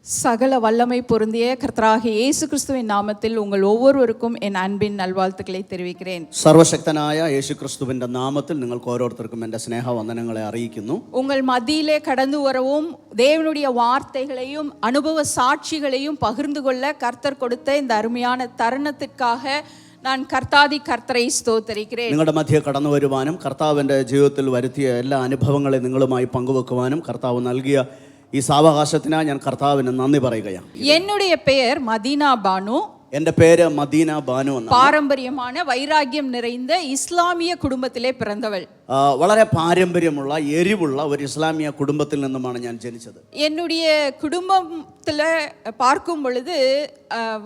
சகல வல்லமை பொருந்திய கர்த்தராகிய இயேசு கிறிஸ்துவின் நாமத்தில் உங்கள் ஒவ்வொருவருக்கும் என் அன்பின் நல்வாழ்த்துக்களை தெரிவிக்கிறேன். സർവശക്തനായ യേശുക്രിസ്തുവിന്റെ നാമത്തിൽ നിങ്ങൾക്ക് ഓരോരുത്തർക്കും എൻ്റെ സ്നേഹവന്ദനങ്ങളെ അറിയിക്കുന്നു. உங்கள் மத்தியிலே கடந்து வரவும் தேவனுடைய வார்த்தைகளையும் அனுபவ சாட்சிகளையும் பகிர்ந்து கொள்ள கர்த்தர் கொடுத்த இந்த அருமையான தருணத்திற்காக நான் கர்த்தரை ஸ்தோத்தரிக்கிறேன். നിങ്ങളുടെ മധ്യേ കടന്നു വരുവാനും കർത്താവിൻ്റെ ജീവിതത്തിൽ വരുത്തിയ എല്ലാ അനുഭവങ്ങളെ നിങ്ങളുമായി പങ്കുവെക്കുവാനും കർത്താവ് നൽകിയ ഈ സാവകാശത്തിനായി ഞാൻ കർത്താവിന് നന്ദി പറയുകയാണ്. என்னுடைய பெயர் மதீனா பானு. എൻ്റെ പേര് മദീന ബാനു എന്നാണ്. பாரம்பரியமான வைராகியம் நிறைந்த இஸ்லாமிய குடும்பத்திலே பிறந்தவள். വളരെ പാരമ്പര്യമുള്ള എരിവുള്ള ഒരു ഇസ്ലാമിയ കുടുംബത്തിൽ നിന്നുമാണ് ഞാൻ ജനിച്ചത്. என்னுடைய குடும்பத்தில் பார்க்கும் பொழுது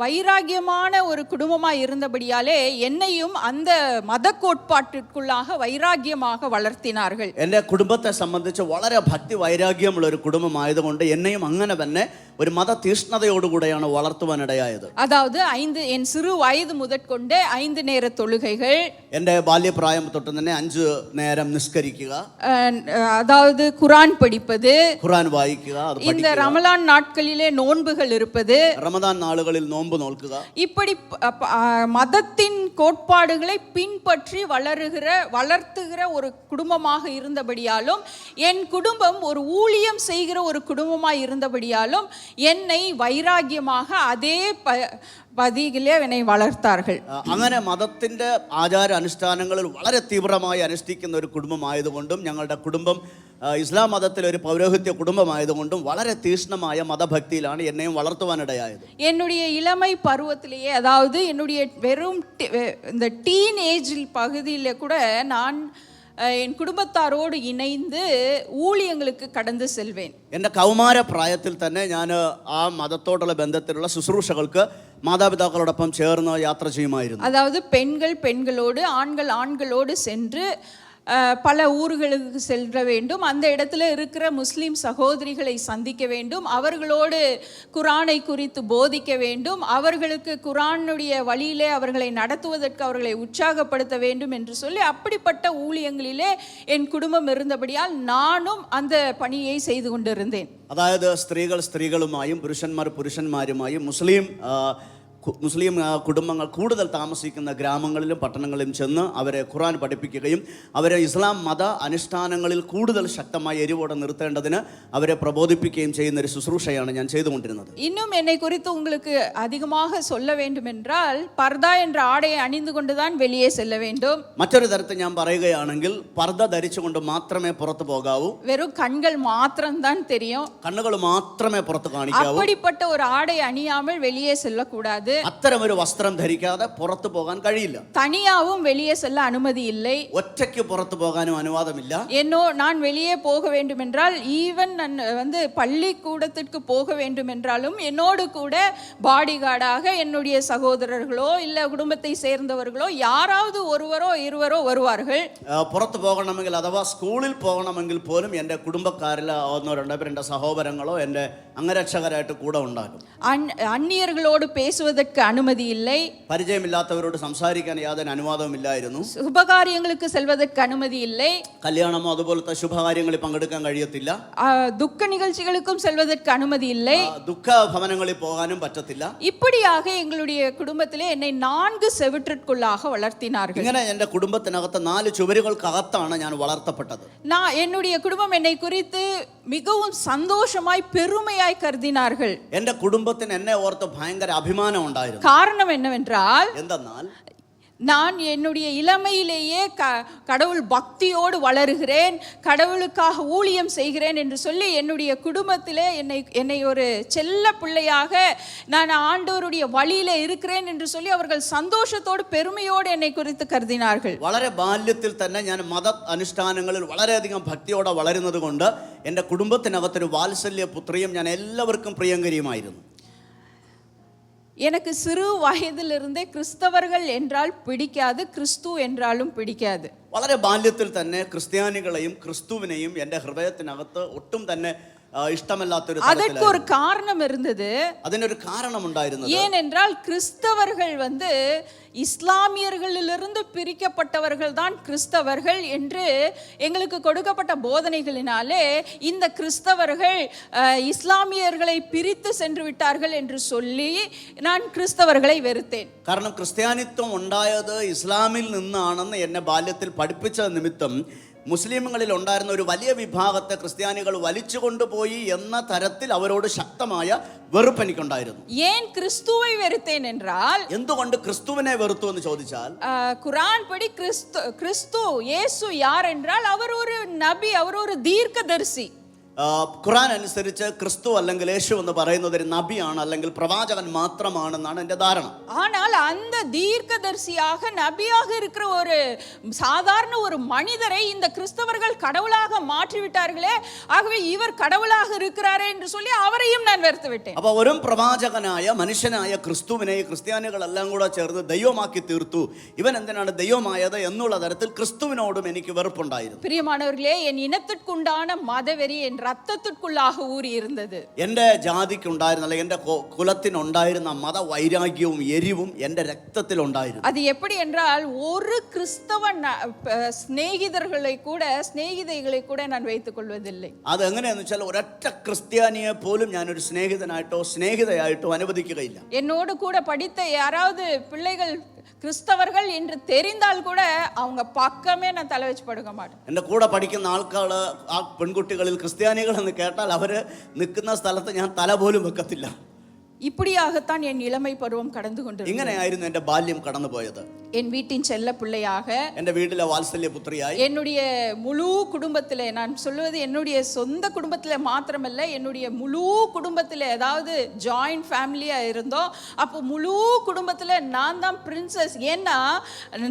வைராகியமான ஒரு குடும்பமாக இருந்தபடியாலே என்னையும் அந்த மத கோட்பாட்டிற்குள்ளாக வைராகியமாக வளர்த்தினார்கள். എൻ്റെ കുടുംബത്തെ സംബന്ധിച്ച് വളരെ ഭക്തി വൈരാഗ്യമുള്ള ഒരു കുടുംബമായതുകൊണ്ട് എന്നെയും അങ്ങനെ തന്നെ ഒരു മത തീഷ്ണതയോടുകൂടെയാണ് വളർത്തുവാനിടയായത്. அதாவது என் சிறு வயது முதற்கொண்டு 5 நேர தொழுகைகள், എൻ്റെ ബാല്യപ്രായം തൊട്ട് തന്നെ 5 നേരം നിസ്കരിക്കുക, அதாவது குரான் படிப்பது, ഖുർആൻ വായിക്കുക, இந்த ரமலான் நாட்களிலே நோன்புகள் இருப்பது, റമദാൻ നാളുകളിൽ നോമ്പ് നോൽക്കുക, இப்படி மதத்தின் கோட்பாடுகளை பின்பற்றி வளர்த்துகிற ஒரு குடும்பமாக இருந்தபடியாலும் என் குடும்பம் ஒரு ஊழியம் செய்கிற ஒரு குடும்பமாக இருந்தபடியாலும் என்னை வைராகியமாக அதே பதியிலே என்னை வளர்த்தார்கள். അങ്ങനെ മതത്തിന്റെ ആചാര അനുഷ്ഠാനങ്ങളിൽ വളരെ തീവ്രമായി അനുഷ്ഠിക്കുന്ന ഒരു കുടുംബമായതുകൊണ്ടും ഞങ്ങളുടെ കുടുംബം ഇസ്ലാം മതത്തിലെ ഒരു പൗരോഹിത്യ കുടുംബമായതുകൊണ്ടും വളരെ തീഷ്ണമായ മതഭക്തിയിലാണ് എന്നെയും വളർത്തുവാനിടയായത്. என்னுடைய இளமை பருவத்திலேயே, அதாவது என்னுடைய வெறும் இந்த டீன் ஏஜ் பகுதியில் கூட நான் என் குடும்பத்தாரோடு இணைந்து ஊழியங்களுக்கு கடந்து செல்வேன். എൻ്റെ കൗമാര പ്രായത്തിൽ തന്നെ ഞാൻ ആ മതത്തോടുള്ള ബന്ധത്തിലുള്ള ശുശ്രൂഷകൾക്ക് മാതാപിതാക്കളോടൊപ്പം ചേർന്ന് യാത്ര ചെയ്യുമായിരുന്നു. அதாவது பெண்களோடு ஆண்களோடு சென்று பல ஊர்களுக்கு செல்ல வேண்டும். அந்த இடத்துல இருக்கிற முஸ்லீம் சகோதரிகளை சந்திக்க வேண்டும், அவர்களோடு குரானை குறித்து போதிக்க வேண்டும், அவர்களுக்கு குரானுடைய வழியிலே அவர்களை நடத்துவதற்கு அவர்களை உற்சாகப்படுத்த வேண்டும் என்று சொல்லி அப்படிப்பட்ட ஊழியங்களிலே என் குடும்பம் இருந்தபடியால் நானும் அந்த பணியை செய்து கொண்டிருந்தேன். അതായത് സ്ത്രീകൾ സ്ത്രീകളുമായും പുരുഷന്മാർ പുരുഷന്മാരുമായും മുസ്ലിം കുടുംബങ്ങൾ കൂടുതൽ താമസിക്കുന്ന ഗ്രാമങ്ങളിലും പട്ടണങ്ങളിലും ചെന്ന് അവരെ ഖുർആൻ പഠിപ്പിക്കുകയും അവരെ ഇസ്ലാം മത അനുഷ്ഠാനങ്ങളിൽ കൂടുതൽ ശക്തമായി എരിവോടെ നിർത്തേണ്ടതിന് അവരെ പ്രബോധിപ്പിക്കുകയും ചെയ്യുന്ന ഒരു ശുശ്രൂഷയാണ് ഞാൻ ചെയ്തുകൊണ്ടിരുന്നത്. இன்னும் என்னை குறித்து உங்களுக்கு அதிகமாக சொல்ல வேண்டும் என்றால் பர்தா என்ற ஆடையை அணிந்து கொண்டுதான் வெளியே செல்ல வேண்டும். മറ്റൊരു തരത്തിൽ ഞാൻ പറയുകയാണെങ്കിൽ പർദ്ദ ധരിച്ചുകൊണ്ട് മാത്രമേ പുറത്തു പോകാവൂ. வெறும் கண்கள் மாத்திரம்தான் தெரியும், കണ്ണുകൾ മാത്രമേ പുറത്ത് കാണിക്കാവൂ. அப்படிப்பட்ட ஒரு ஆடை அணியாமல் வெளியே செல்லக்கூடாது. അത്തരം ഒരു വസ്ത്രം ധരിക്കാതെ പുറത്തു പോകാൻ കഴിയില്ല. தனியாவும் வெளியே செல்ல அனுமதி இல்லை. ഒറ്റയ്ക്ക് പുറത്തു പോകാനും അനുവാദമില്ല. நான் வெளியே போக வேண்டும் என்றால், ஈவன் நான் பள்ளிக்கூடத்திற்கு போக வேண்டும் என்றாலும் என்னோடு கூட பாடி கார்டாக என்னுடைய சகோதரர்களோ இல்ல குடும்பத்தை சேர்ந்தவர்களோ யாராவது ஒருவரோ இருவரோ வருவார்கள். പുറത്തു പോകണമെങ്കിൽ അഥവാ സ്കൂളിൽ പോകണമെങ്കിൽ പോലും എൻ്റെ കുടുംബക്കാരിൽ ഒന്നോ രണ്ടോ പേർ എൻ്റെ സഹോദരങ്ങളോ എൻ്റെ അംഗരക്ഷകരായിട്ട് കൂടെ ഉണ്ടാകും. அந்நியர்களோடு பேசுவதற்கு அனுமதி இல்லை. പരിചയമില്ലാത്തവരോട് സംസാരിക്കാൻ യാതൊരു അനുവാദവും ഇല്ലായിരുന്നു. சுபகாரியங்களுக்கு செல்வதற்கு அனுமதி இல்லை. കല്യാണമോ അതുപോലത്തെ ശുഭകാര്യങ്ങളിൽ പങ്കെടുക്കാൻ കഴിയത്തില്ല. துக்க நிகழ்ச்சிகளுக்கும் செல்வதற்கு அனுமதி இல்லை. ദുഃഖ ഭവനങ്ങളിൽ പോകാനും പറ്റത്തില്ല. இப்படியாக எங்களுடைய குடும்பத்திலே என்னை 4 செவிற்றிற்குள்ளாக வளர்த்தினார்கள். ഇങ്ങനെ എൻ്റെ കുടുംബത്തിനകത്ത് 4 ചുവരുകൾക്കകത്താണ് ഞാൻ വളർത്തപ്പെട്ടത്. என்னுடைய குடும்பம் என்னை குறித்து மிகவும் சந்தோஷமாய் பெருமையாய் கருதினார்கள். എൻ്റെ കുടുംബത്തിന് എന്നെ ഓർത്ത് ഭയങ്കര അഭിമാനം ഉണ്ടായിരുന്നു. காரணம் என்னவென்றால், എന്തെന്നാൽ நான் என்னுடைய இளமையிலேயே கடவுள் பக்தியோடு வளருகிறேன், கடவுளுக்காக ஊழியம் செய்கிறேன் என்று சொல்லி என்னுடைய குடும்பத்திலே என்னை ஒரு செல்ல பிள்ளையாக நான் ஆண்டவருடைய வழியிலே இருக்கிறேன் என்று சொல்லி அவர்கள் சந்தோஷத்தோடு பெருமையோடு என்னை குறித்து கருதினார்கள். വളരെ ബാല്യത്തിൽ തന്നെ ഞാൻ മത അനുഷ്ഠാനങ്ങളിൽ വളരെയധികം ഭക്തിയോടെ വളരുന്നത് കൊണ്ട് എൻ്റെ കുടുംബത്തിനകത്തൊരു വാത്സല്യ പുത്രിയും ഞാൻ എല്ലാവർക്കും പ്രിയങ്കരിയുമായിരുന്നു. எனக்கு சிறு வயதிலிருந்தே கிறிஸ்தவர்கள் என்றால் பிடிக்காது, கிறிஸ்து என்றாலும் பிடிக்காது. വളരെ ബാല്യത്തിൽ തന്നെ ക്രിസ്ത്യാനികളെയും ക്രിസ്തുവിനെയും എൻ്റെ ഹൃദയത്തിനകത്ത് ഒട്ടും തന്നെ ഇഷ്ടമല്ലാത്തൊരു அதற்கு ஒரு காரணம் இருந்தது. അതിനൊരു കാരണം ഉണ്ടായിരുന്നത് ஏனென்றால் கிறிஸ்தவர்கள் இஸ்லாமியர்களிலிருந்து பிரிக்கப்பட்டவர்கள் தான் கிறிஸ்தவர்கள் என்று எங்களுக்கு கொடுக்கப்பட்ட போதனைகளினாலே இந்த கிறிஸ்தவர்கள் இஸ்லாமியர்களை பிரித்து சென்று விட்டார்கள் என்று சொல்லி நான் கிறிஸ்தவர்களை வெறுத்தேன். കാരണം ക്രിസ്ത്യാനിത്വം ഉണ്ടായത് ഇസ്ലാമിൽ നിന്നാണെന്ന് എന്നെ ബാല്യത്തിൽ പഠിപ്പിച്ച നിമിത്തം മുസ്ലിമുകളിൽ ഉണ്ടായിരുന്ന ഒരു വലിയ വിഭാഗത്തെ ക്രിസ്ത്യാനികൾ വലിച്ചു കൊണ്ടുപോയി എന്ന തരത്തിൽ അവരോട് ശക്തമായ വെറുപ്പ് എനിക്കുണ്ടായിരുന്നു. ஏன் கிறிஸ்துவை வெறுத்தேன் என்றால், എന്തുകൊണ്ട് ക്രിസ്തുവിനെ വെറുത്തു എന്ന് ചോദിച്ചാൽ, குரான் படி கிறிஸ்து இயேசு யார் என்றால் அவர் ஒரு நபி, அவர் ஒரு தீர்க்கதரிசி. ഖുർആൻ അനുസരിച്ച് ക്രിസ്തു അല്ലെങ്കിൽ യേശു എന്ന് പറയുന്നത് ഒരു നബിയാണ്, അല്ലെങ്കിൽ പ്രവാചകൻ മാത്രമാണെന്നാണ് എൻ്റെ ധാരണ. ஆனால் அந்த தீர்க்கதரிசியாக நபியாக இருக்கிற ஒரு சாதாரண ஒரு மனிதரை இந்த கிறிஸ்தவர்கள் கடவுளாக மாற்றி விட்டார்களே, ஆகவே இவர் கடவுளாக இருக்கிறாரே என்று சொல்லி அவரையும் நான் வெறுத்து விட்டேன். അപ്പോൾ ഒരു പ്രവാചകനായ മനുഷ്യനായ ക്രിസ്തുവിനെ ക്രിസ്ത്യാനികളെല്ലാം കൂടെ ചേർന്ന് ദൈവമാക്കി തീർത്തു. ഇവൻ എന്തിനാണ് ദൈവമായത് എന്നുള്ള തരത്തിൽ ക്രിസ്തുവിനോടും എനിക്ക് വെറുപ്പുണ്ടായിരുന്നു. பிரியமானவர்களே, என் இனத்திற்குண்டான மதவெறி என் ரத்தத்திற்குள்ளாக ஊறி இருந்தது. എൻ്റെ ജാതിക്കുണ്ടായിരുന്ന അല്ലെങ്കിൽ എൻ്റെ കുലത്തിനുണ്ടായിരുന്ന മതവൈരാഗ്യവും എരിവും എൻ്റെ രക്തത്തിലുണ്ടായിരുന്നു. அது எப்படி என்றால், ஒரு கிறிஸ்தவ சிநேகிதைகளை கூட நான் வைத்துக் கொள்வதில்லை. അത് എങ്ങനെയാന്ന് വെച്ചാൽ ഒരൊറ്റ ക്രിസ്ത്യാനിയെ പോലും ഞാനൊരു സ്നേഹിതനായിട്ടോ സ്നേഹിതയായിട്ടോ അനുവദിക്കുകയില്ല. என்னோடு கூட படித்த யாராவது பிள்ளைகள் கிறிஸ்தவர்கள் என்று தெரிந்தால் கூட அவங்க பக்கமே நான் தலை வச்சு படுக்க மாட்டேன். എൻ്റെ കൂടെ പഠിക്കുന്ന ആൾക്കാള് ആ പെൺകുട്ടികളിൽ ക്രിസ്ത്യാനികൾ എന്ന് കേട്ടാൽ അവര് നിൽക്കുന്ന സ്ഥലത്ത് ഞാൻ തല പോലും വെക്കത്തില്ല. இப்படியாகத்தான் என் இளமை பருவம் கடந்து கொண்டிருந்தது. ഇങ്ങനെയായിരുന്നു എൻ്റെ ബാല്യം കടന്നുപോയത്. என் வீட்டின் செல்ல பிள்ளையாக, എൻ്റെ വീട്ടിലെ വാത്സല്യ പുത്രിയായി, என்னுடைய முழு குடும்பத்திலே, நான் சொல்வது என்னுடைய சொந்த குடும்பத்தில் மாத்திரமல்ல, என்னுடைய முழு குடும்பத்தில், அதாவது ஜாயிண்ட் ஃபேமிலியா இருந்தோம். அப்போ முழு குடும்பத்தில் நான் தான் பிரின்சஸ். ஏன்னா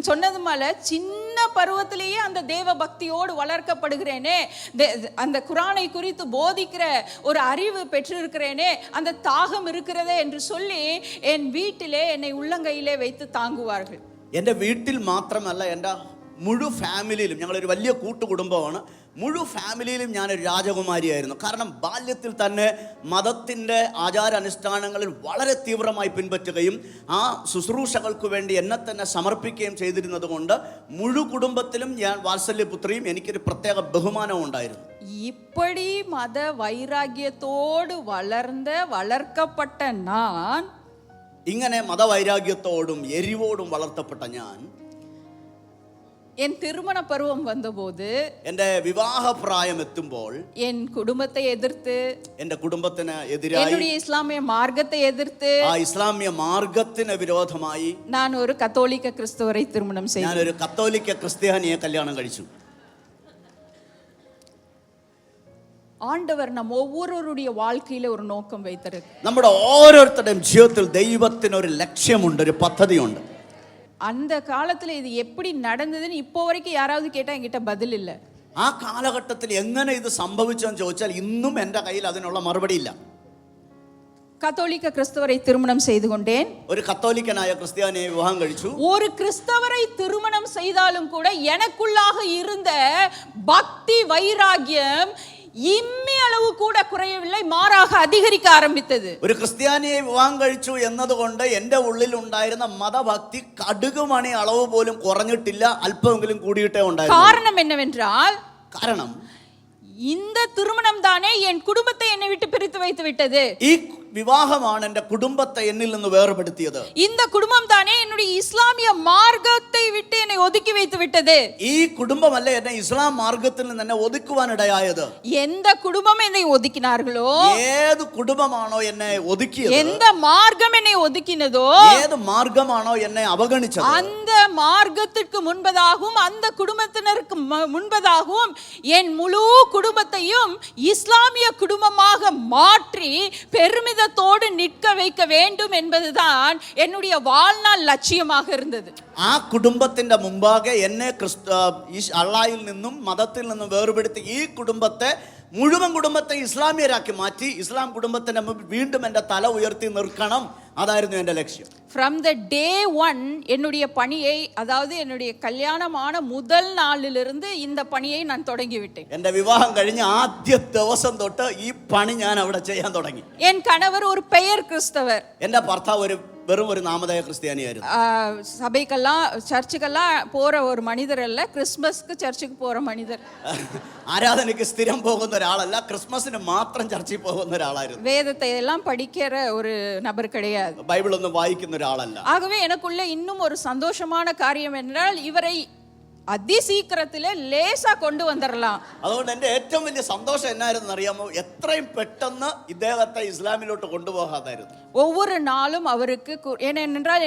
சொன்னது மேல சின்ன பருவத்திலேயே அந்த தேவ பக்தியோடு வளர்க்கப்படுகிறேனே, அந்த குரானை குறித்து போதிக்கிற ஒரு அறிவு பெற்றிருக்கிறேனே, அந்த தாகம் இருக்கிறதே என்று சொல்லி என் வீட்டிலே என்னை உள்ளங்கையிலே வைத்து தாங்குவார்கள். എൻ്റെ വീട്ടിൽ മാത്രമല്ല, എൻ്റെ മുഴു ഫാമിലിയിലും, ഞങ്ങളൊരു വലിയ കൂട്ടുകുടുംബമാണ്, മുഴു ഫാമിലിയിലും ഞാനൊരു രാജകുമാരിയായിരുന്നു. കാരണം ബാല്യത്തിൽ തന്നെ മതത്തിൻ്റെ ആചാരാനുഷ്ഠാനങ്ങളിൽ വളരെ തീവ്രമായി പിൻപറ്റുകയും ആ ശുശ്രൂഷകൾക്ക് വേണ്ടി എന്നെ തന്നെ സമർപ്പിക്കുകയും ചെയ്തിരുന്നത് കൊണ്ട് മുഴു കുടുംബത്തിലും ഞാൻ വാത്സല്യപുത്രിയും എനിക്കൊരു പ്രത്യേക ബഹുമാനവും ഉണ്ടായിരുന്നു. இப்படி மத வைராகியத்தோடு வளர்க்கப்பட்ட நான், ഇങ്ങനെ മതവൈരാഗ്യത്തോടും എരിവോടും വളർത്തപ്പെട്ട ഞാൻ, என் திருமண பருவம் வந்தபோது, എൻ്റെ വിവാഹപ്രായം എത്തുമ്പോൾ என் കുടുംബത്തെ എതിർത്ത്, എൻ്റെ കുടുംബത്തിന് എതിരായി, என்னுடைய இஸ்லாமிய மார்க்கத்தை எதிர்த்து, ആ ഇസ്ലാമിക മാർഗത്തിന് വിരോധമായി நான் ஒரு கத்தோலிக்க கிறிஸ்தவரை திருமணம் செய்தேன். ഞാനൊരു കത്തോലിക്ക ക്രിസ്ത്യാനിയെ കല്യാണം കഴിച്ചു. ஆண்டவர் நம் ஒவ்வொருவருடைய வாழ்க்கையில ஒரு நோக்கம் வைத்திருக்கு. നമ്മുടെ ഓരോരുത്തരുടെയും ജീവിതത്തിൽ ദൈവത്തിന് ഒരു ലക്ഷ്യമുണ്ട്, ഒരു പദ്ധതിയുണ്ട്. அந்த காலத்துல இது எப்படி நடந்ததுன்னு இப்போ வரைக்கும் யாராவது கேட்டா என்கிட்ட பதில் இல்லை. ആ കാലഘട്ടത്തിൽ എങ്ങനെ ഇത് സംഭവിച്ചെന്ന് ചോദിച്ചാൽ ഇന്നും എൻ്റെ കയ്യിൽ അതിനുള്ള മറുപടി ഇല്ല. கத்தோலிக்க கிறிஸ்தவரை திருமணம் செய்து கொண்டேன். ഒരു കത്തോലിക്കനായ ക്രിസ്ത്യാനിയെ വിവാഹം കഴിച്ചു. ஒரு கிறிஸ்தவரை திருமணம் செய்தாலும் கூட எனக்குள்ளாக இருந்த பக்தி வைராகியம் இம்மி அளவு கூட குறையவில்லை, மாறாக அதிகரிக்க ஆரம்பித்தது. ഒരു ക്രിസ്ത്യാനിയെ വിവാഹം കഴിച്ചു എന്നതുകൊണ്ട് എൻ്റെ ഉള്ളിൽ ഉണ്ടായിരുന്ന മതഭക്തി കടുകുമണി അളവ് പോലും കുറഞ്ഞിട്ടില്ല, അല്പമെങ്കിലും കൂടിയിട്ടേ ഉണ്ടായിരുന്നു. காரணம் என்னவென்றால், കാരണം இந்த திருமணம் தானே என் குடும்பத்தை என்னை விட்டு பிரித்து வைத்து விட்டது. ഈ വിവാഹമാണ് എൻ്റെ കുടുംബത്തെ എന്നിൽ നിന്ന് വേർപെടുത്തിയത്. இந்த குடும்பம் தானே என்னுடைய இஸ்லாமிய மார்க்கத்தை விட்டு என்னை ஒதுக்கி வைத்து விட்டது. ഈ കുടുംബമല്ല എന്നെ ഇസ്ലാം മാർഗത്തിൽ നിന്ന് എന്നെ ഒതുക്കുവാൻ ഇടയായത്. எந்த குடும்பம் என்னை ஒதுக்கினார்களோ, ഏത് കുടുംബമാണോ എന്നെ ഒതുക്കിയത്, எந்த மார்க்கம் என்னை ஒதுக்கினதோ, ഏത് മാർഗമാണോ എന്നെ അവഗണിച്ചത്, அந்த மார்க்கத்திற்கு முன்பதாகவும் அந்த குடும்பத்தினருக்கு முன்பதாகவும் என் முழு குடும்பத்தையும் இஸ்லாமிய குடும்பமாக மாற்றி பெருமிதத்தோடு நிற்க வைக்க வேண்டும் என்பதுதான் என்னுடைய வாழ்நாள் லட்சியமாக இருந்தது. ആ കുടുംബത്തിന്റെ മുമ്പാകെ എന്നെ അള്ളായിൽ നിന്നും മതത്തിൽ നിന്നും വേർപെടുത്തി ഈ കുടുംബത്തെ, മുഴുവൻ കുടുംബത്തെ ഇസ്ലാമിയരാക്കി മാറ്റി ഇസ്ലാം കുടുംബത്തിന്റെ മുമ്പിൽ വീണ്ടും എൻ്റെ തല ഉയർത്തി നിൽക്കണം, അതായിരുന്നു എൻ്റെ ലക്ഷ്യം. From the day one என்னுடைய பணியை, அதாவது என்னுடைய கல்யாணமான முதல் நாளிலிருந்து இந்த பணியை நான் தொடங்கி விட்டேன். എൻ്റെ വിവാഹം കഴിഞ്ഞ ആദ്യ ദിവസം തൊട്ട് ഈ പണി ഞാൻ അവിടെ ചെയ്യാൻ തുടങ്ങി. என் கணவர் ஒரு பெயர் கிறிஸ்தவர். എൻ്റെ ഭർത്താവ് வெறும் ஒரு நாமதேய கிறிஸ்தியானியாയിരുന്നു. சபைக்கெல்லாம் சர்ச்சுக்கெல்லாம் போற ஒரு மனிதர் அல்ல, கிறிஸ்மஸ்க்கு சர்ச்சுக்கு போற மனிதர். ആരാധനയ്ക്ക് സ്ഥിരം പോകുന്ന ഒരാളല്ല, ക്രിസ്മസിന് മാത്രം ചർച്ചിൽ പോകുന്ന ഒരാളായിരുന്നു. வேதத்தை எல்லாம் படிக்கிற ஒரு நபர் கிடையாது, ബൈബിൾ ഒന്നും വായിക്കുന്ന ഒരാളല്ല. ஆகவே எனக்குள்ள இன்னும் ஒரு சந்தோஷமான காரியம் என்றால் இவரை അതിശീഘ്രത്തില് ലേസാ കൊണ്ടുവന്നിരலாம். അതുകൊണ്ട് എൻ്റെ ഏറ്റവും വലിയ സന്തോഷം എന്നായിരുന്നു അറിയാമോ? എത്രയും പെട്ടെന്ന് ഇദ്ദേഹത്തെ ഇസ്ലാമിലോട്ട് കൊണ്ടുപോകാതായിരുന്നു. ஒவ்வொரு நாளும் அவருக்கு ஏனென்றால்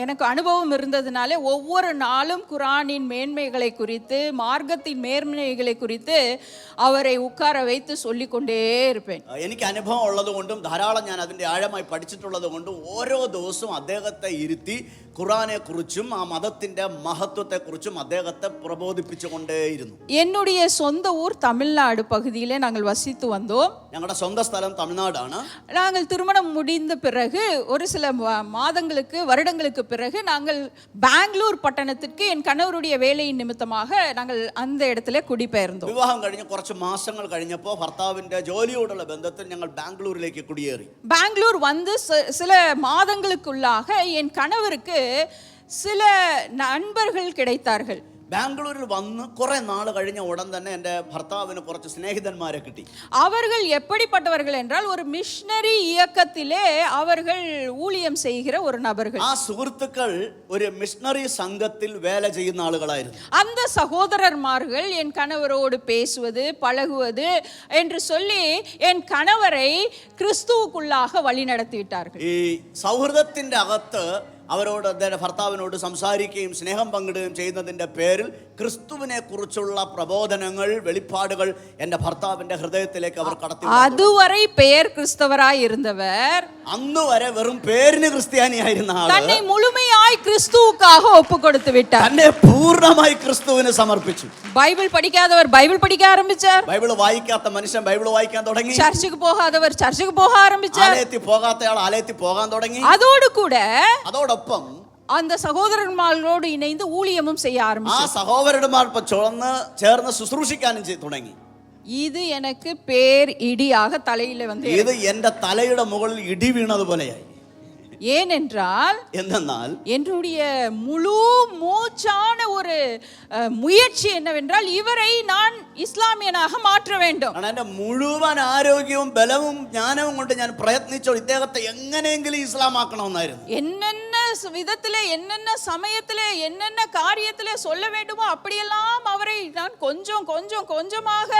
எனக்கு அனுபவம் இருந்ததுனாலே ஒவ்வொரு நாளும் குரானின் மேன்மைகளை குறித்து, மார்க்கத்தின் மேன்மைகளை குறித்து அவரை உட்கார வைத்து சொல்லிக்கொண்டே இருப்பேன். എനിക്ക് അനുഭവം ഉള്ളത് കൊണ്ടും ധാരാളം ഞാൻ അതിൻ്റെ ആഴമായി പഠിച്ചിട്ടുള്ളത് കൊണ്ടും ഓരോ ദിവസവും അദ്ദേഹത്തെ ഇരുത്തി ഖുറാനെ കുറിച്ചും ആ മതത്തിന്റെ മഹത്വത്തെ കുറിച്ചും അദ്ദേഹത്തെ പ്രബോധിപ്പിച്ചുകൊണ്ടേയിരുന്നു. என்னுடைய சொந்த ஊர் தமிழ்நாடு பகுதியிலே நாங்கள் வசித்து வந்தோம். ഞങ്ങളുടെ സ്വന്തം സ്ഥലം തമിഴ്നാടാണ്. நாங்கள் திருமணம் முடிந்த பிறகு ஒரு சில வருடங்களுக்கு பிறகு நாங்கள் பெங்களூர் பட்டணத்திற்கு என் கணவருடைய வேலையின் நிமித்தமாக நாங்கள் அந்த இடத்துல குடிபெயர்ந்தோம். വിവാഹം കഴിഞ്ഞ് കുറച്ച് മാസങ്ങൾ കഴിഞ്ഞപ്പോൾ ഭർത്താവിന്റെ ജോലിയോടുള്ള ബന്ധത്തിൽ ഞങ്ങൾ ബാംഗ്ലൂരിലേക്ക് കുടിയേറി. பெங்களூர் வந்து சில மாதங்களுக்குள்ளாக என் கணவருக்கு சில நண்பர்கள் கிடைத்தார்கள். ബാംഗ്ലൂരിൽ വന്ന് കുറെ നാൾ കഴിഞ്ഞ ഉടൻ തന്നെ എൻ്റെ ഭർത്താവിന് കുറച്ച് സ്നേഹിതന്മാരെ കിട്ടി. அவர்கள் எப்படிப்பட்டவர்கள் என்றால் ஒரு மிஷனரி இயக்கத்திலே அவர்கள் ஊழியம் செய்கிற ஒரு நபர்கள். ആ സുഹൃത്തുക്കൾ ഒരു മിഷണറി സംഘത്തിൽ വേല ചെയ്യുന്ന ആളുകളായിരുന്നു. அந்த சகோதரர்மார்கள் என் கணவரோடு பேசுவது, பழகுவது என்று சொல்லி என் கணவரை கிறிஸ்துவுக்குள்ளாக வழி நடத்தி விட்டார்கள். ഈ സൗഹൃദത്തിന്റെ അകത്ത് അവരോട് ഭർത്താവിനോട് സംസാരിക്കുകയും സ്നേഹം പങ്കിടുകയും ചെയ്യുന്നതിന്റെ പേരിൽ ക്രിസ്തുവിനെ കുറിച്ചുള്ള പ്രബോധനങ്ങൾ, വെളിപ്പാടുകൾ എൻ്റെ ഭർത്താവിന്റെ ഹൃദയത്തിലേക്ക് അവർ കടത്തി. അതുവരെ പേർ ക്രിസ്തവരായി ഇരുന്നவர் അന്ന് വരെ വെറും പേരിന് ക്രിസ്ത്യാനിയായിരുന്ന ആൾ തന്നെ മുഴുமையாய் கிறிஸ்துவுக்காக ஒப்புக்கொடுத்து விட்டார். തന്നെ പൂർണ്ണമായി ക്രിസ്തുവിന് സമർപ്പിച്ചു. ബൈബിൾ പഠിക്കാதவர் ബൈബിൾ പഠിക്കാൻ ആരംഭിച്ചാர். ബൈബിൾ വായിക്കാത്ത മനുഷ്യൻ ബൈബിൾ വായിക്കാൻ തുടങ്ങി. ചർച്ചിക്ക് പോകാதவர் ചർച്ചിക്ക് പോകാൻ ആരംഭിച്ചാர். ആലയത്തിൽ പോകാത്തയാൾ ആലയത്തിൽ പോകാൻ തുടങ്ങി. അതോടൊപ്പം அந்த സഹോദരന്മാരോട് ഇണൈந்து ஊழியமும் செய்ய ஆரம்பிச்சார். ആ സഹോദരന്മാർക്കൊപ്പം ചേർന്ന് ശുശ്രൂഷിക്കാനും തുടങ്ങി. ഇത് എനിക്ക് പേർ ഇടിயாக தலையில வந்து ഇത് എൻ്റെ തലയുടെ മുകളിൽ ഇടി വീണതുപോലെയായി. ஏனென்றால் என்னுடைய முழு மூச்சான ஒரு முயற்சி என்னவென்றால் இவரை நான் இஸ்லாமியனாக மாற்ற வேண்டும். എൻ്റെ മുഴുവൻ ആരോഗ്യവും ബലവും ജ്ഞാനവും കൊണ്ട് ഞാൻ പ്രയത്നിച്ചു ഇദ്ദേഹത്തെ എങ്ങനെയെങ്കിലും ഇസ്ലാമാക്കണമെന്നായിരുന്നു. என்னென்ன விதத்திலே, என்னென்ன சமயத்திலே, என்னென்ன காரியத்திலே சொல்ல வேண்டுமோ அப்படியெல்லாம் அவரை நான் கொஞ்சமாக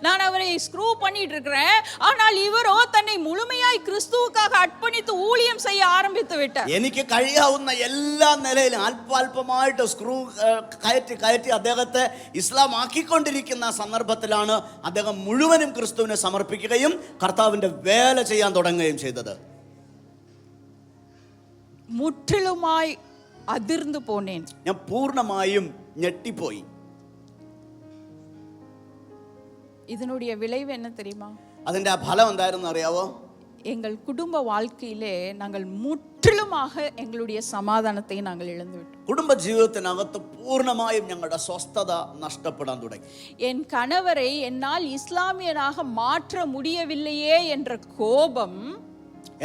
நான் அவரை ஸ்க்ரூ பண்ணிட்டு இருக்கிறேன். ஆனால் இவரோ தன்னை முழுமையாய் கிறிஸ்துவுக்காக அர்ப்பணித்து ஊழியம் செய்ய ആരംഭിച്ചു വിട്ടാர். എനിക്ക് കഴിയാവുന്ന എല്ലാ നിലയിലും അല്പാൽപമായിട്ട് സ്ക്രൂ കയറ്റി അദ്ദേഹത്തെ ഇസ്ലാം ആക്കിക്കൊണ്ടിരിക്കുന്ന സന്ദർഭത്തിലാണ് അദ്ദേഹം മുഴുവനും ക്രിസ്തുവിനെ സമർപ്പിക്കുകയും കർത്താവിന്റെ വേല ചെയ്യാൻ തുടങ്ങുകയും ചെയ്തത്. മുற்றிലുമായി അതിർന്നു പോനേൻ. ഞാൻ പൂർണ്ണമായും ഞെട്ടിപ്പോയി. ഇതിനുடைய விளைவு என்ன தெரியுமா? അതിന്റെ ഫലം എന്തായിരുന്നു അറിയാവോ? எங்கள் குடும்ப வாழ்க்கையிலே நாங்கள் முற்றிலுமாக எங்களுடைய சமாதானத்தை நாங்கள் இழந்துவிட்டோம். കുടുംബ ജീവിതത്തിനകത്ത് പൂർണ്ണമായും ഞങ്ങളുടെ സ്വസ്ഥത നഷ്ടപ്പെടാൻ തുടങ്ങി. என் கணவரை என்னால் இஸ்லாமியனாக மாற்ற முடியவில்லையே என்ற கோபம்,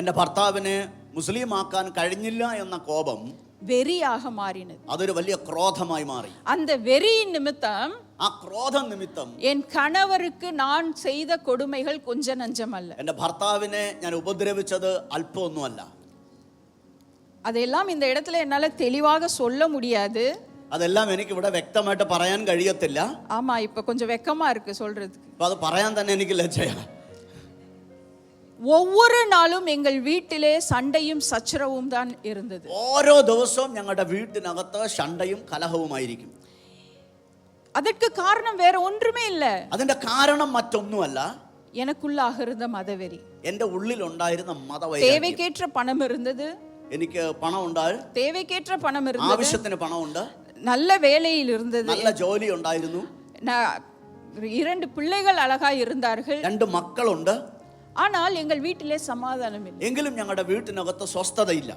എൻ്റെ ഭർത്താവിനെ മുസ്ലിം ആക്കാൻ കഴിഞ്ഞില്ല എന്ന കോപം வெறியாக மாறினது. അതൊരു വലിയ ക്രോധമായി മാറി. அந்த வெறியின் நிமித்தம், ആ ക്രോധം നിമിത്തം என் கணவருக்கு நான் செய்த கொடுமைகள் கொஞ்ச நஞ்சமல்ல. എൻ്റെ ഭർത്താവിനെ ഞാൻ ഉപദ്രവിച്ചത് അല്പമൊന്നുമല്ല. അതെല്ലാം இந்த இடத்துல என்னால தெளிவாக சொல்ல முடியாது. അതെല്ലാം എനിക്ക് ഇവിടെ വ്യക്തമായിട്ട് പറയാൻ കഴിയത്തില്ല. ஆமா, இப்ப கொஞ்சம் வெக்கமா இருக்கு சொல்றதுக்கு. അപ്പൊ അത് പറയാൻ തന്നെ എനിക്ക് ലജ്ജയാണ്. ஒவ்வொரு நாளும் எங்கள் வீட்டிலே சண்டையும் சச்சரவும் தான் இருந்தது. ഓരോ ദിവസവും ഞങ്ങളുടെ വീട്ടിനകത്ത് ശണ്ടയും കലഹവുമായിരിക്കും. அதற்கு காரணம் வேற ஒன்றுமே இல்ல. അതിന്റെ കാരണം മറ്റൊന്നുമല്ല, எனக்குள்ளாக இருந்த மதவெறி. എൻ്റെ ഉള്ളിൽ ഉണ്ടായിരുന്ന മതവൈരാഗ്യം. தேவைக்கேற்ற பணம் இருந்தது, എനിക്ക് പണം ഉണ്ടായി, தேவைக்கேற்ற பணம் இருந்தது, ആവശ്യത്തിന് പണമുണ്ട്, நல்ல வேலையில் இருந்தது, നല്ല ജോലി ഉണ്ടായിരുന്നു, 2 பிள்ளைகள் அழகாய் இருந்தார்கள், 2 മക്കളുണ്ട്, ஆனால் எங்கள் வீட்டிலே சமாதானம் இல்லை. എങ്കിലും ഞങ്ങളുടെ വീട്ടിനകത്ത് സ്വസ്ഥതയില്ല.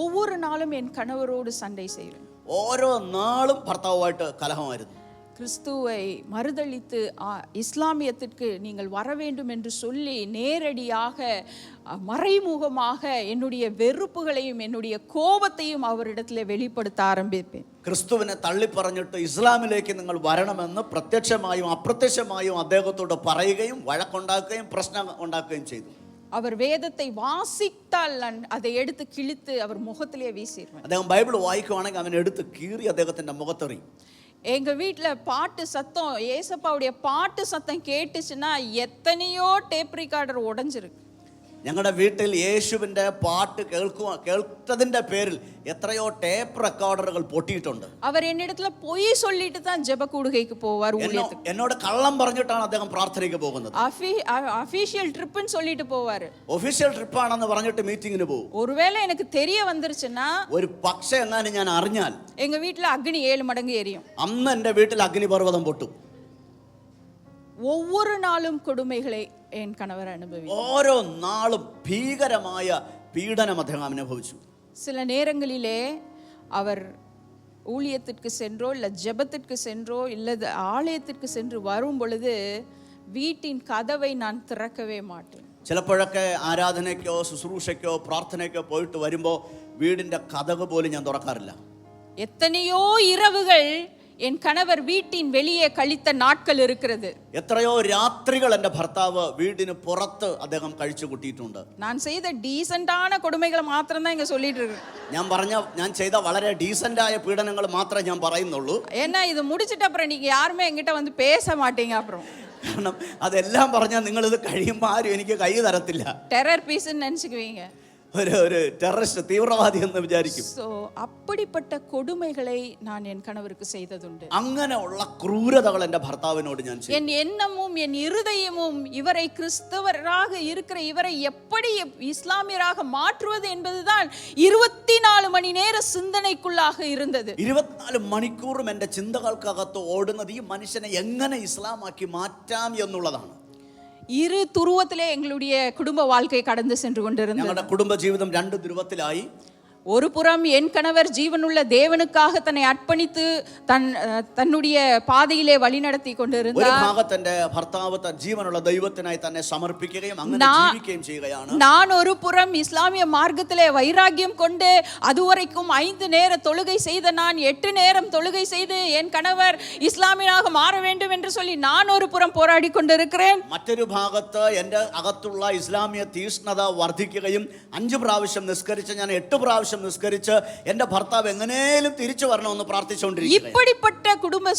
ஒவ்வொரு நாளும் என் கணவரோடு சண்டை செய்கிறேன். ഓരോ നാളും ഭർത്താവുമായിട്ട് കലഹമായിരുന്നു. கிறிஸ்துவை மறுதலித்து இஸ்லாமியத்திற்கு நீங்கள் வர வேண்டும் என்று சொல்லி நேரடியாக மறைமுகமாக என்னுடைய வெறுப்புகளையும் என்னுடைய கோபத்தையும் அவரிடத்தில் வெளிப்படுத்த ஆரம்பிப்பேன். ക്രിസ്തുവിനെ തള്ളി പറഞ്ഞിട്ട് ഇസ്ലാമിലേക്ക് നിങ്ങൾ വരണമെന്ന് പ്രത്യക്ഷമായും അപ്രത്യക്ഷമായും അദ്ദേഹത്തോട് പറയുകയും വഴക്കുണ്ടാക്കുകയും പ്രശ്നം ഉണ്ടാക്കുകയും ചെയ്തു. அவர் வேதத்தை வாசித்தால் நான் அதை எடுத்து கிழித்து அவர் முகத்திலே வீசிடுவேன். അദ്ദേഹം ബൈബിൾ വായിക്കുവാണെങ്കിൽ അവൻ എടുത്ത് കീറി അദ്ദേഹത്തിന്റെ മുഖത്തെറിയും. எங்க வீட்டில் பாட்டு சத்தம், ஏசப்பாவுடைய பாட்டு சத்தம் கேட்டுச்சுன்னா எத்தனையோ டேப் ரெக்கார்டர் உடைஞ்சிருக்கு. ഞങ്ങളുടെ വീട്ടിൽ യേശുവിന്റെ പാട്ട് കേൾത്തതിന്റെ പേരിൽ എത്രയോ ടേപ്പ് റെക്കോർഡറുകൾ പൊട്ടിയിട്ടുണ്ട്. அவர் என்னிடத்துல பொய் சொல்லிட்டு தான் ஜெப கூடுகைக்கு போவார். ஊழியத்துக்கு എന്നോട് കള്ളം പറഞ്ഞിട്ടാണ് അദ്ദേഹം പ്രാർത്ഥനയ്ക്ക് പോകുന്നത്. அபிஷியல் ட்ரிப்னு சொல்லிட்டு போவாரு. ഒഫീഷ്യൽ ട്രിപ്പാണെന്ന് പറഞ്ഞിട്ട് മീറ്റിംഗിന് പോകും. ஒருவேளை எனக்கு தெரிய வந்துருச்சுன்னா, ഒരു പക്ഷേ എങ്ങാനും ഞാൻ അറിഞ്ഞാൽ எங்க வீட்டுல அக்னி 7 மடங்கு எரியும். അന്ന് എൻ്റെ വീട്ടിൽ അഗ്നിപർവ്വതം പൊട്ടും. ஒவ்வொரு நாளும் கொடுமைகளை என் கணவர் அனுபவித்தார். ഓരോ നാളും ഭീകരമായ പീഡനം അദ്ദേഹം അനുഭവിച്ചു. சில நேரங்களிலே அவர் ஊழியத்திற்கு சென்றோ இல்லை ஜெபத்திற்கு சென்றோ இல்லை ஆலயத்திற்கு சென்று வரும் பொழுது வீட்டின் கதவை நான் திறக்கவே மாட்டேன். ചിലപ്പോഴൊക്കെ ആരാധനയ്ക്കോ ശുശ്രൂഷയ്ക്കോ പ്രാർത്ഥനയ്ക്കോ പോയിട്ട് വരുമ്പോൾ വീടിൻ്റെ കതക് പോലും ഞാൻ തുറക്കാറില്ല. எத்தனையோ இரவுகள் என் கணவர் வீட்டின் வெளியே கழித்த நாட்கள் இருக்கிறது. എത്രയോ രാത്രികൾ എൻ്റെ ഭർത്താവ് വീടിന് പുറത്ത് അദ്ദേഹം കഴിച്ചു കൂട്ടിയിട്ടുണ്ട്. நான் செய்த டீசென்டான கொடுமைகளை மாத்திரம் தான் இங்க சொல்லிட்டு இருக்கேன். ഞാൻ ചെയ്ത വളരെ ഡീസൻ്റായ പീഡനങ്ങൾ മാത്രമേ ഞാൻ പറയുന്നുള്ളൂ. ஏன்னா இது முடிச்சிட்ட அப்புறம் நீங்க யாருமே என்கிட்ட வந்து பேச மாட்டீங்க. அப்புறம் കാരണം അതെല്ലാം പറഞ്ഞാൽ നിങ്ങളിത് കഴിയുമ്പോൾ ആരും എനിക്ക് കൈ തരത്തില്ല. டெரர் பீஸ்ன்னு நினைச்சுக்குவீங்க. ഒരു ടെററിസ്റ്റ് തീവ്രവാദി എന്ന് വിചാരിക്കും. அப்படிப்பட்ட கொடுமைகளை நான் என் கணவருக்கு செய்ததுண்டு. അങ്ങനെയുള്ള ക്രൂരതകൾ എൻ്റെ ഭർത്താവിനോട് ഞാൻ ചെയ്തു. என் எண்ணமும் என் இருதயமும் இவரை கிறிஸ்தவராக இருக்கிற இவரை எப்படி இஸ்லாமியராக மாற்றுவது என்பதுதான் 24 மணி நேர சிந்தனைக்குள்ளாக இருந்தது. 24 മണിക്കൂറും എൻ്റെ ചിന്തകൾക്കകത്ത് ഓടുന്നത് ഈ മനുഷ്യനെ എങ്ങനെ ഇസ്ലാമാക്കി മാറ്റാം എന്നുള്ളതാണ്. இரு துருவத்திலே எங்களுடைய குடும்ப வாழ்க்கை கடந்து சென்று கொண்டிருந்தது. ഞങ്ങളുടെ കുടുംബ ജീവിതം 2 ധ്രുവത്തിലായി. ஒரு புறம் என் கணவர் ஜீவனுள்ள தேவனுக்காக தன்னை அர்ப்பணித்து தன்னுடைய பாதையிலே வழிநடத்தி கொண்டிருந்தார். ഒരു ഭാഗത്ത് എൻ്റെ ഭർത്താവ് ജീവനുള്ള ദൈവത്തിനായി തന്നെ സമർപ്പിക്കുകയും അങ്ങനെ ജീവിക്കുകയും ചെയ്യുകയാണ്. நான் ஒரு புறம் இஸ்லாமிய மார்க்கத்திலே வைராக்கியம் கொண்டு அதுவரைக்கும் 5 நேர தொழுகை செய்த நான் 8 நேரம் தொழுகை செய்து என் கணவர் இஸ்லாமியனாக மாற வேண்டும் என்று சொல்லி நான் ஒரு புறம் போராடி கொண்டிருக்கிறேன். മറ്റൊരു ഭാഗത്ത് എൻ്റെ അകത്തുള്ള ഇസ്ലാമിയ തീഷ്ണത വർദ്ധിക്കുകയും 5 പ്രാവശ്യം നിസ്കരിച്ച് ഞാൻ 8 പ്രാവശ്യം നിസ്കരിച്ച് എൻ്റെ ഭർത്താവ് എങ്ങനെയും തിരിച്ചു വരണമെന്ന് പ്രാർത്ഥിച്ചുകൊണ്ടിരിക്കുകയാണ്. இப்படிப்பட்ட குடும்ப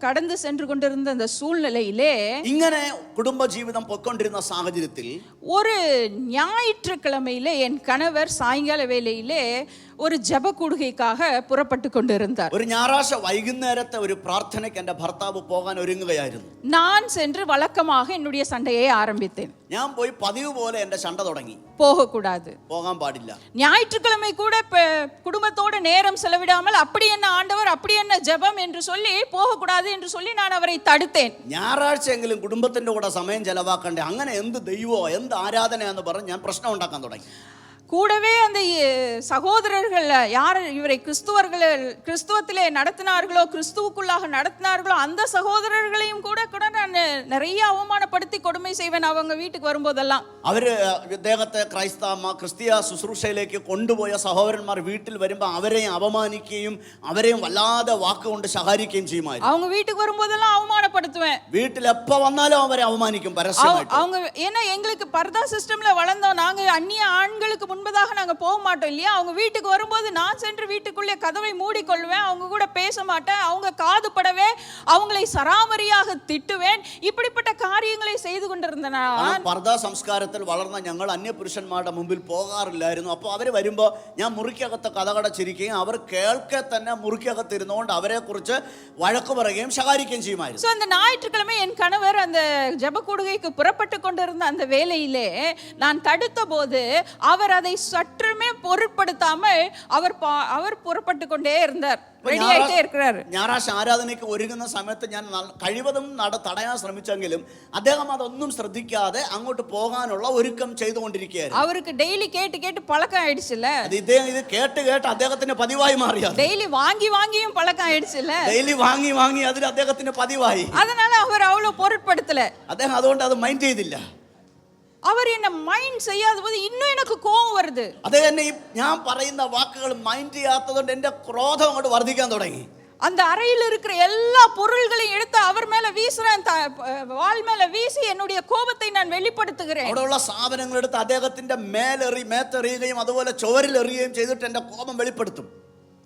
கடந்து சென்று கொண்டிருந்த அந்த சூழ்நிலையிலே ഇങ്ങനെ കുടുംബ ജീവിതം പൊയ്ക്കൊണ്ടിരുന്ന സാഹചര്യത്തിൽ ஒரு ஞாயிற்றுக்கிழமையிலே என் கணவர் சாயங்கால வேளையிலே ஒரு ஜெப கூடுகைக்காக புறப்பட்டு கொண்டிருந்தார். ഒരു ഞായറാഴ്ച വൈകുന്നേരത്തെ ഒരു പ്രാർത്ഥനയ്ക്ക് എൻ്റെ ഭർത്താവ് പോകാൻ ഒരുങ്ങുകയായിരുന്നു. நான் சென்று வழக்கமாக என்னுடைய சண்டையை ஆரம்பித்தேன். ഞാൻ പോയി പതിവ് പോലെ എൻ്റെ ചണ്ട തുടങ്ങി. போகக்கூடாது, പോകാൻ പാടില്ല. ஞாயிற்றுக்கிழமை கூட குடும்பத்தோடு நேரம் செலவிடாமல் அப்படி என்ன ஆண்டவர் அப்படி என்ன ஜெபம் என்று சொல்லி போகக்கூடாது என்று சொல்லி நான் அவரை தடுத்தேன். ഞായറാഴ്ചയെങ്കിലും കുടുംബത്തിന്റെ കൂടെ സമയം ചെലവാക്കണ്ടേ, അങ്ങനെ എന്ത് ദൈവമോ എന്ത് ആരാധനയാന്ന് പറഞ്ഞ് ഞാൻ പ്രശ്നം ഉണ്ടാക്കാൻ തുടങ്ങി. கூடவே அந்த சகோதரர்கள் யார் இவரை கிறிஸ்துவத்திலே நடத்தினார்களோ கிறிஸ்துவுக்குள்ளாக நடத்தினார்களோ அந்த சகோதரர்களையும் கூட நான் நிறைய அவமானப்படுத்தி கொடுமை செய்வேன் அவங்க வீட்டுக்கு வரும்போதெல்லாம். അവര് ഇദ്ദേഹത്തെ ക്രിസ്തീയ ശുശ്രൂഷയിലേക്ക് കൊണ്ടുപോയ സഹോദരന്മാർ വീട്ടിൽ വരുമ്പോൾ അവരെയും അപമാനിക്കുകയും അവരെയും വല്ലാതെ വാക്കുകൊണ്ട് ശകാരിക്കുകയും ചെയ്യുമായിരുന്നു. அவங்க வீட்டுக்கு வரும்போதெல்லாம் அவமானப்படுத்துவேன். വീട്ടിൽ എപ്പോ വന്നാലും അവരെ അവമാനിക്കും പരസ്യമായിട്ട്. அவங்க ஏன்னா எங்களுக்கு பர்தா சிஸ்டம்ல வளர்ந்தோம், நாங்க அந்நிய ஆண்களுக்கு முன்பதாக நாங்க போக மாட்டோம் இல்லையா. அவங்க வீட்டுக்கு வரும்போது நான் சென்று வீட்டுக்குள்ளே கதவை மூடிக்கொள்வேன், அவங்க கூட பேச மாட்டேன், அவங்க காதுபடவே அவங்களை சராமரியாக திட்டுவேன். இப்படிப்பட்ட காரியங்களை செய்து கொண்டிருந்தேன். പർദാ സംസ്കാരത്തിൽ വളർന്ന ഞങ്ങൾ അന്യപുരുഷന്മാരുടെ മുമ്പിൽ പോകാറില്ലായിരുന്നു. അപ്പോൾ അവർ വരുമ്പോൾ ഞാൻ മുറിക്കകത്ത് കഥകടച്ചിരിക്കുകയും അവർ കേൾക്കെ തന്നെ മുറിക്കകത്ത് ഇരുന്നുകൊണ്ട് അവരെ കുറിച്ച് വഴക്ക് പറയുകയും ശകാരിക്കുകയും ചെയ്യുമായിരുന്നു. அந்த ஞாயிற்றுக்கிழமை என் கணவர் அந்த ஜெப கூடுகைக்கு புறப்பட்டு கொண்டிருந்த அந்த வேளையிலே நான் தடுத்த போது அவர் அதை அதை சற்றுமே பொருட்படுத்தாமல் அவர் புறப்பட்டு கொண்டே இருந்தார், ரெடி ஆயிட்டே இருக்கிறார். ഞായറാഴ്ച ആരാധനയ്ക്ക് ഒരുങ്ങുന്ന സമയത്ത് ഞാൻ കഴിവതും തടയാൻ ശ്രമിച്ചെങ്കിലും അദ്ദേഹം അതൊന്നും ശ്രദ്ധിക്കാതെ അങ്ങോട്ട് പോകാനുള്ള ഒരുക്കം ചെയ്തുകൊണ്ടിരിക്കുകയായിരുന്നു. அவருக்கு டெய்லி கேட்டு கேட்டு பழக்கம் ஆயிடுச்சுல, ഇദ്ദേഹം ഇത് കേട്ട് കേട്ട് അദ്ദേഹത്തിന് പതിവായി മാറിയത്. டெய்லி வாங்கி வாங்கியும் பழக்கம் ஆயிடுச்சுல, ഡെയിലി വാങ്ങി വാങ്ങി അതിൽ അദ്ദേഹത്തിന് പതിവായി. அதனால அவர் அவ்வளவு பொருட்படுத்தல. അദ്ദേഹം അതുകൊണ്ട് അത് മൈൻഡ് ചെയ്തില്ല. அவர் என்ன மைண்ட் செய்யாத போது இன்னும் எனக்கு கோபம் வருது. അതേ തന്നെ ഞാൻ പറയുന്ന വാക്കുകൾ മൈൻഡ് ചെയ്യാത്തതുകൊണ്ട് എന്റെ ക്രോധം അങ്ങോട്ട് വർദ്ധിക്കാൻ തുടങ്ങി. அந்த அறையில் இருக்கிற எல்லா பொருள்களையும் எடுத்து அவர் மேல வீசுறேன், வாள் மேல வீசி என்னுடைய கோபத்தை நான் வெளிப்படுத்துகிறேன். അവിടെയുള്ള സാധനങ്ങൾ എടുത്ത് അദ്ദേഹത്തിന്റെ മേത്തെറിയുകയും അതുപോലെ ചുവരിലെറിയുകയും ചെയ്തിട്ട് എന്റെ കോപം വെളിപ്പെടുത്തും.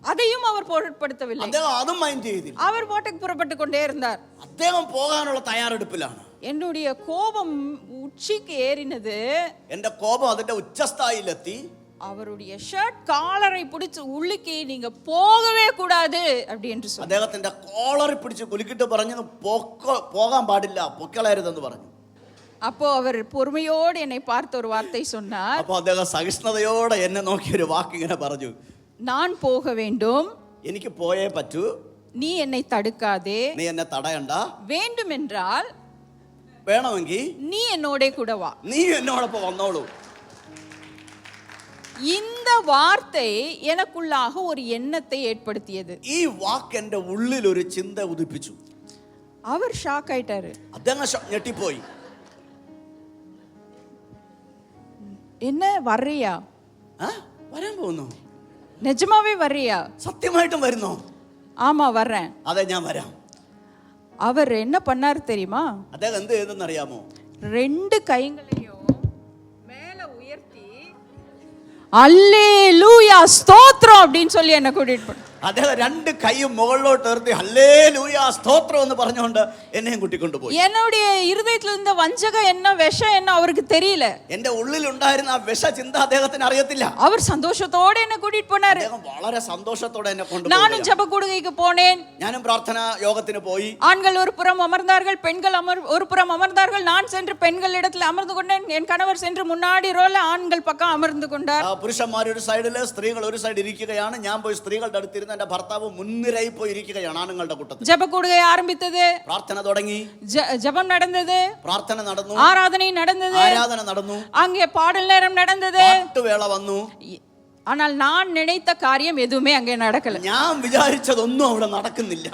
அதையும் அவர் பொருட்படுத்தவில்லை. അദ്ദേഹം അതും മൈൻഡ് ചെയ്തില്ല. அவர் போட்டுக்கு புறப்பட்டு கொண்டே இருந்தார். അദ്ദേഹം പോകാനുള്ള തയ്യാറെടുപ്പിലാണ്. என்னுடைய கோபம் உச்சிக்கு ஏறினது. എന്റെ കോപം അതിന്റെ ഉച്ചസ്ഥായിലെത്തി. அவருடைய ஷர்ட் காலரை பிடிச்சு உள்ளுக்கே நீங்க போகவே கூடாது அப்படி என்று சொன்னார். അദ്ദേഹത്തിന്റെ കോളറി പിടിച്ച് കുലുക്കിട്ട് പറഞ്ഞു പോകാൻ പാടില്ല, പൊക്കളരുതെന്ന് പറഞ്ഞു. அப்போ அவர் பொறுமையோடு என்னை பார்த்து ஒரு வார்த்தை சொன்னார். അപ്പോൾ അദ്ദേഹം സഹിഷ്ണുതയോടെ എന്നെ നോക്കി ഒരു വാക്ക് ഇങ്ങനെ പറഞ്ഞു, நான் போக வேண்டும், എനിക്ക് പോയേ പറ്റൂ, நீ என்னை தடுக்காதே, നീ എന്നെ തടയണ്ട, வேண்டுமென்றால் വേണമെങ്കിൽ நீ என்னோட கூட வா, നീ എന്നോടൊപ്പം വന്നോളൂ. இந்த வார்த்தை எனக்குள்ளாக ஒரு எண்ணத்தை ஏற்படுத்தியது. ഈ വാക്ക് എന്റെ ഉള്ളിൽ ഒരു ചിന്ത ഉദിപ്പിച്ചു. அவர் ஷாக் ஆயிட்டாரு. അദ്ദേഹം ഞെട്ടിപ്പോയി. என்ன வர்றியா? വരാൻ പോകുന്നു? நிஜமாவே வர்றியா? സത്യമായിട്ടും വരുന്നോ? ஆமா வர்றேன். അതെ, ഞാൻ വരാം. அவர் என்ன பண்ணாரு தெரியுமா? അദ്ദേഹം എന്ത് ചെയ്തെന്ന് അറിയാമോ? ரெண்டு கைகளையும் மேல உயர்த்தி அல்லேலூயா ஸ்தோத்திரம் அப்படின்னு சொல்லி என்ன கூட்டிட்டு போனார். അദ്ദേഹം രണ്ട് കൈയും മുകളിലോട്ട് ഉയർത്തി ഹല്ലേലൂയ സ്തോത്രം എന്ന് പറഞ്ഞുകൊണ്ട് എന്നെയും കൂട്ടിക്കൊണ്ടുപോയി. என்னுடைய இருதயத்துல இருந்த வஞ்சகம் என்ன, விஷம் என்ன அவருக்கு தெரியல. എന്റെ ഉള്ളിൽ ഉണ്ടായിരുന്ന ആ വിഷ ചിന്ത അദ്ദേഹത്തിന് അറിയത്തില്ല. அவர் சந்தோஷத்தோட என்ன கூட்டிட்டு போனாரு. അദ്ദേഹം വളരെ സന്തോഷത്തോടെ എന്നെ കൊണ്ടുപോയി. நானும் ஜெப கூடுகைக்கு போனேன். ഞാനും പ്രാർത്ഥന യോഗത്തിന് പോയി. ஆண்கள் ஒரு புறம் அமர்ந்தார்கள், பெண்கள் ஒரு புறம் அமர்ந்தார்கள். நான் சென்று பெண்கள் இடத்துல அமர்ந்து கொண்டேன். என் கணவர் சென்று முன்னாடி ரோல ஆண்கள் பக்கம் அமர்ந்து கொண்டார். പുരുഷന്മാർ ഒരു സൈഡില് സ്ത്രീകൾ ഒരു സൈഡ് ഇരിക്കുകയാണ്. ഞാൻ പോയി സ്ത്രീകളുടെ അടുത്തിരുന്ന എന്റെ ഭർത്താവ് മുൻനിരയിൽ പോയി ഇരിക്കുകയാണ് ആണുങ്ങളുടെ കൂട്ടത്തിൽ. ஜெப கூடுகை ஆரம்பித்தது, പ്രാർത്ഥന തുടങ്ങി, ஜெபம் நடந்தது, പ്രാർത്ഥന നടന്നു, ஆராதனை நடந்தது, ആരാധന നടന്നു, அங்கே பாடல் நேரம் நடந்தது. പാട്ടുവേള വന്നു. ஆனால் நான் நினைத்த காரியம் எதுவுமே அங்கே நடக்கல. ഞാൻ വിചാരിച്ചതൊന്നും അവിടെ നടക്കുന്നില്ല.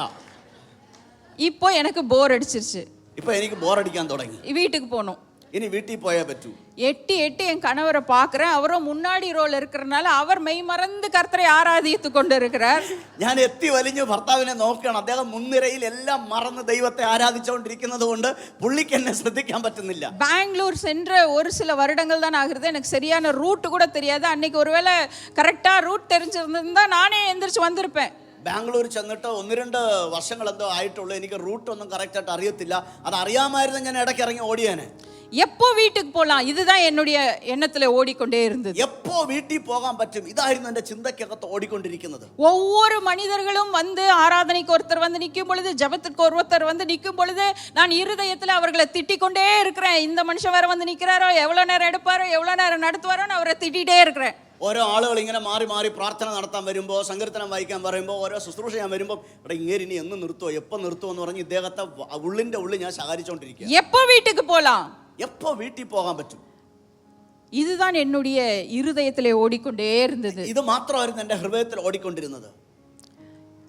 இப்போ எனக்கு போர் அடிச்சிருச்சு. ഇപ്പൊ എനിക്ക് ബോറടിക്കാൻ തുടങ്ങി. வீட்டுக்கு போகணும். ഇനി വീട്ടിൽ പോയേ പറ്റൂ. எட்டி என் கணவரை பார்க்கிறேன். அவரும் முன்னாடி ரோல் இருக்கிறனால அவர் மெய் மறந்து கர்த்தரை ஆராதித்து கொண்டு இருக்கிறார். ഞാൻ എത്തി വലിഞ്ഞു ഭർത്താവിനെ നോക്കുകയാണ്. അദ്ദേഹം മുൻനിരയിൽ എല്ലാം മറന്ന് ദൈവത്തെ ആരാധിച്ചുകൊണ്ടിരിക്കുന്നത് കൊണ്ട് പുള്ളിക്ക് എന്നെ ശ്രദ്ധിക്കാൻ പറ്റുന്നില്ല. பெங்களூர் சென்ற ஒரு சில வருடங்கள் தான் ஆகுது. எனக்கு சரியான ரூட் கூட தெரியாது. அன்னைக்கு ஒருவேளை கரெக்டா ரூட் தெரிஞ்சிருந்தா நானே எந்திரிச்சு வந்திருப்பேன். ബാംഗ്ലൂർ ചെന്നിട്ട് 1-2 വർഷങ്ങൾ എന്തോ ആയിട്ടുള്ളൂ. എനിക്ക് റൂട്ട് ഒന്നും കറക്റ്റായിട്ട് അറിയത്തില്ല. അത് അറിയാമായിരുന്നു ഞാൻ ഇടയ്ക്ക് ഇറങ്ങി ഓടിയാനെ. எப்போ வீட்டுக்கு போலாம், இதுதான் என்னுடைய எண்ணத்துல ஓடிக்கொண்டே இருந்தது. எப்போ வீட்டில் போகாൻ പറ്റും, ഇതായിരുന്നു എന്റെ ചിന്തക്കകത്ത് ഓടിക്കൊണ്ടിരിക്കുന്നത്. ஒவ்வொரு மனிதர்களும் வந்து ஆராதனைக்கு ஒருத்தர் வந்து நிற்கும் பொழுது, ஜெபத்துக்கு ஒருத்தர் வந்து நிற்கும் பொழுது நான் இருதயத்துல அவர்களை திட்டிக் கொண்டே இருக்கிறேன். இந்த மனுஷன் வேற வந்து நிற்கிறாரோ, எவ்வளவு நேரம் எடுப்பாரோ, எவ்வளவு நேரம் நடத்துவாரோன்னு அவரை திட்டிகிட்டே இருக்கிறேன். ഓരോ ആളുകൾ ഇങ്ങനെ മാറി മാറി പ്രാർത്ഥന നടത്താൻ വരുമ്പോൾ, സങ്കീർത്തനം വായിക്കാൻ പറയുമ്പോൾ, ഓരോ ശുശ്രൂഷ ഞാൻ വരുമ്പോൾ ഇവിടെ ഇങ്ങനെ ഇനി എന്ന് നിർത്തുമോ, എപ്പോൾ നിർത്തുമോ എന്ന് പറഞ്ഞ് ഇദ്ദേഹത്തെ ഉള്ളിൻ്റെ ഉള്ളിൽ ഞാൻ ശകാരിച്ചുകൊണ്ടിരിക്കുക. எப்போ வீட்டுக்கு போலாம், எப்போ வீட்டில் போകാൻ പറ്റും, இதுதான் என்னுடைய இருதயத்திலே ஓடிக்கொண்டே இருந்தது. ഇത് മാത്രമായിരുന്നു എൻ്റെ ഹൃദയത്തിൽ ഓടിക്കൊണ്ടിരുന്നത്.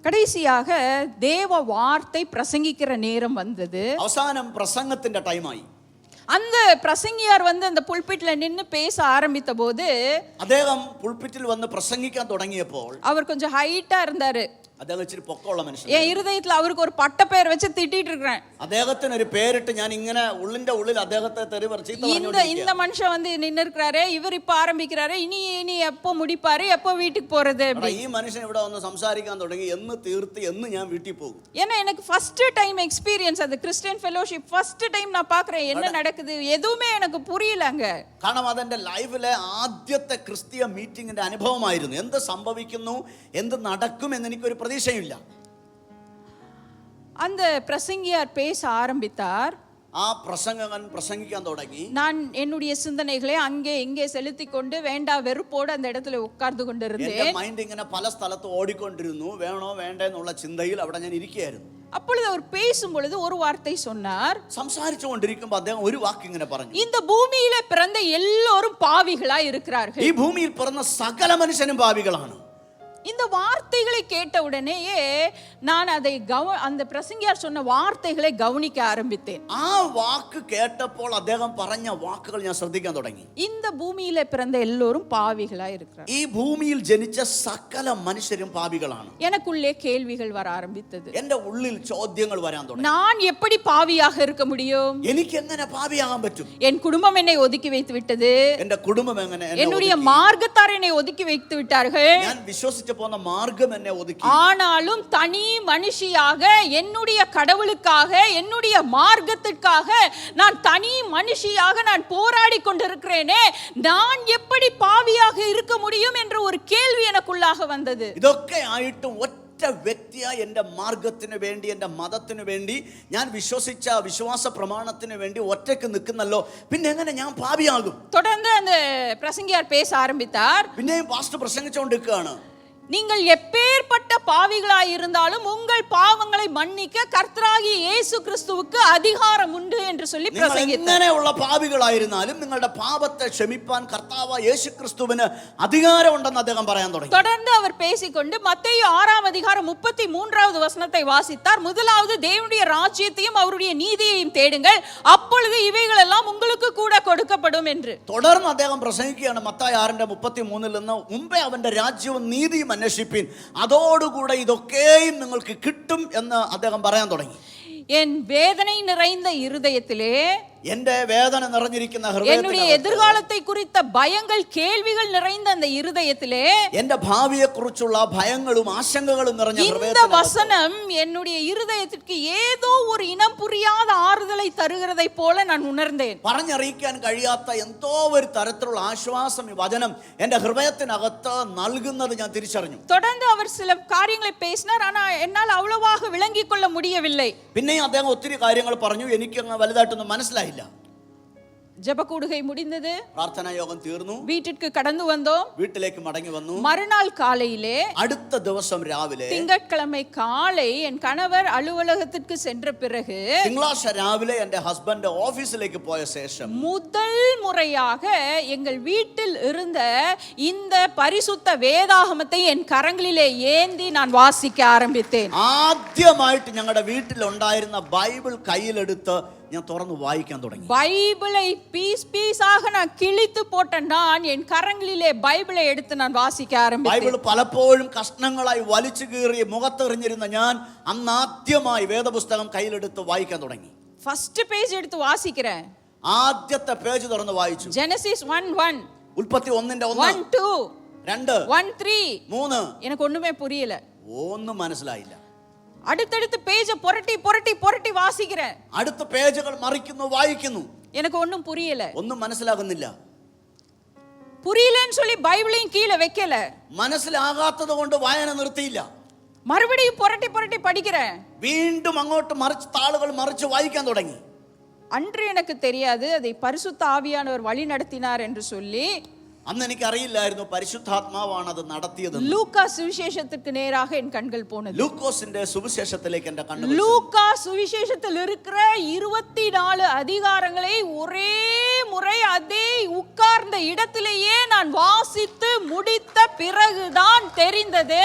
கடைசியாக தேவ வார்த்தை பிரசங்கிக்கிற நேரம் வந்தது. അവസാനം പ്രസംഗത്തിന്റെ ടൈമായി. அந்த பிரசங்கியார் வந்து அந்த புல்பிட்ல நின்னு பேச ஆரம்பித்த போது, അദ്ദേഹം പുൾപിറ്റിൽ വന്ന് പ്രസംഗിക്കാൻ തുടങ്ങിയപ്പോൾ அவர் கொஞ்சம் ஹைட்டா இருந்தாரு. അദ്ദേഹം ഇച്ചിരി പൊക്കമുള്ള മനുഷ്യൻ. என் இருதயத்துல அவருக்கு ஒரு பட்ட பெயர் வச்சு திட்டிட்டு இருக்கிறேன். അദ്ദേഹത്തിന് ഒരു പേരിട്ട് ഞാൻ ഇങ്ങനെ ഉള്ളിന്റെ ഉള്ളിൽ അദ്ദേഹത്തെ இந்த மனுஷன் வந்து நின்னு இருக்கிறாரு, இவர் இப்ப ஆரம்பிக்கிறாரு, இனி எப்போ முடிப்பாரு, எப்போ வீட்டுக்கு போறது. ഈ മനുഷ്യൻ ഇവിടെ വന്ന് സംസാരിക്കാൻ തുടങ്ങി, എന്ന് തീർത്ത് എന്ന് ഞാൻ വീട്ടിൽ പോകും. ஏன்னா எனக்கு ஃபர்ஸ்ட் டைம் எக்ஸ்பீரியன்ஸ் அது கிறிஸ்டியன் ஃபெலோஷிப். ஃபர்ஸ்ட் டைம் நான் பார்க்கறேன் என்ன நடக்குது, எதுவுமே எனக்கு புரியலங்க. കാരണം അതെന്റെ ലൈഫിലെ ആദ്യത്തെ ക്രിസ്തീയ മീറ്റിംഗിന്റെ അനുഭവമായിരുന്നു. എന്ത് സംഭവിക്കുന്നു, എന്ത് നടക്കും എന്ന് എനിക്കൊരു പ്രതീക്ഷയില്ല. அந்த பிரசங்கியார் பேச ஆரம்பித்தார். ആ പ്രസംഗകൻ പ്രസംഗിക്കാൻ തുടങ്ങി. நான் என்னுடைய சிந்தனைகளை அங்கே இங்கே செலுத்தி கொண்டு வேண்டா வெறுப்போடு அந்த இடத்துல உட்கார்ந்து എന്റെ கொண்டிருந்தேன். മൈൻഡ് ഇങ്ങനെ പല സ്ഥലത്ത് ഓടിക്കൊണ്ടിരുന്നു. വേണോ വേണ്ടേ എന്നുള്ള ചിന്തയിൽ അവിടെ ഞാൻ ഇരിക്കുകയായിരുന്നു. அப்பொழுது அவர் பேசும் பொழுது ஒரு வார்த்தை சொன்னார். സംസാരിച്ചു കൊണ്ടിരിക്കുമ്പോൾ അദ്ദേഹം ഒരു വാക്ക് ഇങ്ങനെ പറഞ്ഞു. இந்த பூமியில பிறந்த எல்லோரும் பாவிகளாய் இருக்கிறார்கள். ഈ ഭൂമിയിൽ പിറന്ന സകല മനുഷ്യനും പാപികളാണ്. இந்த வார்த்தைகளை கேட்ட உடனேயே நான் அதை அந்த பிரசங்கியார் சொன்ன வார்த்தைகளை கவனிக்க ஆரம்பித்தேன். ആ വാക്ക് കേട്ടപ്പോൾ അദ്ദേഹം പറഞ്ഞ വാക്കുകൾ ഞാൻ ശ്രദ്ധിക്കാൻ തുടങ്ങി. இந்த பூமியில பிறந்த எல்லோரும் பாவிகளாய் இருக்கிறார்கள். ഈ ഭൂമിയിൽ ജനിച്ച സകല മനുഷ്യരും പാപികളാണ്. எனக்குள்ளே கேள்விகள் வர ஆரம்பித்தது. എന്റെ ഉള്ളിൽ ചോദ്യങ്ങൾ വരാൻ തുടങ്ങി. நான் எப்படி பாவியாக இருக்க முடியும்? എനിക്ക് എങ്ങനെ പാപിയാകാൻ പറ്റും? என் குடும்பம் என்னை ஒதுக்கி வைத்து விட்டது. എന്റെ കുടുംബം എങ്ങനെ என்னுடைய மார்க்கத்தார் என்னை ஒதுக்கி வைத்து விட்டார்கள். ഞാൻ വിശ്വസിച്ച போன மார்க்கம் என்னை ஒதுக்கி. ஆனாலும் தனி மனுஷியாக என்னுடைய கடவுளுக்காக என்னுடைய மார்க்கத்திற்காக நான் தனி மனுஷியாக நான் போராடி கொண்டிருக்கிறேனே, நான் எப்படி பாவியாக இருக்க முடியும் என்ற ஒரு கேள்வி எனக்குள்ளாக வந்தது. ഇതൊക്കെ ആയിട്ടും ഒറ്റ വ്യക്തിയായി എൻ്റെ മാർഗത്തിന് വേണ്ടി എൻ്റെ മതത്തിന് വേണ്ടി ഞാൻ വിശ്വസിച്ച വിശ്വാസ പ്രമാണത്തിന് വേണ്ടി ഒറ്റയ്ക്ക് നിൽക്കുന്നല്ലോ, പിന്നെ എങ്ങനെ ഞാൻ പാപിയാകും? தொடர்ந்து அந்த பிரசங்கியார் பேச ஆரம்பித்தார். പിന്നെയും പാസ്റ്റർ പ്രസംഗിച്ചുകൊണ്ടിരിക്കുകയാണ്. நீங்கள் எப்பேற்பட்ட பாவிகளாய் இருந்தாலும் உங்கள் பாவங்களை மன்னிக்க கர்த்தராகிய இயேசு கிறிஸ்துவுக்கு அதிகாரம் உண்டு என்று சொல்லி பிரசங்கித்தார். എങ്ങനെയുള്ള പാപികളായിരുന്നാലും നിങ്ങളുടെ പാപത്തെ ക്ഷമിപ്പാൻ കർത്താവായ യേശുക്രിസ്തുവിന് അധികാരമുണ്ടെന്ന് അദ്ദേഹം പറയാൻ തുടങ്ങി. தொடர்ந்து அவர் பேசிக்கொண்டு மத்தேயு 6ஆம் அதிகாரம் 33வது வசனத்தை வாசித்தார். முதலாவது தேவனுடைய ராஜ்யத்தையும் அவருடைய நீதியையும் தேடுங்கள், அப்பொழுது இவைகள் எல்லாம் உங்களுக்கு கூட கொடுக்கப்படும் என்று. തുടർന്ന് അദ്ദേഹം പ്രസംഗിക്കുകയാണ്. മത്തായി 6:33 നിന്ന് മുമ്പേ അവന്റെ രാജ്യവും നീതിയും അന്വേഷിപ്പിൻ, അതോടുകൂടെ ഇതൊക്കെയും നിങ്ങൾക്ക് കിട്ടും എന്ന് അദ്ദേഹം പറയാൻ തുടങ്ങി. என் வேதனை நிறைந்த இருதயத்திலே, എന്റെ വേദന നിറഞ്ഞിരിക്കുന്ന என்னுடைய எதிர்காலத்தை குறித்த பயங்கள் கேள்விகள் நிறைந்த அந்த இருதயத்திலே, എന്റെ ഭാവിയെ കുറിച്ചുള്ള ഭയങ്ങളും ആശങ്കകളും നിറഞ്ഞ இந்த வசனம் என்னுடைய இருதயத்திற்கு ஏதோ ஒரு இனம் புரியாத ஆறுதலை தருகிறதை போல நான் உணர்ந்தேன். പറഞ്ഞറിയിക്കാൻ കഴിയാത്ത എന്തോ ഒരു തരത്തിലുള്ള ആശ്വാസം ഈ വചനം എന്റെ ഹൃദയത്തിനകത്ത് നൽകുന്നത് ഞാൻ തിരിച്ചറിഞ്ഞു. தொடர்ந்து அவர் சில காரியங்களை பேசினார், ஆனா என்னால் அவ்வளவாக விளங்கிக் கொள்ள முடியவில்லை. പിന്നെയും അദ്ദേഹം ഒത്തിരി കാര്യങ്ങൾ പറഞ്ഞു. എനിക്ക് വലുതായിട്ടൊന്നും മനസ്സിലായില്ല. ஜெபக்கூடுகை முடிந்தது, പ്രാർത്ഥനാ യോഗം തീർന്നു, வீட்டிற்கு கடந்து வந்தோம். വീട്ടിലേക്ക് മടങ്ങി വന്നു. மறுநாள் காலையிலே, അടുത്ത ദിവസം രാവിലെ, திங்கட்கிழமை காலை என் கணவர் அலுவலகத்திற்கு சென்ற பிறகு, തിങ്കളാഴ്ച രാവിലെ എന്റെ ഹസ്ബൻഡ് ഓഫീസിലേക്ക് പോയ ശേഷം முதல் முறையாக எங்கள் வீட்டில் இருந்த இந்த பரிசுத்த வேதாகமத்தை என் கரங்களிலே ஏந்தி நான் வாசிக்க ஆரம்பித்தேன். ആദ്യമായിട്ട് ഞങ്ങളുടെ വീട്ടിൽ ഉണ്ടായിരുന്ന ബൈബിൾ കയ്യിലെടുത്ത് ഞാൻ തുറന്ന് വായിക്കാൻ തുടങ്ങി. பைபிளை பீஸ் பீஸாக நான் கிழித்து போட்ட நான் என் கரங்களிலே பைபிளை எடுத்து நான் வாசிக்க ஆரம்பித்தேன். ബൈബിൾ പലപ്പോഴും കഷ്ണങ്ങളായി വലിച്ചു കീറി മുഖത്തെറിഞ്ഞിരുന്ന ഞാൻ അന്ന് ആദ്യമായി വേദപുസ്തകം കയ്യിലെടുത്ത് വായിക്കാൻ തുടങ്ങി. ஃபர்ஸ்ட் பேஜ் எடுத்து வாசிக்கிறேன். ആദ്യത്തെ പേജ് തുറന്ന് വായിച്ചു. ஜெனசிஸ் 1:1, ഉൽപ്പത്തി 1:1, 1:2, 2, 1:3. 3. எனக்கு ஒண்ணுமே புரியல. ഒന്നും മനസ്സിലായില്ല. அடுத்தடுத்து பேஜை புரட்டி புரட்டி புரட்டி வாசிக்கிறேன். അടുത്ത പേജുകൾ മറിക്കുന്നു, വായിക്കുന്നു. எனக்கு ஒண்ணும் புரியல. ഒന്നും മനസ്സിലാകുന്നില്ല. புரியலன்னு சொல்லி பைபிளையும் கீழே வைக்கல. മനസ്സിലാകാത്തത് കൊണ്ട് വായന നിർത്തിയില്ല. மறுபடியும் புரட்டி புரட்டி படிக்கிறேன். വീണ്ടും അങ്ങോട്ട് മറിച്ച് താളുകൾ മറിച്ച് വായിക്കാൻ തുടങ്ങി. அன்று எனக்கு தெரியாது அதை பரிசுத்த ஆவியானவர் வழி நடத்தினார் என்று சொல்லி. അന്ന് എനിക്ക് അറിയില്ലായിരുന്നു പരിശുദ്ധാത്മാവാണ് അത് നടത്തിയത്. லூக்கா சுவிசேஷத்துக்கு நேராக என் கண்கள் போனது. ലൂക്കോസിന്റെ സുവിശേഷത്തിലേക്ക് എന്റെ കണ്ണുകൾ. லூக்கா சுவிசேஷத்தில் இருக்கிற 24 அதிகாரங்களை ஒரே முறை அதே உட்கார்ந்த இடத்திலேயே நான் வாசித்து முடித்த பிறகுதான் தெரிந்தது.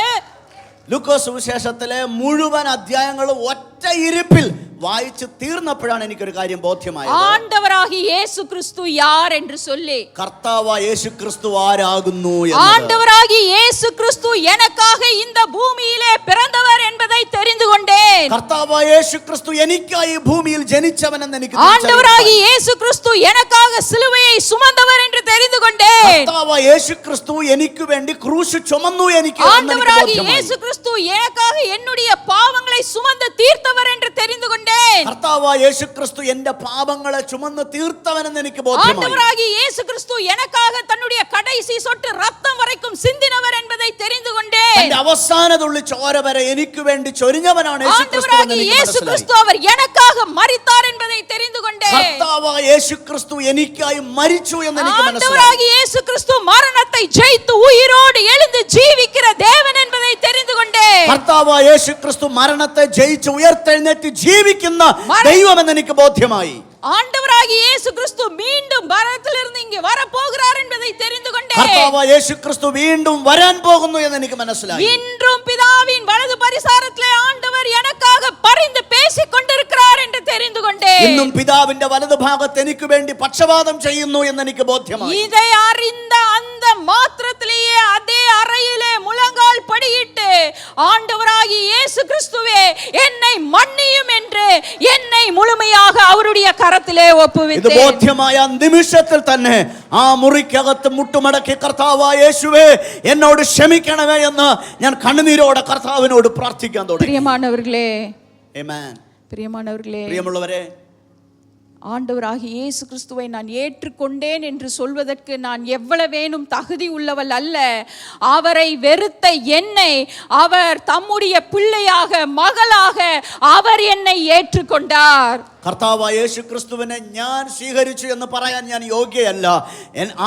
ലൂക്കോസ് സുവിശേഷത്തിലെ മുഴുവൻ അധ്യായങ്ങളും ഒറ്റ ഇരിപ്പിൽ വായിച്ചു തീർന്നപ്പോഴാണ് എനിക്കൊരു കാര്യം ബോധ്യമായത്. ஆண்டவராகிய இயேசு கிறிஸ்து யார் என்று சொல்லி, കർത്താവായ യേശുക്രിസ്തു ആരാകുന്നു, ஆண்டவராகிய இயேசு கிறிஸ்து எனக்காக இந்த பூமியிலே பிறந்தவர் என்பதை தெரிந்து கொண்டேன். കർത്താവായ യേശുക്രിസ്തു എനിക്കായി ഭൂമിയിൽ ജനിച്ചവനെന്ന് എനിക്ക് ஆண்டவராகிய இயேசு கிறிஸ்து எனக்காக சிலுவையை சுமந்தவர் என்று தெரிந்து கொண்டேன். കർത്താവായ യേശുക്രിസ്തു എനിക്ക് വേണ്ടി ക്രൂശ് ചുമന്നു. എനിക്ക് ஆண்டவராகிய இயேசு கிறிஸ்து எனக்காக என்னுடைய பாவங்களை பாவங்களை சுமந்து தீர்த்தவர் என்று தெரிந்து கொண்டேன். കർത്താവായ യേശുക്രിസ്തു എന്റെ പാപങ്ങളെ ചുമന്ന് തീർത്തവനെന്ന് എനിക്ക് ബോധ്യമായി. ஆண்டவராகிய இயேசு கிறிஸ்து எனக்காக தன்னுடைய கடைசி சொட்டு ரத்தம் வரைக்கும் சிந்தினவர் என்பதை தெரிந்து கொண்டேன். എന്റെ അവസാന തുള്ളി ചോര വരെ എനിക്ക് വേണ്ടി ചൊരിഞ്ഞവനാണ് യേശുക്രിസ്തു എന്ന് എനിക്ക് இயேசு മനസ്സിലായി. கிறிஸ்து அவர் எனக்காக மரித்தார் என்பதை தெரிந்து கொண்டேன். കർത്താവായ യേശുക്രിസ്തു എനിക്കായി മരിച്ചു എന്ന് എനിക്ക് മനസ്സിലായി. ஆண்டவராகிய இயேசு கிறிஸ்து மரணத்தை ஜெயித்து உயிரோடு எழுந்து ஜீவிக்கிற தேவன் என்பதை தெரிந்து கொண்டேன். കർത്താവായ യേശുക്രിസ്തു മരണത്തെ ജയിച്ച് ഉയർത്തെഴുന്നേറ്റ് ജീവിക്കുന്ന ദൈവമെന്ന് എനിക്ക് ബോധ്യമായി. ஆண்டவராகிய இயேசு கிறிஸ்து மீண்டும் மரணத்திலிருந்து இங்கே வர போகிறார் என்பதை தெரிந்து கொண்டேன். കർത്താവായ യേശുക്രിസ്തു വീണ്ടും വരാൻ പോകുന്നു എന്ന് എനിക്ക് മനസ്സിലായി. இன்றும் பிதாவின் வலது பரிசாரத்திலே ஆண்டவர் எனக்காக பரிந்து பேசிக் கொண்டிருக்கிறார் என்று தெரிந்து கொண்டேன். ഇന്നും പിതാവിന്റെ വലതുഭാഗത്ത് എനിക്ക് വേണ്ടി പക്ഷപാതം ചെയ്യുന്നു എന്ന് എനിക്ക് ബോധ്യമായി. இதை அறிந்த அந்த மாத்திரத்திலேயே அதே அறையிலே முழங்கால் படியிட்டு ஆண்டவராகிய இயேசு கிறிஸ்துவே என்னை மன்னியும் என்று என்னை முழுமையாக அவருடைய കരത്തിലെ ഇത് ഒപ്പുവിട്ടേൻ. ബോധ്യമായ നിമിഷത്തിൽ തന്നെ ആ മുറിക്കകത്ത് മുട്ടുമടക്കി കർത്താവായ യേശുവേ എന്നോട് ക്ഷമിക്കണമേ എന്ന് ഞാൻ കണ്ണുനീരോടെ കർത്താവിനോട് പ്രാർത്ഥിക്കാൻ തുടങ്ങി. பிரியமானவர்களே, ആമേൻ. பிரியமானவர்களே, പ്രിയമുള്ളവരെ, ஆண்டவராகிய இயேசு கிறிஸ்துவை நான் ஏற்றுக்கொண்டேன் என்று சொல்வதற்கு நான் எவ்வளவேனும் தகுதி உள்ளவள் அல்ல. அவரை வெறுத்த என்னை அவர் தம்முடைய பிள்ளையாக மகளாக அவர் என்னை ஏற்றுக்கொண்டார். കർത്താവായ യേശു ക്രിസ്തുവിനെ ഞാൻ സ്വീകരിച്ചു എന്ന് പറയാൻ ഞാൻ യോഗ്യയല്ല.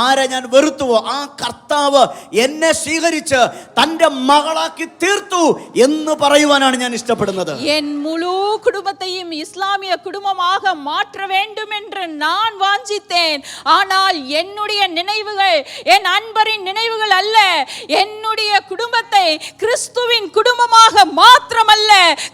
ആരെ ഞാൻ വെറുത്തുവോ ആ കർത്താവ് എന്നെ സ്വീകരിച്ച് തന്റെ മകളാക്കി തീർത്തു എന്ന് പറയുവാനാണ് ഞാൻ ഇഷ്ടപ്പെടുന്നത്. என் முழு குடும்பத்தையும் இஸ்லாமிய குடும்பமாக மாற்ற வேண்டும் என்று நான் வாஞ்சித்தேன். ஆனால் என்னுடைய நினைவுகள் என் அன்பரின் நினைவுகள் அல்ல. என்னுடைய குடும்பத்தை கிறிஸ்துவின் குடும்பமாக மாத்திரமல்ல,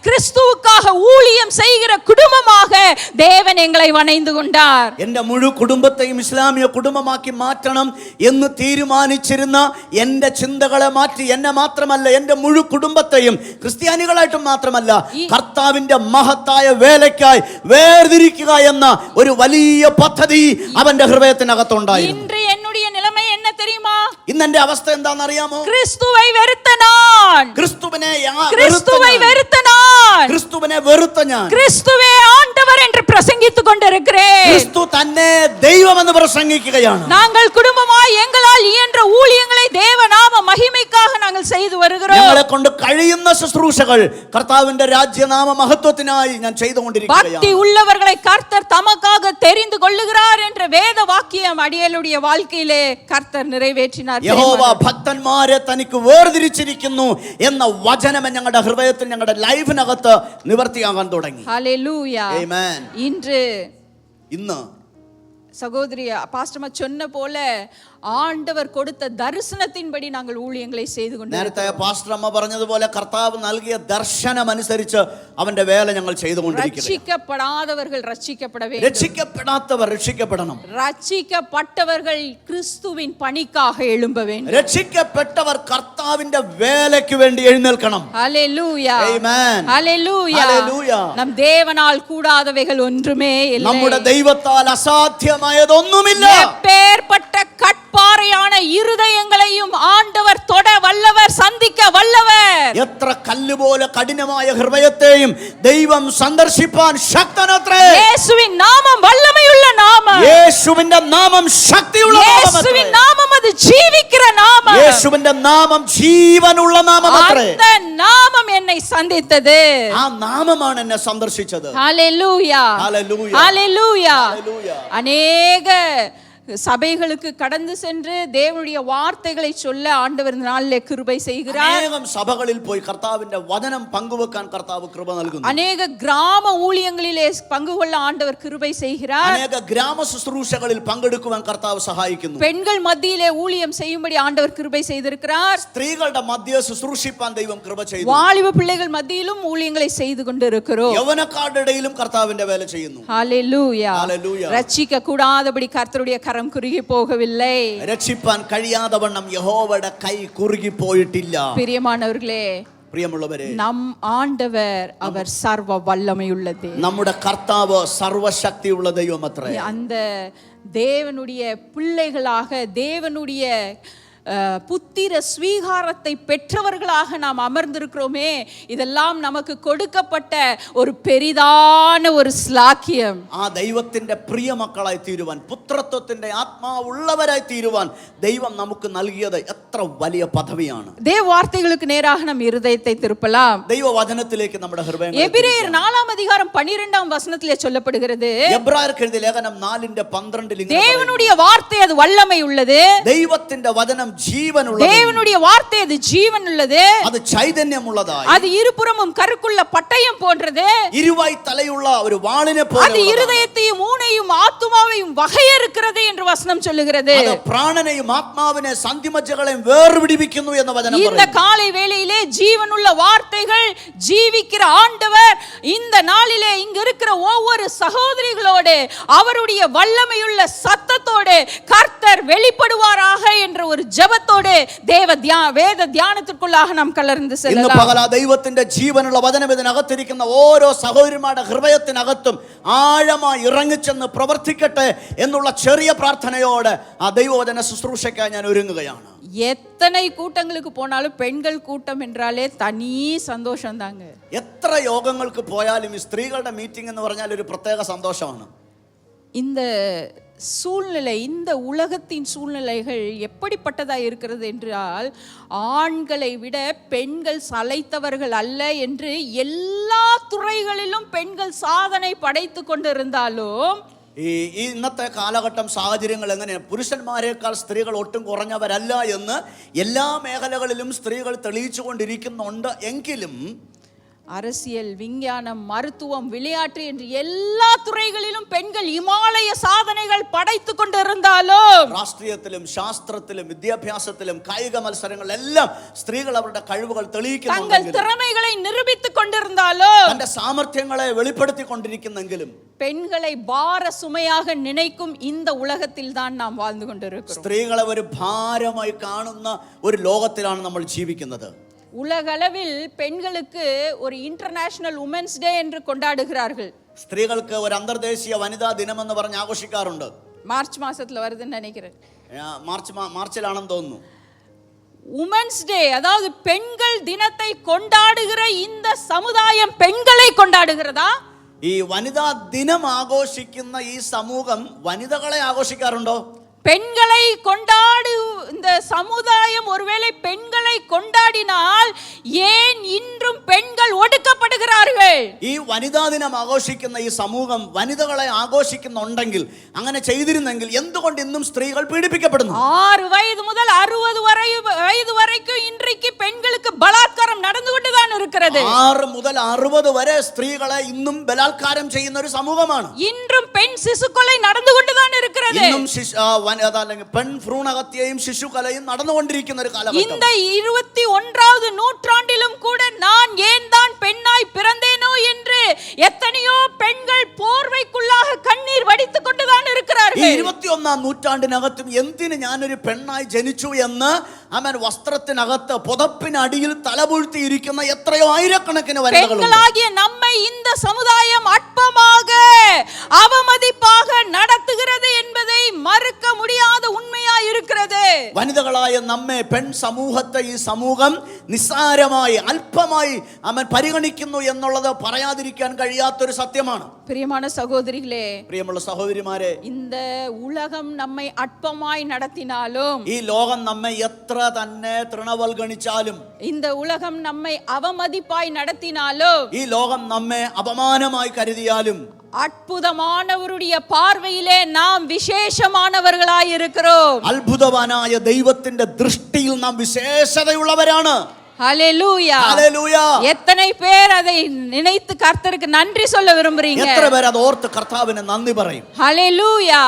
கிறிஸ்துவுக்காக ஊழியம் செய்கிற குடும்பமாக தேவன் எங்களை வணைந்து கொண்டார். എന്റെ മുഴു കുടുംബത്തെയും ഇസ്ലാമിക കുടുംബമാക്കി മാറ്റണം എന്ന് തീരുമാനിച്ചിരുന്ന എന്റെ ചിന്തകളെ മാറ്റി എന്നെ മാത്രമല്ല എന്റെ മുഴു കുടുംബത്തെയും ക്രിസ്ത്യാനികളായിട്ടും മാത്രമല്ല കർത്താവിന്റെ മഹത്തായ വേലയ്ക്കായി വേർതിരിക്കുക എന്ന ഒരു വലിയ പദ്ധതി അവന്റെ ഹൃദയത്തിനകത്തുണ്ടായിരുന്നു. இன்று என்னுடைய நிலைமை என்ன தெரியுமா? ഇന്ന് എന്റെ അവസ്ഥ എന്താണെന്ന് അറിയാമോ? கிறிஸ்துவை வெறுத்த நான், ക്രിസ്തുവിനെ വെറുത്ത ഞാൻ கிறிஸ்துவே ஆண்டவர் என்று பிரசங்கித்துக் கொண்டிருக்கிறேன். ക്രിസ്തു തന്നെ ദൈവമെന്ന് പ്രസംഗിക്കുകയാണ്. நாங்கள் குடும்பமாய் எங்களால் இயன்ற ஊழியங்களை தேவநாம மகிமைக்காக நாங்கள் செய்து வருகிறோம். ഞങ്ങളെ കൊണ്ട് കഴിയുന്ന ശുശ്രൂഷകൾ കർത്താവിന്റെ രാജ്യനാമ മഹത്വത്തിനായി ഞാൻ ചെയ്തുകൊണ്ടിരിക്കുകയാണ്. பக்தி உள்ளவர்களை கர்த்தர் தமக்காக தெரிந்து கொள்ளுகிறார் என்ற வேத வாக்கியம் அடியேலுடைய வாழ்க்கையிலே கர்த்தர் நிறைவேற்றினார். യഹോവ ഭക്തന്മാരെ തനിക്ക് വേർതിരിച്ചിരിക്കുന്നു എന്ന വചനം ഞങ്ങളുടെ ഹൃദയത്തിൽ ഞങ്ങളുടെ ലൈഫിനകത്ത് നിവർത്തിയാകാൻ തുടങ്ങി. ஹல்லேலூயா. ആമേൻ. ഇന്ന് சகோதரி பாஸ்டர்மா சொன்ன போல ஆண்டவர் கொடுத்த தரிசனத்தின்படி நாங்கள் ஊழியங்களை செய்து கொண்டிருக்கிறோம். നേരത്തെ പാസ്റ്റർ അമ്മ പറഞ്ഞതുപോലെ കർത്താവ് നൽകിയ ദർശനം അനുസരിച്ച് അവന്റെ വേല ഞങ്ങൾ ചെയ്തുകൊണ്ടിരിക്കുന്നു. ரட்சிக்கப்படாதவர்கள் ரட்சிக்கப்பட வேண்டும். രക്ഷിക്കപ്പെടാത്തവർ രക്ഷിക്കപ്പെടണം. ரட்சிக்கப்பட்டவர்கள் கிறிஸ்துவின் பணிக்காக எழும்ப வேண்டும். രക്ഷിക്കപ്പെട്ടവർ കർത്താവിന്റെ വേലയ്ക്ക് വേണ്ടി എഴുന്നേൽക്കണം. ஹல்லேலூயா. ആമേൻ. ஹல்லேலூயா. ഹല്ലേലൂയ. நம் தேவனால் கூடாதவைகள் ஒன்றுமே இல்லை. നമ്മുടെ ദൈവത്താൽ അസാധ്യമായതൊന്നുമില്ല. எப்பேற்பட்ட கற்பாறையான இருதயங்களையும் ஆண்டவர் தொட வல்லவர், சந்திக்க வல்லவர். എത്ര കല്ലുപോലെ കഠിനമായ ഹൃദയത്തെയും ദൈവം സന്ദർശിപ്പാൻ ശക്തനത്രേ. இயேசுவின் நாமம் வல்லமையுள்ள நாமம். യേശുവിന്റെ നാമം ശക്തിയുള്ള നാമമത്രേ. இயேசுவின் நாமம் அது ஜீவிக்கிற நாமம். യേശുവിന്റെ നാമം ജീവനുള്ള നാമമത്രേ. அந்த நாமம் என்னை சந்தித்தது. ആ നാമമാണ് എന്നെ സന്ദർശിച്ചത്. ஹல்லேலூயா. ഹല്ലേലൂയ. ஹல்லேலூயா. ഹല്ലേലൂയ. அநேக சபைகளுக்கு கடந்து சென்று தேவனுடைய வார்த்தைகளை சொல்ல ஆண்டவர் இந்த நாளிலே கிருபை செய்கிறார். അനേകം സഭകളിൽ പോയി കർത്താവിന്റെ വചനം പങ്കുവെക്കാൻ കർത്താവ് കൃപ നൽകുന്നു. அநேக கிராம ஊழியங்களிலே பங்கு கொள்ள ஆண்டவர் கிருபை செய்கிறார். അനേക ഗ്രാമ ശുശ്രൂഷകളിൽ പങ്കെടുക്കുവാൻ കർത്താവ് സഹായിക്കുന്നു. பெண்கள் மத்தியிலே ஊழியம் செய்யும்படி ஆண்டவர் கிருபை செய்திருக்கிறார். സ്ത്രീകളുടെ മധ്യേ ശുശ്രൂഷിപ്പാൻ ദൈവം കൃപ ചെയ്തു. வாலிப பிள்ளைகள் மத்தியிலும் ஊழியங்களை செய்து கொண்டிருக்கிறோம். യൗവനക്കാരുടെ ഇടയിലും കർത്താവിന്റെ വേല ചെയ്യുന്നു. ஹல்லேலூயா. ഹല്ലേലൂയ. ரட்சிக்க கூடாதபடி கர்த்தருடைய கரம் குறுகி போகவில்லை. രക്ഷിപ്പാൻ കഴിയാതെ വണ്ണം യഹോവയുടെ കൈ കുറുകി പോയിട്ടില്ല. பிரியமானவர்களே, പ്രിയമുള്ളവരെ, நம் ஆண்டவர் அவர் சர்வ வல்லமையுள்ளது. നമ്മുടെ കർത്താവ് സർവശക്തിയുള്ള ദൈവമത്രേ. அந்த தேவனுடைய பிள்ளைகளாக தேவனுடைய புத்திர ஸ்வீகாரத்தை பெற்றவர்களாக நாம் அமர்ந்திருக்கிறோமே, இதெல்லாம் நமக்கு கொடுக்கப்பட்ட ஒரு பெரிதான ஒரு ஸ்லாக்கியம். ദൈവത്തിന്റെ പ്രിയ മക്കളായി തീരുവാൻ, പുത്രത്വത്തിന്റെ ആത്മാവുള്ളവരായി തീരുവാൻ ദൈവം നമുക്ക് നൽകിയത് എത്ര വലിയ പദവിയാണ്. தேவ வார்த்தைகளுக்கு நேராக நம் இருதயத்தை திருப்பலாம். ദൈവവചനത്തിലേക്ക് നമ്മുടെ ഹൃദയങ്ങൾ. எபிரேயர் 4 அதிகாரம் 12 வசனத்திலே சொல்லப்படுகிறது, എബ്രായർക്ക് എഴുതിയ ലേഖനം 4:12 தேவனுடைய வார்த்தை அது வல்லமை உள்ளது, ദൈവത്തിന്റെ വചനം ജീവനുള്ളതാണ്, தேவனுடைய வார்த்தை அது ஜீவன் உள்ளது, അത് ചൈതന്യമുള്ളതായി, அது இருபுறமும் கருக்குள்ள பட்டயம் போன்றது, ഇരുവായി തലയുള്ള ഒരു വാളിനെ പോലെ, அது இருதயத்தையும் ஊனையும் ஆத்துமாவையும் வகையறுக்கிறது என்று வசனம் சொல்லுகிறது. അത് പ്രാണനെയും ആത്മാവിനെ സന്ധിമജ്ജകളെയും വേർപിടിപ്പിക്കുന്നു എന്ന് വചനം இந்த പറയുന്നു. காலை வேளையிலே ஜீவனுள்ள வார்த்தைகள் ஜீவிக்கிற ஆண்டவர் இந்த நாளிலே இங்க இருக்கிற ஒவ்வொரு சகோதரிகளோடு அவருடைய வல்லமையுள்ள சத்தத்தோடு கர்த்தர் வெளிப்படுவாராக என்ற ஒரு ஜெபத்தோடு வேத தியானத்திற்குள்ளாக நாம் கலர்ந்து ഇന്ന് செல்லலாம். പകൽ ആ ദൈവത്തിന്റെ ജീവനുള്ള വചനം ഇതിനകത്തിരിക്കുന്ന ഓരോ സഹോദരിമാരുടെ ഹൃദയത്തിനകത്തും ആഴമായി ഇറങ്ങിച്ചെന്ന് പ്രവർത്തിക്കട്ടെ എന്നുള്ള ചെറിയ പ്രാർത്ഥനയോടെ ആ ദൈവവചന ശുശ്രൂഷയ്ക്കായി ഞാൻ ഒരുങ്ങുകയാണ്. எத்தனை கூட்டங்களுக்கு போனாலும் பெண்கள் கூட்டம் என்றாலே தனி சந்தோஷம் தாங்க. എത്ര യോഗങ്ങൾക്ക് പോയാലും ഈ സ്ത്രീകളുടെ മീറ്റിംഗ് എന്ന് പറഞ്ഞാൽ ഒരു പ്രത്യേക സന്തോഷമാണ്. இந்த சூழ்நிலை, இந்த உலகத்தின் சூழ்நிலைகள் எப்படிப்பட்டதாக இருக்கிறது என்றால், ஆண்களை விட பெண்கள் சளைத்தவர்கள் அல்ல என்று எல்லா துறைகளிலும் பெண்கள் சாதனை படைத்து கொண்டிருந்தாலும், ഈ ഇന്നത്തെ കാലഘട്ടം സാഹചര്യങ്ങൾ എങ്ങനെയാണ്? പുരുഷന്മാരെക്കാൾ സ്ത്രീകൾ ഒട്ടും കുറഞ്ഞവരല്ല എന്ന് എല്ലാ മേഖലകളിലും സ്ത്രീകൾ തെളിയിച്ചു കൊണ്ടിരിക്കുന്നുണ്ട്. എങ്കിലും அரசியல், விஞ்ஞானம், மருத்துவம், விளையாட்டு என்று எல்லா துறைகளிலும் பெண்கள் இமாலய சாதனைகள் படைத்து கொண்டிருந்தாலும், രാഷ്ട്രീയത്തിലും ശാസ്ത്രത്തിലും വിദ്യാഭ്യാസത്തിലും കായിക മത്സരങ്ങളിലെല്ലാം സ്ത്രീകൾ അവരുടെ കഴിവുകൾ തെളിയിക്കുന്നുണ്ടെങ്കിലും, தங்கள் திறமைகளை நிரூபித்துக் கொண்டிருந்தாலும், തന്റെ സാമർത്ഥ്യങ്ങളെ വെളിപ്പെടുത്തിക്കൊണ്ടിരിക്കുന്നെങ്കിലും, பெண்களை பார சுமையாக நினைக்கும் இந்த உலகத்தில் தான் நாம் வாழ்ந்து கொண்டிருக்கிறோம். സ്ത്രീകളെ ഒരു ഭാരമായി കാണുന്ന ഒരു ലോകത്തിലാണ് നമ്മൾ ജീവിക്കുന്നത്. உலகளவில் பெண்களுக்கு ஒரு இன்டர்நேஷனல் உமன்ஸ் டே என்று கொண்டாடுகிறார்கள். സ്ത്രീകൾക്ക് ഒരു അന്തർദേശീയ വനിതാ ദിനം എന്ന് പറഞ്ഞ് ആഘോഷിക്കാറുണ്ട്. மார்ச் மாசத்துல வருதுன்னு நினைக்கிறேன். മാർച്ചിലാണെന്ന് തോന്നുന്നു. உமன்ஸ் டே, அதாவது பெண்கள் தினத்தை கொண்டாடுகிற இந்த சமுதாயம் பெண்களை கொண்டாடுகிறதா? ഈ വനിതാ ദിനം ആഘോഷിക്കുന്ന ഈ സമൂഹം വനിതകളെ ആഘോഷിക്കാറുണ്ടോ? பெண்களை கொண்டாடு இந்த சமுதாயம் ஒருவேளை பெண்களை கொண்டாடினால் ஏன் இன்றும் பெண்கள் ஒடுக்கப்படுகிறார்கள்? ഈ വനിതാ ദിനം ആഘോഷിക്കുന്ന ഈ സമൂഹം വനിതകളെ ആഘോഷിക്കുന്നുണ്ടെങ്കിൽ, അങ്ങനെ ചെയ്തിരുന്നെങ്കിൽ എന്തുകൊണ്ട് ഇന്നും സ്ത്രീകൾ പീഡിപ്പിക്കപ്പെടുന്നു? 6 வயது முதல் 60 வயது வரைக்கும் இன்றைக்கு பெண்களுக்கு பலாத்காரம் நடந்து கொண்டுதான் இருக்கிறது. 6 മുതൽ 60 വരെ സ്ത്രീകളെ ഇന്നും ബലാത്കാരം ചെയ്യുന്ന ഒരു സമൂഹമാണ്. இன்றும் பெண் சிசுக்கொலை நடந்து கொண்டுதான் இருக்கிறது. ഇന്നും അല്ലെങ്കിൽ പെൺ ഭ്രൂണഹത്യയും ശിശുകലയും നടന്നുകൊണ്ടിരിക്കുന്ന ഒരു കാലഘട്ടം. இந்த 21வது நூற்றாண்டிலும் கூட நான் ஏன் தான் பெண்ணாய் பிறந்தேனோ என்று எத்தனையோ பெண்கள் போர்வைக்குள்ளாக கண்ணீர் வடித்துக் கொண்டுதான் இருக்கிறார்கள். ഈ 21ാം നൂറ്റാണ്ടിനകത്തും എന്തിന് ഞാനൊരു പെണ്ണായി ജനിച്ചു എന്ന് അവൻ വസ്ത്രത്തിനകത്ത് പുതപ്പിനടിയിൽ തലപൂഴ്ത്തിയിരിക്കുന്ന എത്രയോ ആയിരക്കണക്കിന് വനിതകളുണ്ട്. பெண்களாகிய நம்மை இந்த சமுதாயம் அற்பமாக அவமதிப்பாக நடத்துகிறது என்பதை மறுக்க முடியாத உண்மையாய் இருக்கிறது. വനിതകളായ നമ്മെ, പെൺ സമൂഹത്തെ ഈ സമൂഹം നിസ്സാരമായി അല്പമായി അവൻ പരിഗണിക്കുന്നു എന്നുള്ളത് പറയാതിരിക്കാൻ കഴിയാത്തൊരു സത്യമാണ്. பிரியமான சகோதரிகளே, പ്രിയമുള്ള സഹോദരിമാരെ, இந்த உலகம் நம்மை அற்பமாய் நடத்தினாலும், ഈ ലോകം നമ്മെ എത്ര തന്നെ തൃണവൽഗണിച്ചാലും, இந்த உலகம் நம்மை அவமதிப்பாய் நடத்தினாலும், ഈ ലോകം നമ്മെ അപമാനമായി കരുതിയാലും, அற்புதமானவருடைய பார்வையிலே நாம் விசேஷமானவர்களாய் இருக்கிறோம். അത്ഭുതവാനായ ദൈവത്തിന്റെ ദൃഷ്ടിയിൽ നാം വിശേഷതയുള്ളവരാണ്. ஹல்லேலூயா, ഹല്ലേലൂയ. எத்தனை பேர் அதை நினைத்து கர்த்தருக்கு நன்றி சொல்ல விரும்புறீங்க? എത്ര പേർ അത് ഓർത്ത് കർത്താവിന് നന്ദി പറയും? ஹல்லேலூயா.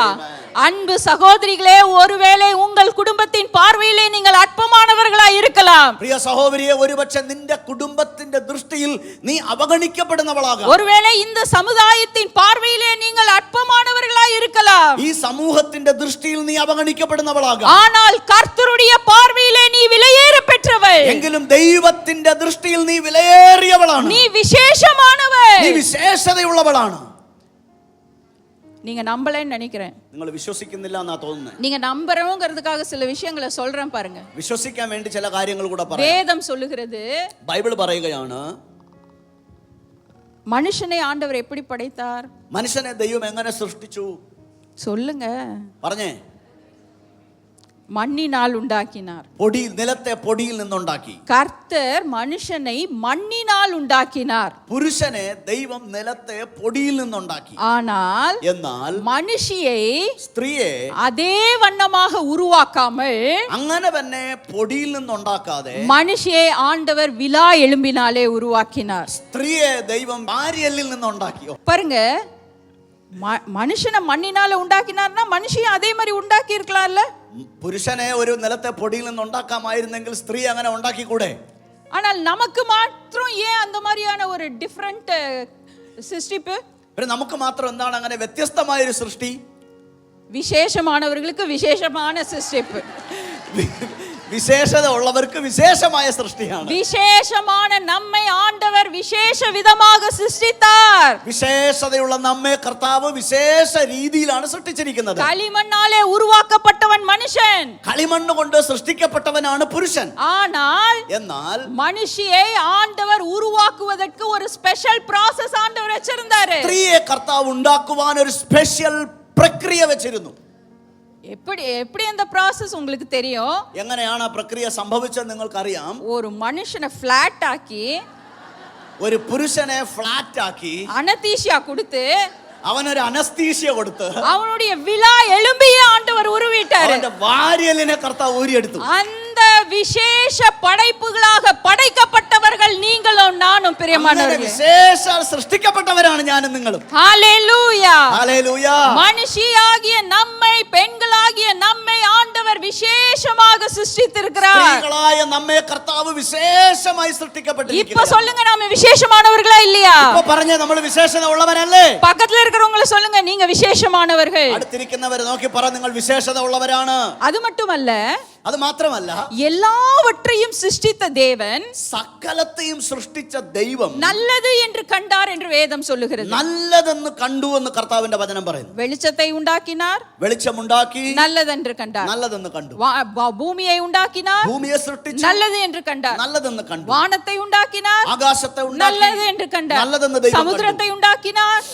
அன்பு சகோதரிகளே, ஒருவேளை உங்கள் குடும்பத்தின் பார்வையிலே நீங்கள் அற்பமானவர்களாய் இருக்கலாம். പ്രിയ സഹോദരിയെ, ഒരുപക്ഷെ നിന്റെ കുടുംബത്തിന്റെ ദൃഷ്ടിയിൽ നീ അവഗണിക്കപ്പെടുന്നവളാകാം. ஒருவேளை இந்த சமுதாயத்தின் பார்வையிலே நீங்கள் அற்பமானவர்களாய் இருக்கலாம். ഈ സമൂഹത്തിന്റെ ദൃഷ്ടിയിൽ നീ അവഗണിക്കപ്പെടുന്നവളാകാം. ஆனால் கர்த்தருடைய பார்வையிலே நீ விலையேற பெற்றவள். എങ്കിലും ദൈവത്തിന്റെ ദൃഷ്ടിയിൽ നീ വിലയേറിയവളാണ്. நீ விசேஷமானவள். നീ വിശേഷതയുള്ളവളാണ്. நீங்க நம்பலன்னு நினைக்கிறேன். നിങ്ങൾ വിശ്വസിക്കുന്നില്ല എന്നാ തോന്നുന്നത്. நீங்க நம்பறவங்கிறதுக்காக சில விஷயங்களை சொல்றேன் பாருங்க. വിശ്വസിക്കാൻ വേണ്ടി ചില കാര്യങ്ങൾ കൂടെ പറയാം. வேதம் சொல்லுகிறது, ബൈബിൾ പറയുകയാണ്, மனுஷனை ஆண்டவர் எப்படி படைத்தார்? മനുഷ്യനെ ദൈവം എങ്ങനെ സൃഷ്ടിച്ചു? சொல்லுங்க. പറഞ്ഞേ. மண்ணினால் உண்டாக்கினார். പൊടിയിൽ, നിലത്തെ പൊടിയിൽ നിന്നുണ്ടാക്കി. கர்த்தர் மனுஷனை மண்ணினால் உண்டாக்கினார். പുരുഷനെ ദൈവം നിലത്തെ പൊടിയിൽ നിന്നുണ്ടാക്കി. ஆனால் എന്നാൽ மனுஷியை സ്ത്രീയെ அதே வண்ணமாக உருவாக்காமல் അങ്ങനെ തന്നെ പൊടിയിൽ നിന്നുണ്ടാക്കാതെ மனுஷியை ஆண்டவர் விலா எலும்பினாலே உருவாக்கினார். സ്ത്രീയെ ദൈവം വാരിയല്ലിൽ നിന്നുണ്ടാക്കിയോ? பாருங்க, மனுஷனை மண்ணினால உண்டாக்கினார்னா மனுஷியை அதே மாதிரி உண்டாக்கி இருக்கலாம்ல. പുരുഷനെ ഒരു നിലത്തെ പൊടിയിൽ നിന്ന് ഉണ്ടാക്കാമായിരുന്നെങ്കിൽ സ്ത്രീ അങ്ങനെ ഉണ്ടാക്കിക്കൂടെ? ஆனால் நமக்கு மாத்திரம் ஏன் அந்த மாதிரியான ஒரு டிஃபரண்ட் சிருஷ்டிப்பு? നമുക്ക് മാത്രം എന്താണ് അങ്ങനെ വ്യത്യസ്തമായ ഒരു സൃഷ്ടി? விசேஷமானவர்களுக்கு விசேஷமான சிருஷ்டிப்பு. വിശേഷത ഉള്ളവർക്ക് വിശേഷമായ സൃഷ്ടിയാണ്. விசேஷமான நம்மை ஆண்டவர் விசேஷ விதமாக சிருஷ்டித்தார். വിശേഷതയുള്ള നമ്മെ കർത്താവ് വിശേഷ രീതിയിലാണ് സൃഷ്ടിച്ചിരിക്കുന്നത്. களிமண்ணாலே உருவாக்கப்பட்டவன் மனுஷன், കളിമണ്ണ് കൊണ്ട് സൃഷ്ടിക്കപ്പെട്ടവനാണ് പുരുഷൻ. ஆனால் എന്നാൽ மனுஷியை ஆண்டவர் உருவாக்குவதற்கு ஒரு ஸ்பெஷல் process ஆண்டவர் வச்சிருந்தாரு. സ്ത്രീയെ കർത്താവ് ഉണ്ടാക്കുവാൻ ഒരു സ്പെഷ്യൽ പ്രക്രിയ വെച്ചിരുന്നു. எப்படி அந்த process உங்களுக்கு தெரியும்? എങ്ങനെയാണ് ആ പ്രക്രിയ സംഭവിച്ചത് നിങ്ങൾക്കറിയാം. ஒரு மனுஷனை ஃபிளாட் ஆக்கி, ഒരു പുരുഷനെ ഫ്ലാറ്റ് ആക്കി, அனதீசியா கொடுத்து, അവനൊരു അനസ്തീഷ്യ കൊടുത്ത് அவனுடைய விலா எலும்பியை ஆண்டவர் உருவிட்டாரு. അവന്റെ വാരിയലിനെ കർത്താവ് ഊരിയെടുത്തു. அந்த விசேஷ படைப்புகளாக படைக்கப்பட்டவர்கள் நீங்களும் நானும் பிரியமானவர்களே. വിശേഷ സൃഷ്ടിക്കപ്പെട്ടവരാണ് ഞാനും നിങ്ങളും. ஹalleluya. ஹalleluya. மனுஷியாகிய நம்மை, பெண்களாகிய நம்மை ஆண்டவர் விசேஷமாக சிருஷ்டித்திருக்கிறார். സ്ത്രീകളായ നമ്മെ കർത്താവ് വിശേഷമായി இப்ப സൃഷ്ടിക്കപ്പെട്ടിരിക്കുന്നു. சொல்லுங்க, நாம விசேஷமானவர்களா இல்லையா? ഇപ്പോ പറഞ്ഞേ നമ്മൾ വിശേഷത ഉള്ളവരല്ലേ? பக்கத்துல இருக்கிறவங்கள சொல்லுங்க, நீங்க விசேஷமானவர்கள். അടുത്തിരിക്കുന്നവരെ നോക്കി പറ, നിങ്ങൾ വിശേഷത ഉള്ളവരാണ്. அது மட்டுமல்ல, അത് മാത്രമല്ല, எல்லாவற்றையும் சிருஷ்டித்த தேவன் സകലത്തെയും സൃഷ്ടിച്ച ദൈവം நல்லது என்று கண்டார் என்று வேதம் சொல்லுகிறது. നല്ലതെന്ന് കണ്ടു എന്ന് കർത്താവിന്റെ വചനം പറയുന്നു. வெளிச்சத்தை உண்டாக்கினார், വെളിച്ചമുണ്ടാക്കി, நல்லதென்று கண்டார். നല്ലതെന്ന് കണ്ടു. பூமியை உண்டாக்கினார், ഭൂമിയെ സൃഷ്ടിച്ചു, நல்லது என்று கண்டார். നല്ലതെന്ന് കണ്ടു. வானத்தை உண்டாக்கினார், ആകാശത്തെ நல்லது ഉണ്ടാക്കി, என்று கண்டார். நல்லதெന്ന് ദൈവം കണ്ടു. சமுத்திரத்தை உண்டாக்கினார்,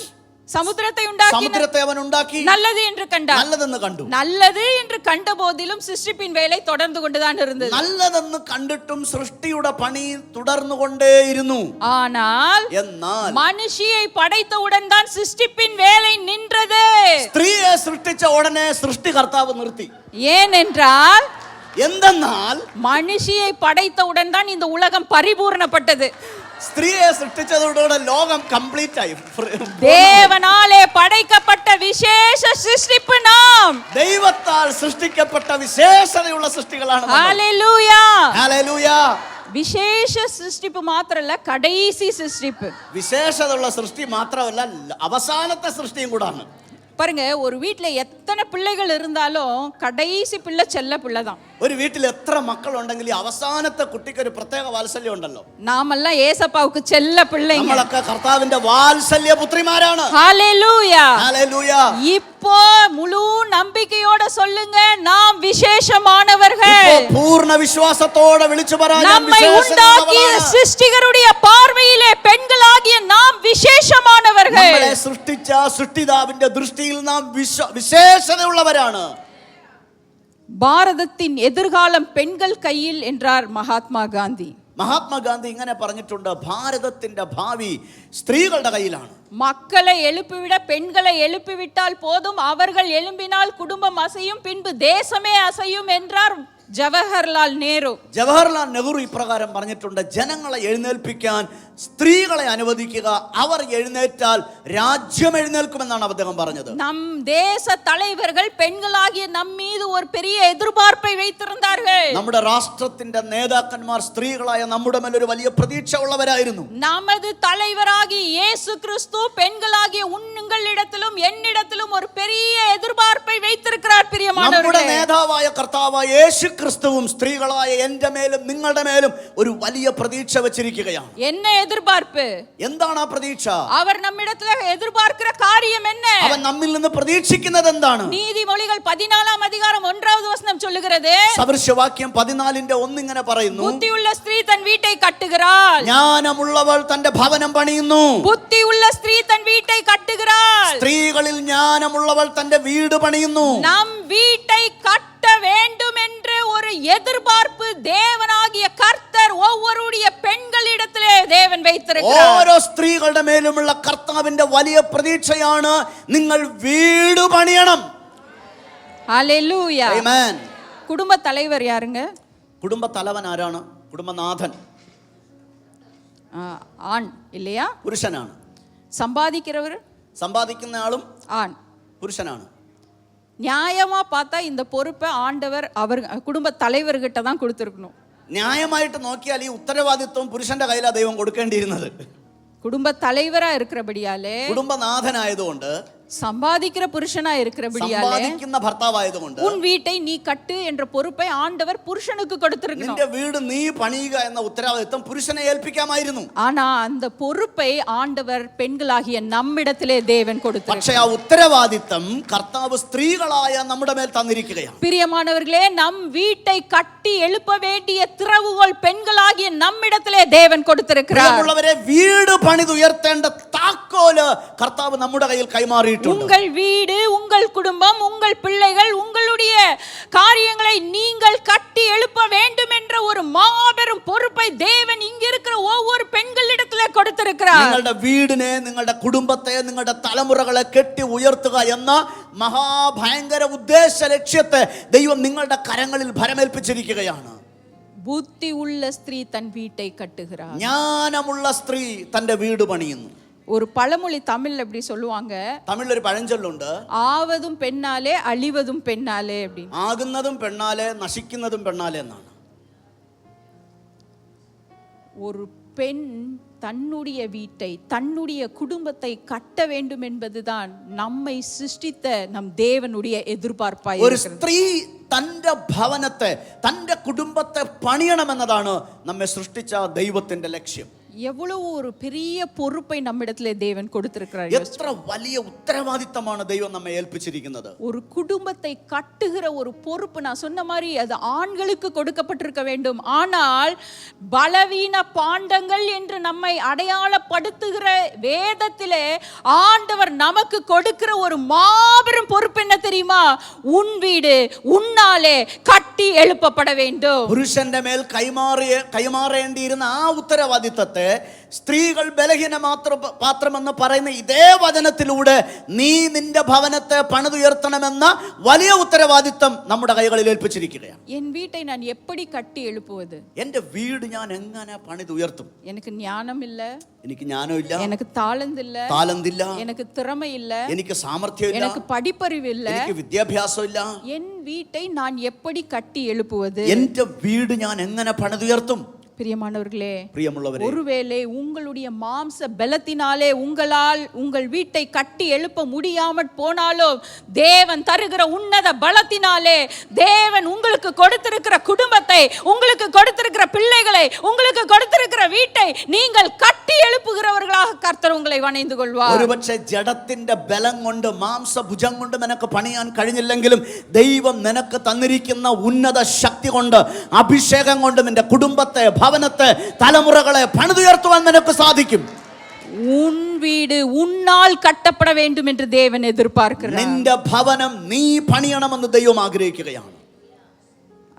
சமுத்திரத்தை உண்டாக்கினார், സമുദ്രത്തെ അവൻ ഉണ്ടാക്കി, நல்லது என்று கண்டார். നല്ലതെന്ന് കണ്ടു. நல்லது என்று கண்ட போதிலும் சிருஷ்டிப்பின் வேலை தொடர்ந்து கொண்டுதான் இருந்தது. നല്ലതെന്ന് കണ്ടിട്ടും സൃഷ്ടിയുടെ പണി തുടർന്നുകൊണ്ടേയിരുന്നു. ஆனால் എന്നാൽ மனுஷியை படைத்தவுடன் தான் சிருஷ்டிப்பின் வேலை நின்றது. സ്ത്രീയെ സൃഷ്ടിച്ച ഉടനെ സൃഷ്ടി കർത്താവ് നിർത്തി. ஏனென்றால் എന്തെന്നാൽ மனுஷியை படைத்தவுடன் தான் இந்த உலகம் பரிபூர்ணப்பட்டது. സ്ത്രീയെ സൃഷ്ടിച്ചതോടുകൂടെ ലോകം കംപ്ലീറ്റ് ആയി. தேவனாலே படைக்கப்பட்ட விசேஷ சிருஷ்டிப்பு நாம். ദൈവത്താൽ സൃഷ്ടിക്കപ്പെട്ട വിശേഷതയുള്ള സൃഷ്ടികളാണ് നമ്മൾ. ஹalleluya. ഹല്ലേലൂയ. விசேஷ சிருஷ்டிப்பு மாத்திரம் இல்ல, கடைசி சிருஷ்டிப்பு. വിശേഷതയുള്ള സൃഷ്ടി മാത്രമല്ല, അവസാനത്തെ സൃഷ്ടിയും കൂടാണ്. பாருங்க, ஒரு வீட்ல எத்தனை பிள்ளைகள் இருந்தாலும் கடைசி பிள்ளை செல்ல பிள்ளை தான். ഒരു വീട്ടിൽ എത്ര മക്കളുണ്ടെങ്കിൽ അവസാനത്തെ കുട്ടിക്ക് ഒരു പ്രത്യേക വാത്സല്യം ഉണ്ടല്ലോ. நாமெல்லாம் ஏசப்பாவுக்கு செல்ல பிள்ளைங்க. നമ്മളൊക്കെ കർത്താവിന്റെ വാത്സല്യ പുത്രിമാരാണ്. ஹalleluya. ഹല്ലേലൂയ. இப்போ முழு நம்பிக்கையோட சொல்லுங்க, நாம் விசேஷமானவர்கள். പൂർണ്ണ വിശ്വാസത്തോടെ വിളിച്ചു പറയാൻ நம்மை உண்டாக்கிய சிருஷ்டிகருடைய பார்வையிலே பெண்களாகிய நாம் விசேஷமானவர்கள். നമ്മളെ സൃഷ്ടിച്ച സൃഷ്ടിതാവിന്റെ ദൃഷ്ടിയിൽ നാം വിശേഷതയുള്ളവരാണ്. பாரதத்தின் எதிர்காலம் பெண்கள் கையில் என்றார் மகாத்மா காந்தி. മഹാത്മാഗാന്ധി ഇങ്ങനെ പറഞ്ഞിട്ടുണ്ട്, ഭാരതത്തിന്റെ ഭാവി സ്ത്രീകളുടെ കയ്യിലാണ്. மக்களை எழுப்பிவிட பெண்களை எழுப்பிவிட்டால் போதும், அவர்கள் எழும்பினால் குடும்பம் அசையும், பின்பு தேசமே அசையும் என்றார் ஜவஹர்லால் நேரு. ജവഹർലാൽ നെഹ്റു ഇപ്രകാരം പറഞ്ഞിട്ടുണ്ട്, ജനങ്ങളെ എഴുന്നേൽപ്പിക്കാൻ സ്ത്രീകളെ അനുവദിക്കുക, അവർ എഴുന്നേറ്റാൽ രാജ്യം എഴുന്നേൽക്കുമെന്നാണ് അദ്ദേഹം പറഞ്ഞത്. நம் தேச தலைவர்கள் பெண்களாகிய நம் மீது ஒரு பெரிய எதிர்பார்ப்பை வைத்திருந்தார்கள். നമ്മുടെ രാഷ്ട്രത്തിന്റെ നേതാക്കന്മാർ സ്ത്രീകളായ നമ്മുടെ മേൽ ഒരു വലിയ പ്രതീക്ഷ ഉള്ളവരായിരുന്നു. நமது தலைவராகிய இயேசு கிறிஸ்து பெண்களாகிய உங்களிடத்திலும் என்னிடத்திலும் ஒரு பெரிய எதிர்பார்ப்பை வைத்திருக்கிறார். നമ്മുടെ பிரியமானவர்களே, നേതാവായ കർത്താവായ യേശു ക്രിസ്തുവും സ്ത്രീകളായ എന്റെ മേലും നിങ്ങളുടെ മേലും ഒരു വലിയ പ്രതീക്ഷ വെച്ചിരിക്കുകയാണ്. என்ன எதிர்பார்ப்பு? എന്താണ് ആ പ്രതീക്ഷ? அவர் நம்மிடத்துல எதிர்பார்க்கிற காரியம் என்ன? അവൻ നമ്മിൽ നിന്ന് പ്രതീക്ഷിക്കുന്നത് എന്താണ്? நீதிமொழிகள் 14ஆம் அதிகாரம் 1வது வசனம் சொல்லுகிறது, സദൃശവാക്യം 14:1 ഇങ്ങനെ പറയുന്നു, புத்தியுள்ள ஸ்திரீ தன் வீட்டை கட்டுகிறாள். ജ്ഞാനമുള്ളവൾ തന്റെ ഭവനം പണിയുന്നു. புத்தியுள்ள ஸ்திரீ தன் வீட்டை கட்டுகிறாள். സ്ത്രീകളിൽ ജ്ഞാനമുള്ളവൾ തന്റെ വീട് പണിയുന്നു. நம் வீட்டை கட்ட வேண்டும் என்று ஒரு எதிர்பார்ப்பு தேவனாகிய கர்த்தர் ஒவ்வொருடைய பெண்களிடத்திலே தேவன் வைத்திருக்கிறார். ഓരോ സ്ത്രീകളുടെ മേലുമുള്ള കർത്താവിന്റെ വലിയ പ്രതീക്ഷയാണ്, നിങ്ങൾ വീട് പണിയണം. ஹalleluya. ആമേൻ. குடும்ப தலைவர் யாருங்க? കുടുംബ തലവൻ ആരാണ്? കുടുംബനാഥൻ ஆண் இல்லையா? പുരുഷനാണ്. சம்பாதிக்கிறவர் സമ്പാദിക്കുന്ന ആളും ஆண். പുരുഷനാണ്. நியாயமா பார்த்தா இந்த பொறுப்பை ஆண்டவர் அவர் குடும்ப தலைவர்கிட்ட தான் கொடுத்திருக்கணும். ന്യായമായിട്ട് നോക്കിയാൽ ഈ ഉത്തരവാദിത്വം പുരുഷന്റെ കയ്യിലാണ് ദൈവം കൊടുക്കേണ്ടിയിരുന്നത്. குடும்ப தலைவரா இருக்கிறபடியாலே, കുടുംബനാഥനായതുകൊണ്ട്, சம்பாதிக்கிற புருஷனா இருக்கிறபடியாலே, സമ്പാദിക്കുന്ന ഭർത്താവായതുകൊണ്ട്, உன் வீட்டை நீ கட்டு என்ற பொறுப்பை ஆண்டவர் புருஷனுக்கு கொடுத்திருக்கணும். നിന്റെ വീട് നീ പണിയുക എന്ന ഉത്തരവാദിത്വം പുരുഷനെ ഏൽപ്പിക്കാമായിരുന്നു. ஆனா அந்த பொறுப்பை ஆண்டவர் பெண்களாகிய நம்மிடத்திலே தேவன் പക്ഷേ கொடுத்திருக்கிறார். ആ ഉത്തരവാദിത്വം കർത്താവ് സ്ത്രീകളായ നമ്മുടെ മേൽ തന്നിരിക്കുകയാണ്. பிரியமானவர்களே, நம் வீட்டை கட்டி எழுப்ப வேண்டிய திறவுகோல் பெண்களாகிய நம்மிடத்திலே தேவன் கொடுத்திருக்கிறார். പ്രിയമുള്ളവരെ, വീട് പണിതുയർത്തേണ്ട താക്കോല് കർത്താവ് നമ്മുടെ കയ്യിൽ കൈമാറിയിട്ടുണ്ട്. உங்கள் வீடு, உங்கள் குடும்பம், உங்கள் பிள்ளைகள், உங்களுடைய காரியங்களை நீங்கள் கட்டி எழுப்ப வேண்டும் என்ற ஒரு மாபெரும் பொறுப்பை தேவன் இங்க இருக்கிற ஒவ்வொரு பெண்களிடத்திலே கொடுத்திருக்கிறார். നിങ്ങളുടെ വീടിനെ, നിങ്ങളുടെ കുടുംബത്തെ, നിങ്ങളുടെ തലമുറകളെ കെട്ടി ഉയർത്തുക എന്ന മഹാഭയങ്കര ഉദ്ദേശ ലക്ഷ്യത്തെ ദൈവം നിങ്ങളുടെ കരങ്ങളിൽ ഭരമേൽപ്പിച്ചിരിക്കുകയാണ്. புத்தி உள்ள ஸ்திரீ தன் வீட்டை கட்டுகிறார். ജ്ഞാനമുള്ള സ്ത്രീ തന്റെ വീട് പണിയുന്നു. ஒரு பழமொழி தமிழ்ல எப்படி சொல்லுவாங்க, തമിഴിലൊരു പഴഞ്ചൊല്ലുണ്ട്, ஆவதும் பெண்ணாலே அழிவதும் பெண்ணாலே அப்படின்னு. ആകുന്നതും പെണ്ണാലെ നശിക്കുന്നതും പെണ്ണാലെ എന്നാണ്. ஒரு பெண் தன்னுடைய வீட்டை, தன்னுடைய குடும்பத்தை கட்ட வேண்டும் என்பதுதான் நம்மை சிருஷ்டித்த நம் தேவனுடைய எதிர்பார்ப்பாய் ഒരു இருக்கிறது. സ്ത്രീ തന്റെ ഭവനത്തെ, തന്റെ കുടുംബത്തെ പണിയണമെന്നതാണ് നമ്മെ സൃഷ്ടിച്ച ദൈവത്തിന്റെ ലക്ഷ്യം. எவ்வளவு ஒரு பெரிய பொறுப்பை நம்மிடத்திலே தேவன் கொடுத்திருக்கிறார். എത്ര വലിയ ഉത്തരവാദിത്തമാണ് ദൈവം നമ്മെ ഏൽപ്പിച്ചിരിക്കുന്നത്. ஒரு குடும்பத்தை கட்டுகிற ஒரு பொறுப்பு, நான் சொன்ன மாதிரி அது ஆண்களுக்கு கொடுக்கப்பட்டிருக்க வேண்டும். ஆனால் பலவீன பாண்டங்கள் என்று நம்மை அடையாளப்படுத்துகிற வேதத்திலே ஆண்டவர் நமக்கு கொடுக்கிற ஒரு மாபெரும் பொறுப்பு என்ன தெரியுமா? உன் வீடு உன்னாலே கட்டி எழுப்பப்பட வேண்டும். പുരുഷന്റെ മേൽ കൈമാറേണ്ടിയിരുന്ന ആ ഉത്തരവാദിത്തത്തെ സ്ത്രീകൾ ബലഹീന പാത്രമെന്ന് പറയുന്ന ഇതേ വചനത്തിലൂടെ നീ നിന്റെ ഭവനത്തെ പണിതുയർത്തണമെന്ന വലിയ ഉത്തരവാദിത്തം നമ്മുടെ കൈകളിൽ ഏൽപ്പിച്ചിരിക്കുകയാണ്. என் வீட்டை நான் எப்படி கட்டி எழுப்புவது? എന്റെ വീട് ഞാൻ എങ്ങനെ പണിതുയർത്തും? எனக்கு ஞானம் இல்ல, എനിക്ക് ജ്ഞാനമില്ല, எனக்கு താലന്തില്ല, எனக்கு திறமை இல்ல, എനിക്ക് സാമർഥ്യമില്ല, எனக்கு படிப்பறிவு இல்ல. എനിക്ക് വിദ്യാഭ്യാസമില്ല. என் வீட்டை நான் எப்படி கட்டி எழுப்புவது? എന്റെ വീട് ഞാൻ എങ്ങനെ പണിതുയർത്തും? பிரியமானவர்களே, പ്രിയമുള്ളവരെ, ஒருவேளை உங்களுடைய மாம்ச பலத்தினாலே உங்களால் உங்கள் வீட்டை கட்டி எழுப்ப முடியாமற் போனாலும், தேவன் தருகிற உன்னத பலத்தினாலே தேவன் உங்களுக்கு கொடுத்திருக்கிற குடும்பத்தை, உங்களுக்கு கொடுத்திருக்கிற பிள்ளைகளை, உங்களுக்கு கொடுத்திருக்கிற வீட்டை நீங்கள் கட்டி எழுப்புகிறவர்களாக கர்த்தர் உங்களை வணைந்து கொள்வார். ഒരുപക്ഷെ ജഡത്തിന്റെ ബലം കൊണ്ട്, മാംസഭുജം കൊണ്ട് നിനക്ക് പണിയാൻ കഴിഞ്ഞില്ലെങ്കിലും ദൈവം നിനക്ക് തന്നിരിക്കുന്ന ഉന്നത ശക്തി കൊണ്ട്, അഭിഷേകം കൊണ്ട് നിന്റെ കുടുംബത്തെ, ഭവനത്തെ, തലമുറകളെ പണിതുയർത്തുവാൻ നിനക്ക് സാധിക്കും. உன் வீடு உன்னால் கட்டப்பட வேண்டும் என்று தேவன் எதிர்பார்க்கிறார். നിന്റെ ഭവനം നീ പണിയണമെന്ന് ദൈവം ആഗ്രഹിക്കുകയാണ്.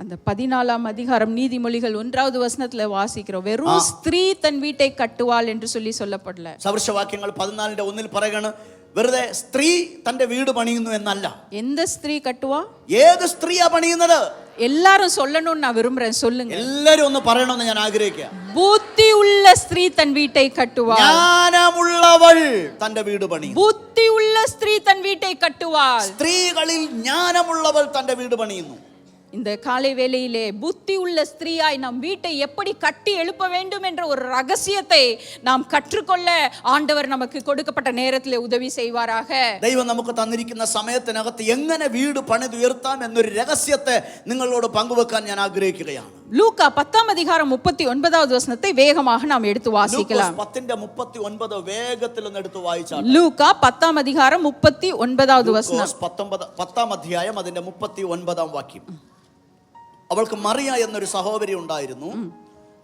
அந்த 14ஆம் அதிகாரம் நீதிமொழிகள் 1வது வசனத்துல வாசிக்கிறோம், வெறும் ஸ்திரீ தன் வீட்டை கட்டுவாள் என்று சொல்லப்படல. സദൃശവാക്യങ്ങൾ 14:1 പറയുകയാണ്, വെറുതെ സ്ത്രീ തന്റെ വീട് പണിയുന്നു എന്നല്ല. எந்த ஸ்திரீ கட்டுவா? ഏത് സ്ത്രീയാ പണിയുന്നത്? எல்லாரும் சொல்லணும்னு நான் விரும்புறேன், சொல்லுங்க. എല്ലാരും ഒന്ന് പറയണമെന്ന് ഞാൻ ആഗ്രഹിക്കുക. புத்தி உள்ள ஸ்திரீ தன் வீட்டை கட்டுவாள். ജ്ഞാനമുള്ളവൾ തന്റെ വീട് പണിയുന്നു. புத்தி உள்ள ஸ்திரீ தன் வீட்டை கட்டுவாள். സ്ത്രീകളിൽ ജ്ഞാനമുള്ളവൾ തന്റെ വീട് പണിയുന്നു. இந்த காலை வேளையிலே புத்தி உள்ள ஸ்திரீயாய் நம் வீட்டை எப்படி கட்டி எழுப்ப வேண்டும் என்ற ஒரு ரகசியத்தை நாம் கற்றுக்கொள்ள ஆண்டவர் நமக்கு கொடுக்கப்பட்ட நேரத்திலே உதவி செய்வாராக. ദൈവം നമുക്ക് തന്നിരിക്കുന്ന സമയത്തിനകത്ത് എങ്ങനെ വീട് പണിതുയർത്താം എന്നൊരു രഹസ്യത്തെ നിങ്ങളോട് പങ്കുവെക്കാൻ ഞാൻ ആഗ്രഹിക്കുകയാണ്. லூக்கா 10ஆம் அதிகாரம் 39வது வசனத்தை வேகமாக நாம் எடுத்து வாசிக்கலாம். ലൂക്കോസ് 10:39 വേഗത്തിൽ ഒന്ന് എടുത്ത് വായിച്ചാൽ. லூக்கா 10ஆம் அதிகாரம் 39வது வசனம். 10ആം അധ്യായം അതിന്റെ 39ആം വാക്യം. അവൾക്ക് മറിയ എന്നൊരു സഹോദരി ഉണ്ടായിരുന്നു.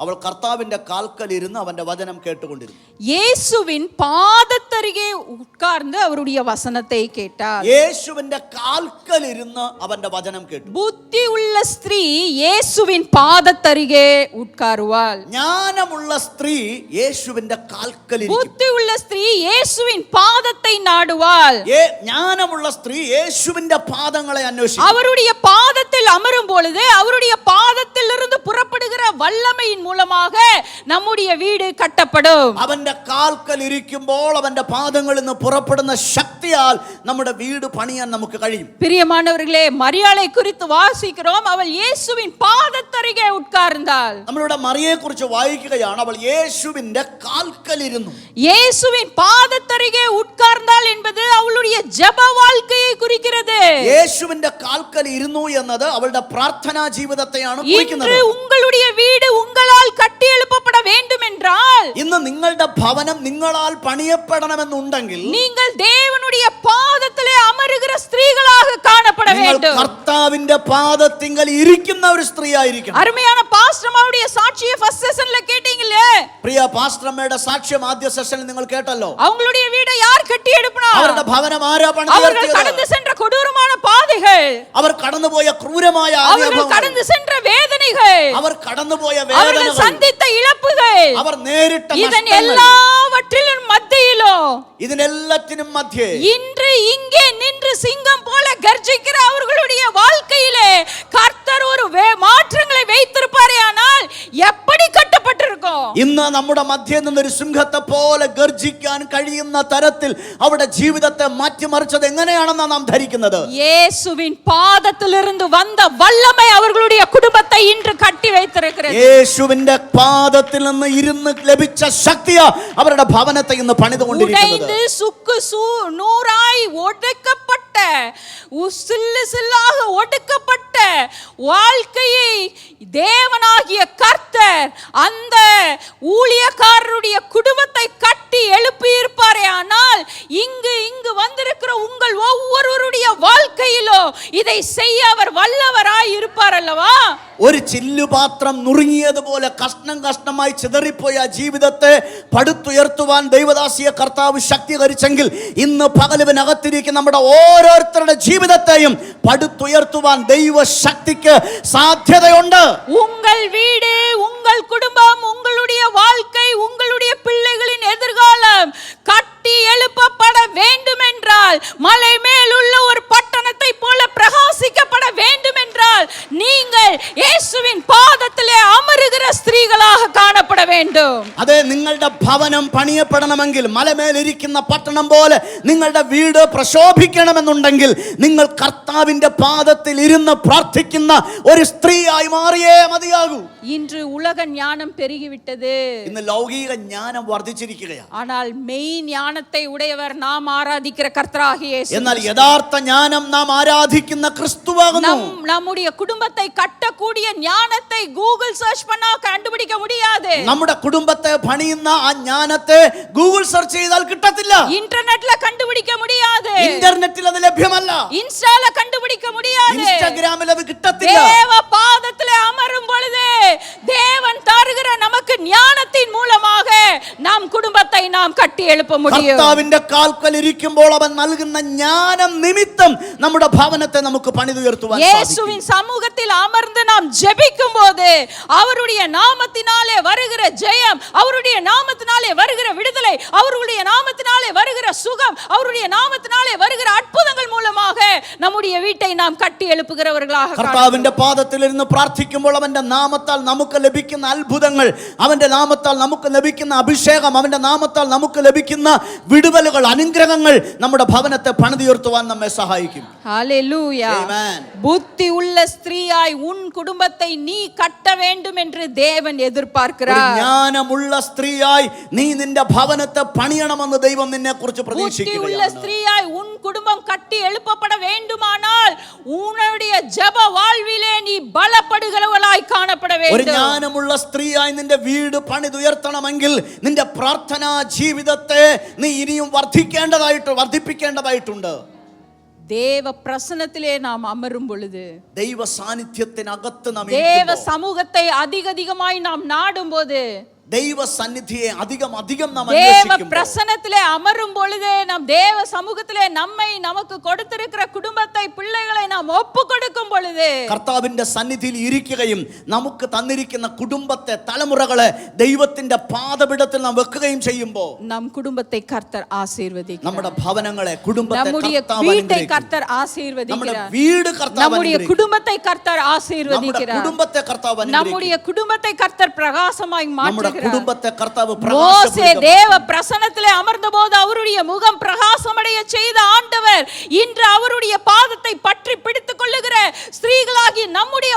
അവൾ കർത്താവിന്റെ കാൽക്കൽ ഇരുന്ന് അവന്റെ വചനം കേട്ടുകൊണ്ടിരുന്നു. இயேசுவின் பாதத்தருகே உட்கார்ந்து அவருடைய வசனத்தை கேட்டார். യേശുവിന്റെ കാൽക്കൽ ഇരുന്ന് അവന്റെ വചനം കേട്ടു. புத்தி உள்ள ஸ்திரீ இயேசுவின் பாதத்தருகே உட்காருவாள். ஞானமுള്ള സ്ത്രീ യേശുവിന്റെ കാൽക്കൽ ഇരിക്കും. புத்தி உள்ள ஸ்திரீ இயேசுவின் பாதத்தை நாடுவாள். ஞானமுള്ള സ്ത്രീ യേശുവിന്റെ പാദങ്ങളെ അന്വേഷിക്കും. அவருடைய பாதத்தில் அமரும் பொழுது அவருடைய பாதத்திலிருந்து புறப்படுகிற வல்லமையின் மூலமாக நம்முடைய வீடு கட்டப்படும். അവന്റെ കാൽക്കൽ ഇരിക്കുമ്പോൾ അവന്റെ പാദങ്ങളിൽ നിന്ന് പുറപ്പെടുന്ന ശക്തിയാൽ നമ്മുടെ വീട് പണിയാൻ നമുക്ക് കഴിയും. பிரியமானவர்களே, மரியாளை குறித்து வாசிக்கிறோம். அவள் இயேசுவின் பாதத்தருகே உட்கார்ந்தாள். നമ്മളിവിടെ മറിയയെ കുറിച്ച് വായിക്കുകയാണ്. അവൾ യേശുവിന്റെ കാൽക്കൽ ഇരുന്നു. இயேசுவின் பாதத்தருகே உட்கார்ந்தாள் என்பது அவளுடைய ஜெப வாழ்க்கையை குறிக்கிறது. യേശുവിന്റെ കാൽക്കൽ ഇരുന്നു എന്നത് അവളുടെ പ്രാർത്ഥനാ ജീവിതത്തെയാണ് കുറിക്കുന്നത്. இன்று உங்களுடைய வீடு உங்களால் கட்டி எழுப்பப்பட வேண்டும் என்றால், ഇന്ന് നിങ്ങളുടെ ഭവനം നിങ്ങളാൽ പണിയപ്പെടണമെന്നുണ്ടെങ്കിൽ நீங்கள் தேவனுடைய பாதத்திலே அமருகிற ஸ்திரீகளாக காணப்பட வேண்டும். കർത്താവിന്റെ പാദത്തിങ്കൽ ഇരിക്കുന്ന ഒരു സ്ത്രീ ആയിരിക്കണം. அருமையான பாஸ்டர்மாவுடைய சாட்சியை ஃபர்ஸ்ட் செஷன்ல கேட்டீங்களே. പ്രിയ പാസ്റ്റർമാരുടെ സാക്ഷ്യം ആദ്യ സെഷനിൽ നിങ്ങൾ കേട്ടല്ലോ. அவங்களுடைய வீடை யார் கட்டி எழுப்பினா? അവരുടെ ഭവനം ആരാ அவர்கள் പണിതുയർത്തിയത്? கடந்து சென்ற கொடூரமான பாதைகள், അവർ കടന്നുപോയ ക്രൂരമായ அவர்கள் கடந்து சென்ற வேதனைகள், അവർ കടന്നുപോയ அவர்கள் വേദനകൾ, சந்தித்த இழப்புகள், അവർ നേരിട്ട இதன் നഷ്ടങ്ങൾ, எல்லாவற்றிலும் மத்தியிலும் ഇതിനെല്ലാത്തിനും മധ്യേ இன்று இங்கே நின்று சிங்கம் போல கர்ஜிக்கிற அவர்களுடைய வாழ்க்கையிலே கர்த்தர் ஒரு மாற்றங்களை வைத்திருப்பாரே, ஆனால் எப்படி கட்டப்பட்டிருக்கும்? ഇന്ന് നമ്മുടെ മധ്യേ നിന്നൊരു സിംഹത്തെ പോലെ ഗർജിക്കാൻ കഴിയുന്ന തരത്തിൽ അവരുടെ ജീവിതത്തെ മാറ്റിമറിച്ചത് എങ്ങനെയാണെന്നാണ് നാം ധരിക്കുന്നത്. இயேசுவின் பாதத்திலிருந்து வந்த வல்லமை அவர்களுடைய குடும்பத்தை இன்று கட்டி வைத்திருக்கிறது. യേശുവിന്റെ പാദത്തിൽ നിന്ന് ഇരുന്ന് ലഭിച്ച ശക്തിയാ അവരുടെ ഭവനത്തെ ഇന്ന് പണിതുകൊണ്ടിരിക്കുന്നത്. சுக்கு நூறாய் ஒடுக்கப்பட்ட, சில்லு சில்லாக ஒடுக்கப்பட்ட வாழ்க்கையை தேவனாகிய கர்த்தர் அந்த ஊழியக்காரருடைய குடும்பத்தை கட்டி எழுப்பி இருப்பாரே, ஆனால் இங்கு வந்திருக்கிற உங்கள் ஒவ்வொருவருடைய வாழ்க்கையிலோ இதை செய்ய அவர் வல்லவராய் இருப்பார் அல்லவா? ഒരു ചില്ലുപാത്രം നുറുങ്ങിയതുപോലെ കഷ്ണം കഷ്ണമായി ചിതറിപ്പോയ ജീവിതത്തെ പടുത്തുയർത്തുവാൻ ദൈവദാസിയെ കർത്താവ് ശക്തീകരിച്ചെങ്കിൽ ഇന്ന് പകലിനകത്തിരിക്കുന്ന നമ്മുടെ ഓരോരുത്തരുടെ ജീവിതത്തെയും പടുത്തുയർത്തുവാൻ ദൈവശക്തിക്ക് സാധ്യതയുണ്ട്. உங்கள் வீடு, உங்கள் குடும்பம், உங்களுடைய வாழ்க்கை, உங்களுடைய பிள்ளைகளின் எதிர்காலம் கட்டி எழுப்பப்பட வேண்டும் என்றால், மலை மேல் உள்ள ஒரு பட்டணத்தை போல பிரகாசிக்கப்பட வேண்டும் என்றால், நீங்கள் இயேசுவின் பாதத்திலே அமருகிற ஸ்திரீகளாக காணப்பட வேண்டும். അതെ, നിങ്ങളുടെ ഭവനം പണിയപ്പെടണമെങ്കിൽ, മലമേലിരിക്കുന്ന പട്ടണം പോലെ നിങ്ങളുടെ വീട് പ്രശോഭിക്കണമെന്നുണ്ടെങ്കിൽ നിങ്ങൾ കർത്താവിന്റെ പാദത്തിൽ ഇരുന്ന് പ്രാർത്ഥിക്കുന്ന ഒരു സ്ത്രീയായി മാറിയേ മതിയാകൂ. இன்று உலக ஞானம் பெருகிவிட்டது. ഇന്ന് ലൗകിക ജ്ഞാനം വർദ്ധിച്ചിരിക്കുകയാണ്. ஆனால் மெய் ஞானத்தை உடையவர் நாம் ஆராதிக்கிற கர்த்தராகிய இயேசு. എന്നാൽ യഥാർത്ഥ ജ്ഞാനം നാം ആരാധിക്കുന്ന ക്രിസ്തുവാകുന്നു. நம்முடைய குடும்பத்தை கட்டக்கூடிய ஞானத்தை கூகுள் சர்ச் பண்ணா கண்டுபிடிக்க முடியாது. നമ്മുടെ കുടുംബത്തെ പണിയുന്ന ആ ജ്ഞാനത്തെ ഗൂഗിൾ സെർച്ച് ചെയ്താൽ കിട്ടത്തില്ല. இன்டர்நெட்ல கண்டுபிடிக்க முடியாது. ഇന്റർനെറ്റിൽ അത് ലഭ്യമല്ല. இன்ஸ்டால கண்டுபிடிக்க முடியாது. ഇൻസ്റ്റാഗ്രാമിൽ അത് കിട്ടത്തില്ല. தேவ பாதத்திலே அமரும் பொழுது தேவன் தருகிற நமக்கு ஞானத்தின் மூலமாக நாம் குடும்பத்தை நாம் கட்டி எழுப்ப முடியும். കർത്താവിന്റെ കാൽക്കൽ ഇരിക്കുമ്പോൾ അവൻ നൽകുന്ന ജ്ഞാനം നിമിത്തം നമ്മുടെ ഭവനത്തെ നമുക്ക് പണിതുയർത്തുവാൻ സാധിക്കും. இயேசுவின் சமூகத்தில் அமர்ந்து நாம் ஜெபிக்கும் போது அவருடைய நாமத்தினாலே வருகிற ஜெயம், அவருடைய நாமத்தினாலே வருகிற விடுதலை, அவருடைய நாமத்தினாலே வருகிற சுகம், அவருடைய நாமத்தினாலே வருகிற அற்புதங்கள் மூலமாக நம்முடைய வீட்டை நாம் கட்டி எழுப்புகிறவர்களாக കർത്താവിന്റെ പാദത്തിൽ ഇരുന്ന് പ്രാർത്ഥിക്കുമ്പോൾ അവന്റെ നാമത്താൽ നമുക്ക് ലഭിക്കുന്ന അത്ഭുതങ്ങൾ, അവന്റെ നാമത്താൽ നമുക്ക് ലഭിക്കുന്ന അഭിഷേകം, അവന്റെ നാമത്താൽ നമുക്ക് ലഭിക്കുന്ന വിടുതലുകൾ, അനുഗ്രഹങ്ങൾ നമ്മുടെ ഭവനത്തെ പണിതുയർത്തുവാൻ നമ്മെ സഹായിക്കും. ஹல்லேலூயா. Amen. புத்தி உள்ள ஸ்திரீயாய் உன் குடும்பத்தை நீ கட்ட வேண்டும் என்று தேவன் ഒരു எதிர்பார்க்கிறார். ജ്ഞാനമുള്ള സ്ത്രീയായി സ്ത്രീയായി നീ നിന്റെ ഭവനത്തെ പണിയണമെന്ന് ദൈവം നിന്നെ കുറിച്ച് புத்தியுள்ள ஸ்திரீயாய் உன் குடும்பம் கட்டி எழுப்பப்பட வேண்டுமானால் உன்னுடைய ஜெப வாழ்விலே நீ பலப்படுகிறவளாய் காணப்பட ഒരു வேண்டும். ജ്ഞാനമുള്ള സ്ത്രീയായി നിന്റെ വീട് പണിതുയർത്തണമെങ്കിൽ നിന്റെ പ്രാർത്ഥനാ ജീവിതത്തെ നീ ഇനിയും വർദ്ധിപ്പിക്കേണ്ടതായിട്ടുണ്ട്. தேவ பிரசன்னத்திலே நாம் அமரும் பொழுது, ദൈവ സാന്നിധ്യത്തിനകത്ത് നാം தேவ ഇരിക്കുമ്പോൾ, சமூகத்தை அதிகமாய் நாம் நாடும்போது, ദൈവ സന്നിധിയെ അധികം നാം தேவ അന്വേഷിക്കുമ്പോൾ, பிரசன்னத்திலே அமரும் பொழுது நாம் தேவ சமூகத்திலே நம்மை நமக்கு கொடுத்திருக்கிற குடும்பத்தை பிள்ளைகளை நாம் ஒப்பு கொடுக்கும் பொழுது, കർത്താവിന്റെ സന്നിധിയിൽ ഇരിക്കുകയും നമുക്ക് തന്നിരിക്കുന്ന കുടുംബത്തെ തലമുറകളെ ദൈവത്തിന്റെ പാദപീഠത്തിൽ നാം വെക്കുകയും ചെയ്യുമ്പോൾ நம் குடும்பத்தை கர்த்தர் ஆசீர்வதிக்கிறார். നമ്മുടെ ഭവനങ്ങളെ കുടുംബത്തെ நம்முடைய കർത്താവ് வீட்டை അനുഗ്രഹിക്കും. கர்த்தர் നമ്മുടെ ஆசீர்வதிக்கிறார். വീട് കർത്താവ് நம்முடைய അനുഗ്രഹിക്കും. குடும்பத்தை கர்த்தர் നമ്മുടെ ஆசீர்வதிக்கிறார். കുടുംബത്തെ കർത്താവ് അനുഗ്രഹിക്കും. நம்முடைய குடும்பத்தை கர்த்தர் பிரகாசமாய் നമ്മുടെ மாற்றுகிறார். കുടുംബത്തെ കർത്താവ് மோசே പ്രകാശപൂരിതമാക്കും. தேவ பிரசன்னத்திலே அமர்ந்தபோது அவருடைய முகம் பிரகாசமடைய செய்த ஆண்டவர் இன்று அவருடைய பாதத்தை பற்றி பிடித்துக் கொள்ளுகிற ஸ்திரீகளாகி நம்முடைய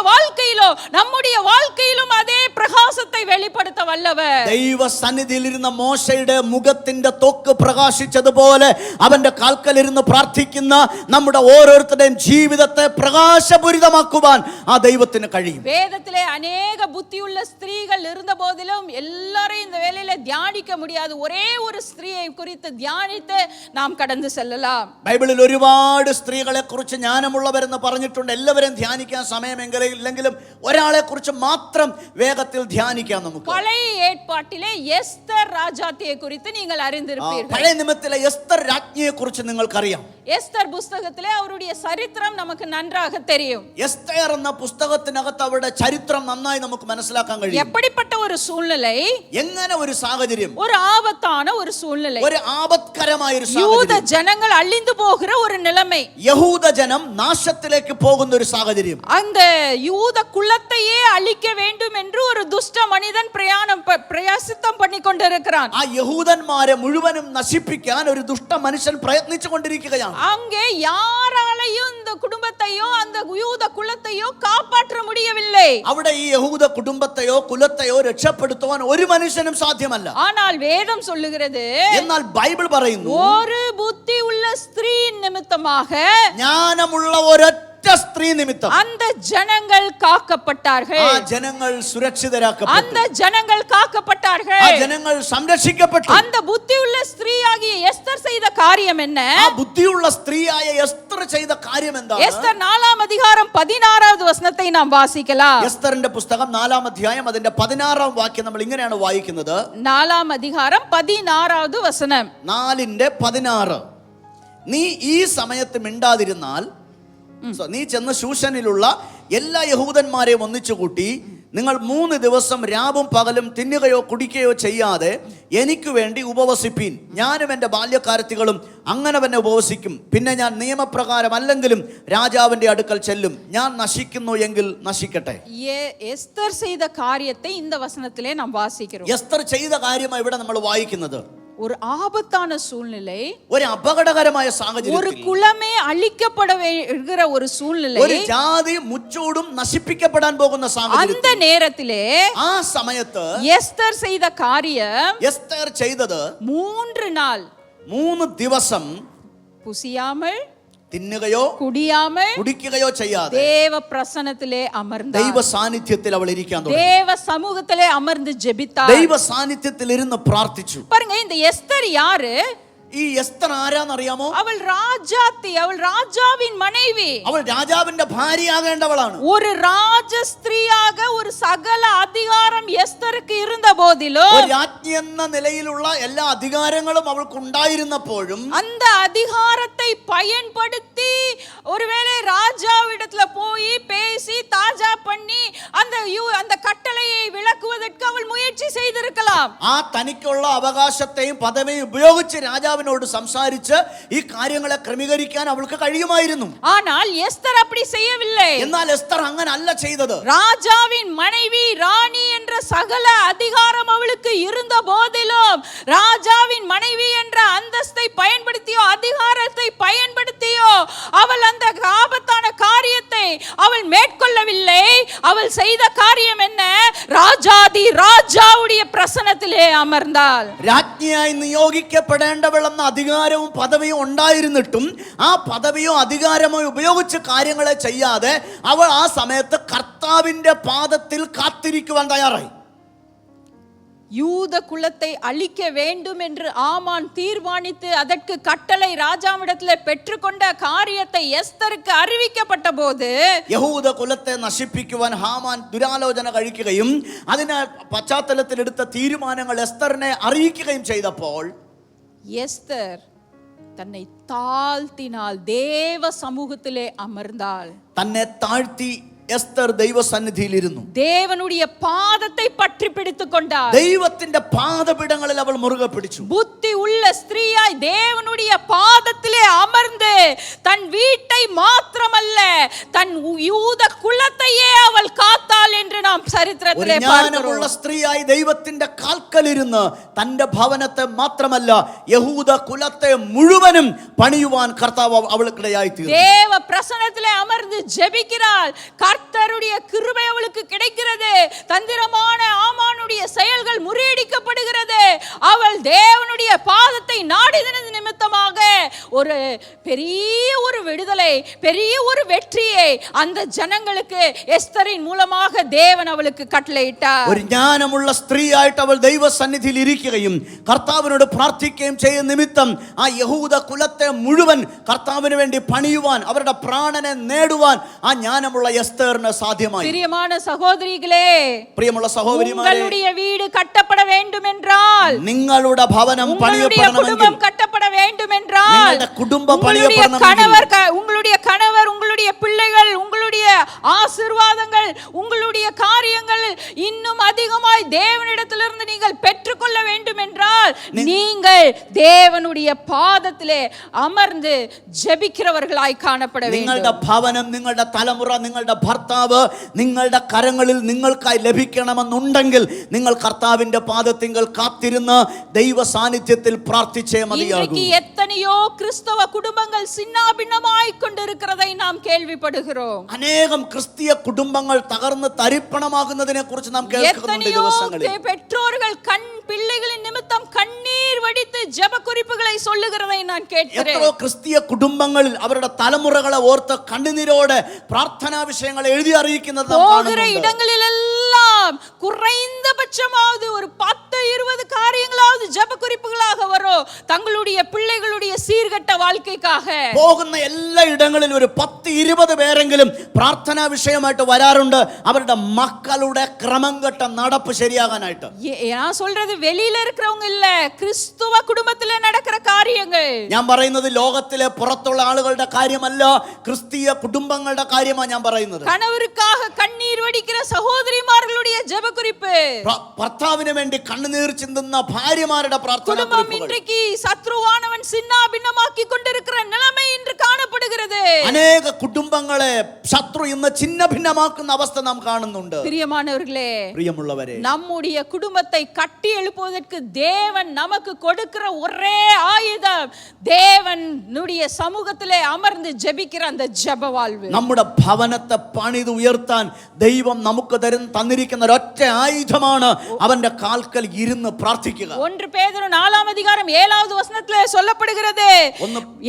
வாழ்க்கையிலும் அதே பிரகாசத்தை வெளிப்படுத்த வல்லவர். ദൈവ സന്നിധിയിലിരുന്ന മോശയുടെ മുഖത്തിന്റെ ത്വക്ക് പ്രകാശിച്ചതുപോലെ അവന്റെ കാൽക്കലിരുന്ന് പ്രാർത്ഥിക്കുന്ന നമ്മുടെ ഓരോരുത്തരുടെയും ജീവിതത്തെ പ്രകാശപൂരിതമാക്കുവാൻ ആ ദൈവത്തിന് കഴിയും. வேதத்திலே அநேக புத்தியுள்ள ஸ்திரீகள் இருந்த போதிலும் எல்லாரையும் இந்த வேளையில தியானிக்க முடியாது. ஒரே ஒரு ஸ்திரீயை குறித்து தியானித்து நாம் கடந்து செல்லலாம். ബൈബിളിൽ ഒരുപാട് സ്ത്രീകളെ കുറിച്ച് ജ്ഞാനമുള്ളവരെന്ന് പറഞ്ഞിട്ടുണ്ട്. എല്ലാവരെയും ധ്യാനിക്കാൻ സമയമെങ്കിലും ഒരാളെ കുറിച്ച് മാത്രം വേഗത്തിൽ ധ്യാനിക്കാം നമുക്ക്. பழைய ஏற்பாட்டிலே எஸ்தர் ராஜாத்தியை குறித்து நீங்கள் அறிந்திருப்பீர்கள். പഴയ നിയമത്തിലെ എസ്തർ രാജ്ഞിയെ കുറിച്ച് നിങ്ങൾക്കറിയാം. எஸ்தர் புஸ்தகத்திலே அவருடைய சரித்திரம் நமக்கு நன்றாக தெரியும். എസ്തർ എന്ന പുസ്തകത്തിനകത്ത് അവരുടെ ചരിത്രം നന്നായി നമുക്ക് മനസ്സിലാക്കാൻ കഴിയും. எப்படிப்பட்ட ஒரு சூழ்நிலை, എങ്ങനെ ഒരു സാഹചര്യം, ஒரு ஆபத்தான ஒரு சூழ்நிலை, ഒരു ആപത്കരമായ ഒരു யூத സാഹചര്യം, ஜனங்கள் அழிந்து போகிற ஒரு நிலைமை, യഹൂദ ജനം നാശത്തിലേക്ക് പോകുന്ന ഒരു സാഹചര്യം, அந்த யூத குலத்தையே அழிக்க வேண்டும் என்று ஒரு துஷ்ட மனிதன் பிரயாசித்தம் பண்ணி கொண்டிருக்கிறான். ആ യഹൂദന്മാരെ മുഴുവനും നശിപ്പിക്കാൻ ഒരു ദുഷ്ട മനുഷ്യൻ പ്രയത്നിച്ചു കൊണ്ടിരിക്കുകയാണ്. அங்கே யாராலையும் இந்த குடும்பத்தையோ அந்த யூத குலத்தையோ காப்பாற்ற முடியவில்லை. അവിടെ ഈ യഹൂദ കുടുംബത്തെയോ കുലത്തെയോ രക്ഷപ്പെടുത്തുവാൻ ഒരു മനുഷ്യനും സാധ്യമല്ല. ஆனால் வேதம் சொல்லுகிறது, എന്നാൽ ബൈബിൾ പറയുന്നു, ஒரு புத்தி உள்ள ஸ்திரீ நிமித்தமாக ജ്ഞാനമുള്ള ഒരൊറ്റ സ്ത്രീ നിമിത്തം அந்த ஜனங்கள் காக்கப்பட்டார்கள். ആ ജനങ്ങൾ സുരക്ഷിതരാക്കപ്പെട്ടു. அந்த ஜனங்கள் காக்கப்பட்டார்கள். ആ ജനങ്ങൾ സംരക്ഷിക്കപ്പെട്ടു. அந்த புத்தி உள்ள ஸ்திரீயாகிய எஸ்தர் செய்த காரியம் என்ன? ആ ബുദ്ധിയുള്ള സ്ത്രീയായ എസ്തർ ചെയ്ത കാര്യം എന്താണ്? எஸ்தர் 4ஆம் அதிகாரம் 16வது வசனத்தை நாம் வாசிக்கலாம். എസ്തറിന്റെ പുസ്തകം 4-ാം അധ്യായം അതിന്റെ 16-ാം വാക്യം നമ്മൾ ഇങ്ങനെയാണ് വായിക്കുന്നത്. 4ஆம் அதிகாரம் 16வது வசனம். 4:16 നീ ഈ സമയത്ത് മിണ്ടാതിരുന്നാൽ, നീ ചെന്ന് ശൂശനിലുള്ള എല്ലാ യഹൂദന്മാരെയും ഒന്നിച്ചു കൂട്ടി നിങ്ങൾ 3 ദിവസം രാവും പകലും തിന്നുകയോ കുടിക്കുകയോ ചെയ്യാതെ എനിക്ക് വേണ്ടി ഉപവസിപ്പീൻ. ഞാനും എൻ്റെ ബാല്യക്കാരത്തികളും അങ്ങനെ തന്നെ ഉപവസിക്കും. പിന്നെ ഞാൻ നിയമപ്രകാരം അല്ലെങ്കിലും രാജാവിന്റെ അടുക്കൽ ചെല്ലും. ഞാൻ നശിക്കുന്നു എങ്കിൽ നശിക്കട്ടെ. எஸ்தர் செய்த காரியத்தை இந்த வசனத்திலே நாம் வாசிக்கிறோம். എസ്തർ ചെയ്ത കാര്യമാണ് ഇവിടെ നമ്മൾ വായിക്കുന്നത്. ஒரு ஆபத்தான சூழ்நிலை, ഒരു അപകടകരമായ സാഹചര്യം, ஒரு குலமே அழிக்கப்படுகிற ஒரு சூழ்நிலை, ഒരു ജാതി മുച്ചൂടും നശിപ്പിക്കപ്പെടാൻ പോകുന്ന സാഹചര്യം. அந்த நேரத்திலே ആ സമയത്ത് எஸ்தர் செய்த காரியம், എസ്തർ ചെയ്തത് 3 நாள் 3 ദിവസം புசியாமல் തിന്നുകയോ குடியாமல் കുടിക്കുകയോ ചെയ്യാതെ தேவ பிரசன்னத்திலே அமர்ந்தார். ദൈവ സാന്നിധ്യത്തിൽ അവൾ ഇരിക്കാൻ തുടങ്ങി. தேவ சமூகத்திலே அமர்ந்து ஜெபித்தார். ദൈവ സാന്നിധ്യത്തിൽ ഇരുന്ന് പ്രാർത്ഥിച്ചു. பாருங்க, இந்த எஸ்தர் யாரு? ഈ എസ്തർ ആരാന്നറിയാമോ? அவள் ராஜாத்தி, அவள் ராஜாவின் மனைவி. അവൾ രാജാവിന്റെ ഭാര്യയാകേണ്ടവളാണ്. ஒரு ராஜ ஸ்திரீயாக ஒரு சகல அதிகாரம் எஸ்தருக்கு இருந்த போதிலும், ഒരു രാജ്ഞി എന്ന നിലയിലുള്ള എല്ലാ അധികാരങ്ങളും അവൾക്ക് ഉണ്ടായിരുന്നപ്പോഴും அந்த அதிகாரத்தை பயன்படுத்தி ஒருவேளை ராஜாவிடத்துல போய் பேசி தாஜா பண்ணி அந்த கட்டளையை விளக்குவதற்கு அவள் முயற்சி செய்திருக்கலாம். ആ തനിക്കുള്ള അവകാശത്തെയും പദവിയും ഉപയോഗിച്ച് രാജാവിനോട് സംസാരിച്ച് ഈ കാര്യങ്ങളെ ക്രമീകരിക്കാൻ അവൾക്ക് കഴിയുമായിരുന്നു. ஆனால் எஸ்தர் அப்படி செய்யவில்லை. എന്നാൽ എസ്തർ അങ്ങനെ അല്ല ചെയ്തത്. ராஜாவின் மனைவி ராணி என்ற சகல அதிகாரம் அவளுக்கு இருந்த போதிலும், ராஜாவின் மனைவி என்ற அந்தஸ்தை பயன்படுத்தியோ அதிகாரத்தை பயன்படுத்தியோ அவள் அந்த ஆபத்தான காரியத்தை அவள் மேற்கொள்ளவில்லை. அவள் செய்த காரியம் என்ன? ராஜாதி ராஜாவுடைய பிரசன்னத்திலே அமர்ந்தாள். രാജ്ഞിയായി നിയോഗിക്കപ്പെടേണ്ടവളെന്ന അധികാരവും പദവിയും ഉണ്ടായിരുന്നിട്ടും ആ പദവിയോ അധികാരമോ ഉപയോഗിച്ച് കാര്യങ്ങളെ ചെയ്യാതെ അവൾ ആ സമയത്ത് കർത്താവിന്റെ പാദത്തിൽ കാത്തിരിക്കുവാൻ തയ്യാറായി. யூத குலத்தை அழிக்க வேண்டும் என்று ஆமான் தீர்மானித்து அதற்கு கட்டளை ராஜாவிடத்தில் பெற்றுக்கொண்ட காரியத்தை எஸ்தருக்கு அறிவிக்கப்பட்ட போது യഹൂദ കുലത്തെ നശിപ്പിക്കുവാൻ ഹാമാൻ ദുരാലോചന കഴിക്കുകയും അതിന് പശ്ചാത്തലത്തിൽ എടുത്ത തീരുമാനങ്ങൾ എസ്തറിനെ അറിയിക്കുകയും ചെയ്തപ്പോൾ எஸ்தர் தன்னை தாழ்த்தினாள், தேவ சமூகத்திலே அமர்ந்தாள். തന്നെ താഴ്ത്തി എസ്തർ ദൈവസന്നിധിയിലിരുന്നു. தேவனுடைய பாதத்தை பற்றி பிடித்துக் கொண்டாள். ദൈവത്തിന്റെ പാദപീഠങ്ങളിൽ അവൾ മുറുകെ പിടിച്ചു. புத்தி உள்ள ஸ்திரீயாய் தேவனுடைய பாதத்திலே அமர்ந்து தன் வீட்டை மாத்திரமல்ல தன் யூத குலத்தையே அவள் காத்தாள் என்று நாம் சரித்திரத்திலே பார்க்கிறோம். സ്ത്രീയായി ദൈവത്തിന്റെ കാൽക്കലിരുന്ന് തന്റെ ഭവനത്തെ മാത്രമല്ല യഹൂദ കുലത്തെ മുഴുവനും പണിയുവാൻ കർത്താവ് അവൾക്കിടയായി തീർന്നു. தேவ பிரசன்னத்திலே அமர்ந்து ஜெபிக்கிறாள். கர்த்தருடைய கிருபை அவளுக்கு கிடைக்கிறது. தந்திரமான ஆமானுடைய செயல்கள் முறியடிக்கப்படுகிறது. அவள் தேவனுடைய பாதத்தை நாடினது நிமித்தமாக ஒரு பெரிய ஒரு விடுதலை, பெரிய ஒரு வெற்றியை அந்த ஜனங்களுக்கு எஸ்தரின் மூலமாக தேவன் அவளுக்கு கட்டளையிட்டார். ഒരു ജ്ഞാനമുള്ള സ്ത്രീയായിട്ട് അവൾ ദൈവസന്നിധിയിൽ ഇരിക്കുകയും കർത്താവിനോട് പ്രാർത്ഥിക്കുകയും ചെയ്യുന്ന നിമിത്തം ആ യഹൂദ കുലത്തെ മുഴുവൻ കർത്താവിന് വേണ്ടി പണിയുവാൻ അവരുടെ പ്രാണനെ നേടുവാൻ ആ ജ്ഞാനമുള്ള എസ്തറിന് സാധ്യമായി. பிரியமான சகோதரிகளே, പ്രിയമുള്ള സഹോദരിമാരെ, உங்களுடைய வீடு கட்டப்பட வேண்டும் என்றால், നിങ്ങളുടെ ഭവനം പണിയപ്പെടണമെങ്കിൽ, கட்டப்பட வேண்டும் என்றால், നിങ്ങളുടെ കുടുംബം പണിയപ്പെടണമെങ്കിൽ, உங்களுடைய கணவர், உங்களுடைய பிள்ளைகள், உங்களுடைய ஆசீர்வாதங்கள், உங்களுடைய காரியங்கள் இன்னும் அதிகமாய் தேவனிடத்திலிருந்து நீங்கள் பெற்றுக்கொள்ள வேண்டும் என்றால் நீங்கள் தேவனுடைய பாதத்திலே அமர்ந்து ஜெபிக்கிறவர்களாய் காணப்பட வேண்டும். നിങ്ങളുടെ ഭവനം, നിങ്ങളുടെ തലമുറ, നിങ്ങളുടെ ഭർത്താവ് നിങ്ങളുടെ കരങ്ങളിൽ നിങ്ങൾക്കായി ലഭിക്കണമെന്നുണ്ടെങ്കിൽ നിങ്ങൾ കർത്താവിന്റെ പാദത്തിങ്കൽ കാത്തിരുന്ന് ദൈവ സാന്നിധ്യത്തിൽ പ്രാർത്ഥിച്ചേ മതിയാകൂ. എത്രയോ ക്രിസ്തവ കുടുംബങ്ങൾ சின்னாபின்னமாய் கொண்டிருக்கிறதை நாம் கேள்விப்படுகிறோம். അനേകം ക്രിസ്തീയ കുടുംബങ്ങൾ തകർന്ന് തരിപ്പണമാകുന്നതിനെ കുറിച്ച് നാം കേൾക്കുന്നുണ്ട് ദിവസങ്ങളിൽ. பெற்றோர்கள் பிள்ளைகளின் நிமித்தம் கண்ணீர் வடித்து ஜெப குறிப்புகளை சொல்லுகிறதை நான் கேட்கிறேன். എത്രയോ ക്രിസ്തീയ കുടുംബങ്ങളിൽ അവരുടെ തലമുറകളെ ഓർത്ത് കണ്ണുനീരോടെ പ്രാർത്ഥനാ വിഷയങ്ങൾ എഴുതി അറിയിക്കുന്നത് നാം போகிற കാണുന്നുണ്ട്. இடங்களிலெல்லாம் குறைந்தபட்சமாவது ஒரு 10-20 காரியங்களாவது ஜெப குறிப்புகளாக வரும் தங்களுடைய பிள்ளைகளுடைய சீர்கெட்ட வாழ்க்கைக்காக. പോകുന്ന എല്ലാ ഇടങ്ങളിലും ഒരു 10-20 പേരെങ്കിലും പ്രാർത്ഥനാ വിഷയമായിട്ട് വരാറുണ്ട്, അവരുടെ മക്കളുടെ ക്രമംകെട്ട നടപ്പ് ശരിയാകാനായിട്ട്. நான் சொல்றது வெளியில இருக்கிறவங்க இல்ல, கிறிஸ்துவ குடும்பத்தில நடக்கிற காரியங்கள். ഞാൻ പറയുന്നത് ലോകത്തിലെ പുറത്തുള്ള ആളുകളുടെ കാര്യമല്ല, ക്രിസ്തീയ കുടുംബങ്ങളുടെ കാര്യമാണ് ഞാൻ പറയുന്നത്. கணவருக்காக கண்ணீர் வடிக்கிற சகோதரிமார்களுடைய ஜெப குறிப்பு, ഭർത്താവിന് വേണ്ടി കണ്ണുനീർ ചിന്തുന്ന ഭാര്യമാരുടെ പ്രാർത്ഥന. குடும்பம் இன்றைக்கு சத்ருவானவன் சின்னாபின்னமாக்கி கொண்டிருக்கிற நிலைமை இன்று காணப்படுகிறது. അനേക കുടുംബങ്ങളെ ശത്രു ഇന്ന് ഛിന്നഭിന്നമാക്കുന്ന അവസ്ഥ നാം കാണുന്നുണ്ട്. பிரியமானவர்களே, പ്രിയമുള്ളവരെ, நம்முடைய குடும்பத்தை கட்டி எழுப்புவதற்கு தேவன் நமக்கு கொடுக்கிற ஒரே ஆயுதம் தேவனுடைய சமூகத்திலே அமர்ந்து ஜெபிக்கிற அந்த ஜெப வாழ்வு. നമ്മുടെ ഭവനത്തെ പണിത് ഉയർത്താൻ ദൈവം നമുക്ക് തന്നിരിക്കുന്ന ഒരൊറ്റ ആയുധമാണ് അവന്റെ കാൽക്കൽ ഇരുന്ന് പ്രാർത്ഥിക്കുക. 1 பேதுரு 4ஆம் அதிகாரம் 7வது வசனத்திலே சொல்லப்படுகிறது,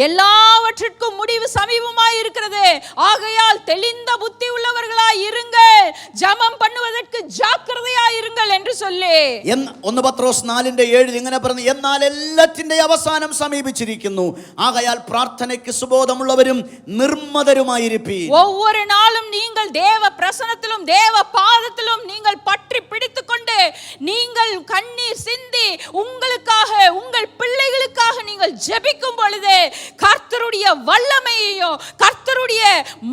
எல்லாவற்றிற்கும் முடிவு சமீபமாய் இருக்கிறது, ஆகையால் தெளிந்த புத்தி உள்ளவர்களாய் இருங்கள், ஜெபம் பண்ணுவதற்கு ஜாக்கிரதையாய் இருங்கள் என்று சொல்லி. 1 പത്രോസ് 4:7 ഇങ്ങനെ പറഞ്ഞു, എന്നാൽ എല്ലാറ്റിന്റെ അവസാനം സമീപിച്ചിരിക്കുന്നു, ആകയാൽ പ്രാർത്ഥനയ്ക്ക് സുബോധമുള്ളവരും നിർമ്മതരുമായിരിപ്പീൻ. ஒவ்வொரு நாளும் நீங்கள் தேவ பிரசன்னத்திலும் தேவ பாதத்திலும் நீங்கள் பற்றி பிடித்துக்கொண்டு நீங்கள் கண்ணீர் சிந்தி உங்களுக்காக உங்கள் பிள்ளைகளுக்காக நீங்கள் ஜெபிக்கும் பொழுது கர்த்தருடைய வல்லமையையும் கர்த்தருடைய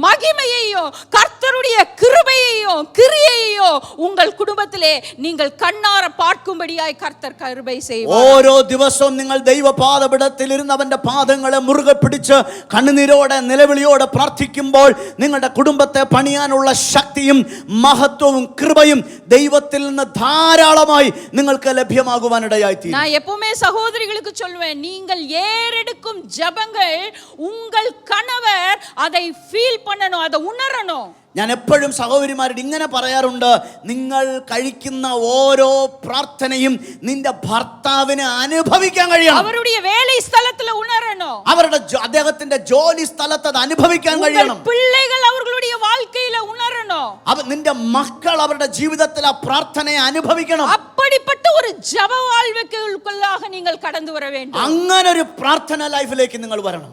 மகிமையையும் கர்த்தருடைய கிருபையையும் கிரியையையும் உங்கள் குடும்பத்திலே நீங்கள் கண்ணார பார்க்கும்படியாய் கர்த்தர் கிருபை செய்வார். ഓരോ ദിവസവും നിങ്ങൾ ദൈവപാദപീഠത്തിൽ ഇരുന്ന് അവന്റെ പാദങ്ങളെ മുറുകെ പിടിച്ച് കണ്ണുനീരോടെ നിലവിളിയോടെ പ്രാർത്ഥിക്കുമ്പോൾ നിങ്ങളുടെ കുടുംബത്തെ പണിയാനുള്ള ശക്തിയും മഹത്വവും കൃപയും ദൈവത്തിൽ നിന്ന് ധാരാളമായി നിങ്ങൾക്ക് ലഭ്യമാകുവാനിടയായി തീരും. நான் எப்பவுமே சகோதரிகளுக்கு சொல்வேன், நீங்கள் ஏறெடுக்கும் ஜெபங்கள் உங்கள் கணவர் அதை ஃபீல் பண்ணணும், அதை உணரணும். ഞാൻ എപ്പോഴും സഹോദരിമാരോട് ഇങ്ങനെ പറയാറുണ്ട്, നിങ്ങൾ കഴിക്കുന്ന ഓരോ പ്രാർത്ഥനയും നിന്റെ ഭർത്താവിന് അനുഭവിക്കാൻ കഴിയണം. அவருடைய வேலை ஸ்தலத்துல உணரணும். അവരുടെ അദ്ദേഹത്തിന്റെ ജോലി സ്ഥലത്ത് അത് അനുഭവിക്കാൻ കഴിയണം. பிள்ளைகள் அவர்களுடைய வாழ்க்கையில உணரணும். നിന്റെ മക്കൾ അവരുടെ ജീവിതത്തിൽ ആ പ്രാർത്ഥനയെ അനുഭവിക്കണം. அப்படிப்பட்ட ஒரு ஜெப வாழ்வுக்குள்ளாக நீங்கள் கடந்து வர வேண்டும். അങ്ങനെ ഒരു പ്രാർത്ഥന ലൈഫിലേക്ക് നിങ്ങൾ വരണം.